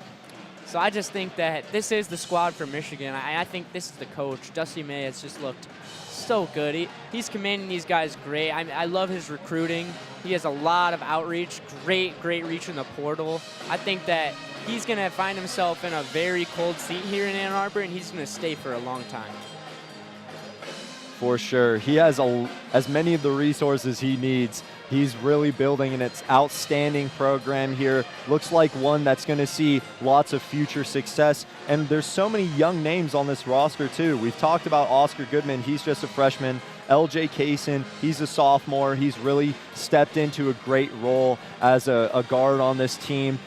Speaker 4: So I just think that this is the squad for Michigan. I think this is the coach. Dusty May has just looked so good. He's commanding these guys great. I love his recruiting. He has a lot of outreach, great reach in the portal. I think that he's going to find himself in a very cold seat here in Ann Arbor, and he's going to stay for a long time.
Speaker 3: For sure. He has as many of the resources he needs. He's really building an outstanding program here. Looks like one that's going to see lots of future success. And there's so many young names on this roster, too. We've talked about Oscar Goodman. He's just a freshman. LJ Kaysen, he's a sophomore. He's really stepped into a great role as a guard on this team.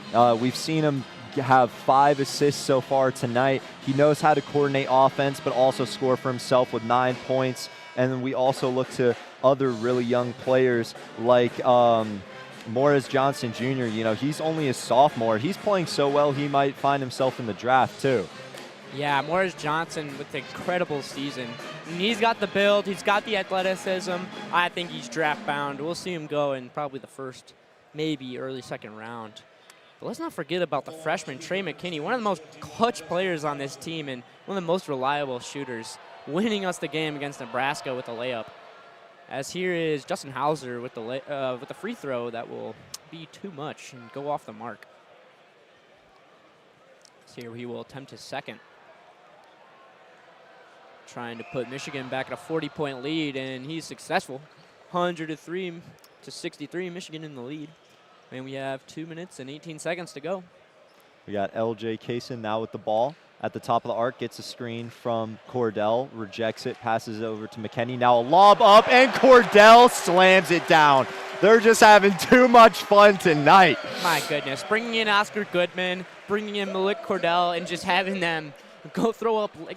Speaker 3: We've seen him have 5 assists so far tonight. He knows how to coordinate offense, but also score for himself with 9 points. And then we also look to other really young players like Morris Johnson Jr. You know, he's only a sophomore. He's playing so well he might find himself in the draft too.
Speaker 4: Yeah, Morris Johnson with an incredible season. And he's got the build, he's got the athleticism. I think he's draft bound. We'll see him go in probably the first, maybe early second round. But let's not forget about the freshman, Trey McKinney, one of the most clutch players on this team and one of the most reliable shooters, winning us the game against Nebraska with a layup. As here is Justin Hauser with the free throw that will be too much and go off the mark. So here he will attempt his second. Trying to put Michigan back at a 40-point lead, and he's successful. 103 to 63, Michigan in the lead. And we have 2 minutes and 18 seconds to go.
Speaker 3: We got LJ Kaysen now with the ball at the top of the arc, gets a screen from Cordell, rejects it, passes it over to McKinney. Now a lob up, and Cordell slams it down. They're just having too much fun tonight.
Speaker 4: My goodness, bringing in Oscar Goodman, bringing in Malik Cordell, and just having them go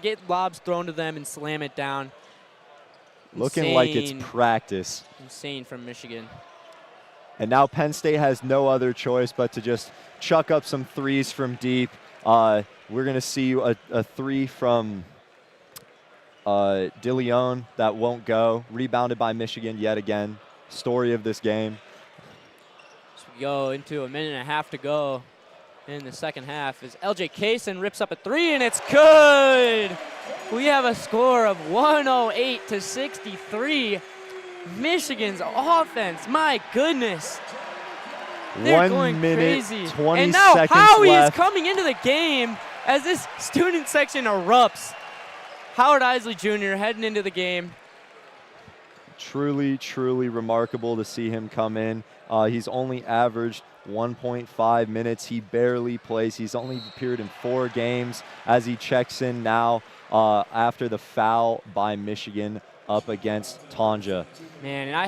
Speaker 4: get lobs thrown to them and slam it down.
Speaker 3: Looking like it's practice.
Speaker 4: Insane from Michigan.
Speaker 3: And now Penn State has no other choice but to just chuck up some threes from deep. We're going to see a three from DeLeon that won't go. Rebounded by Michigan yet again. Story of this game.
Speaker 4: So we go into a minute and a half to go in the second half as LJ Kaysen rips up a three, and it's good. We have a score of 108-63. Michigan's offense, my goodness. They're going
Speaker 3: 1 minute,
Speaker 4: crazy.
Speaker 3: 20
Speaker 4: and now
Speaker 3: seconds
Speaker 4: Howie
Speaker 3: left.
Speaker 4: is coming into the game as this student section erupts. Howard Isley Jr. heading into the game.
Speaker 3: Truly, truly remarkable to see him come in. He's only averaged 1.5 minutes. He barely plays. He's only appeared in 4 games as he checks in now after the foul by Michigan up against Tanja.
Speaker 4: Man, and I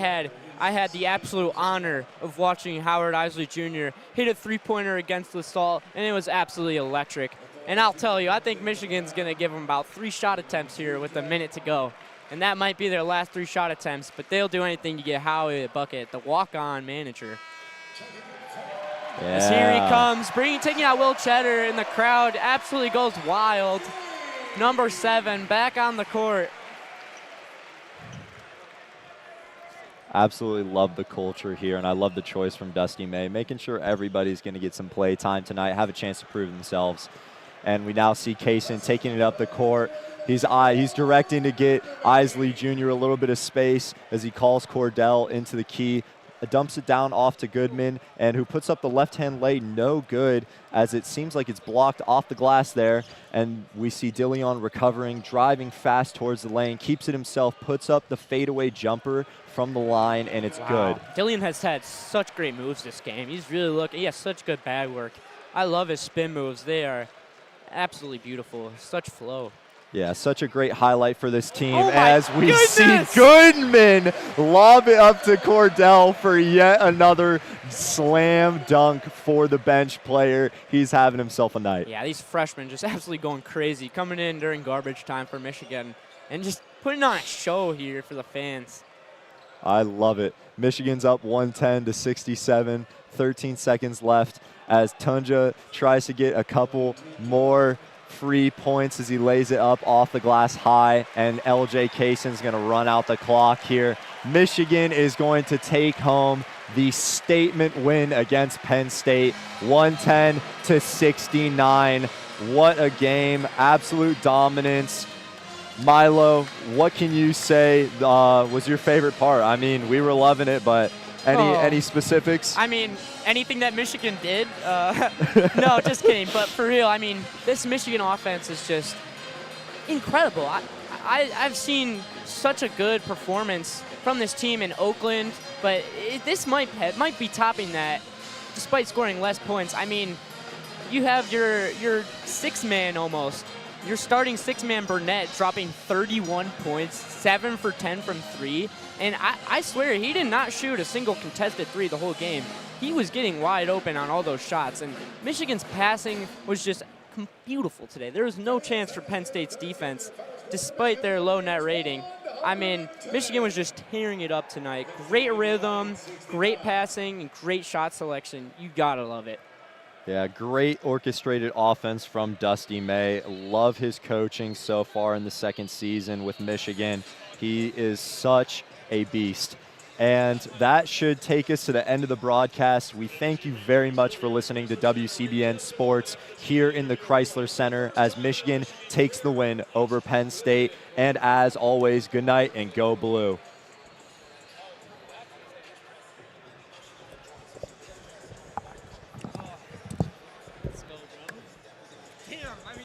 Speaker 4: had the absolute honor of watching Howard Isley Jr. hit a three-pointer against LaSalle, and it was absolutely electric. And I'll tell you, I think Michigan's going to give them about 3 shot attempts here with a minute to go. And that might be their last 3 shot attempts, but they'll do anything to get Howie a bucket, the walk-on manager.
Speaker 3: Yeah.
Speaker 4: As here he comes, taking out Will Cheddar, and the crowd absolutely goes wild. Number 7 back on the court.
Speaker 3: Absolutely love the culture here, and I love the choice from Dusty May, making sure everybody's going to get some play time tonight, have a chance to prove themselves. And we now see Kaysen taking it up the court. He's directing to get Isley Jr. a little bit of space as he calls Cordell into the key. Dumps it down off to Goodman, and who puts up the left-hand lay, no good, as it seems like it's blocked off the glass there. And we see DeLeon recovering, driving fast towards the lane, keeps it himself, puts up the fadeaway jumper from the line, and it's good.
Speaker 4: DeLeon has had such great moves this game. He has such good bag work. I love his spin moves. They are absolutely beautiful. Such flow.
Speaker 3: Yeah, such a great highlight for this team
Speaker 4: as
Speaker 3: we see Goodman lob it up to Cordell for yet another slam dunk for the bench player. He's having himself a night.
Speaker 4: Yeah, these freshmen just absolutely going crazy, coming in during garbage time for Michigan and just putting on a show here for the fans.
Speaker 3: I love it. Michigan's up 110-67, 13 seconds left as Tanja tries to get a couple more free points as he lays it up off the glass high, and LJ Kaysen's going to run out the clock here. Michigan is going to take home the statement win against Penn State, 110-69. What a game, absolute dominance. Milo, what can you say was your favorite part? I mean, we were loving it, but any specifics?
Speaker 4: I mean, anything that Michigan did. No, just kidding. But for real, I mean, this Michigan offense is just incredible. I've seen such a good performance from this team in Oakland, but this might be topping that, despite scoring less points. I mean, you have your six-man almost. Your starting six-man Burnett dropping 31 points, 7 for 10 from 3. And I swear, he did not shoot a single contested 3 the whole game. He was getting wide open on all those shots. And Michigan's passing was just beautiful today. There was no chance for Penn State's defense, despite their low net rating. I mean, Michigan was just tearing it up tonight. Great rhythm, great passing, and great shot selection. You gotta love it.
Speaker 3: Yeah, great orchestrated offense from Dusty May. Love his coaching so far in the second season with Michigan. He is such a beast. And that should take us to the end of the broadcast. We thank you very much for listening to WCBN Sports here in the Crisler Center as Michigan takes the win over Penn State. And as always, good night and go blue.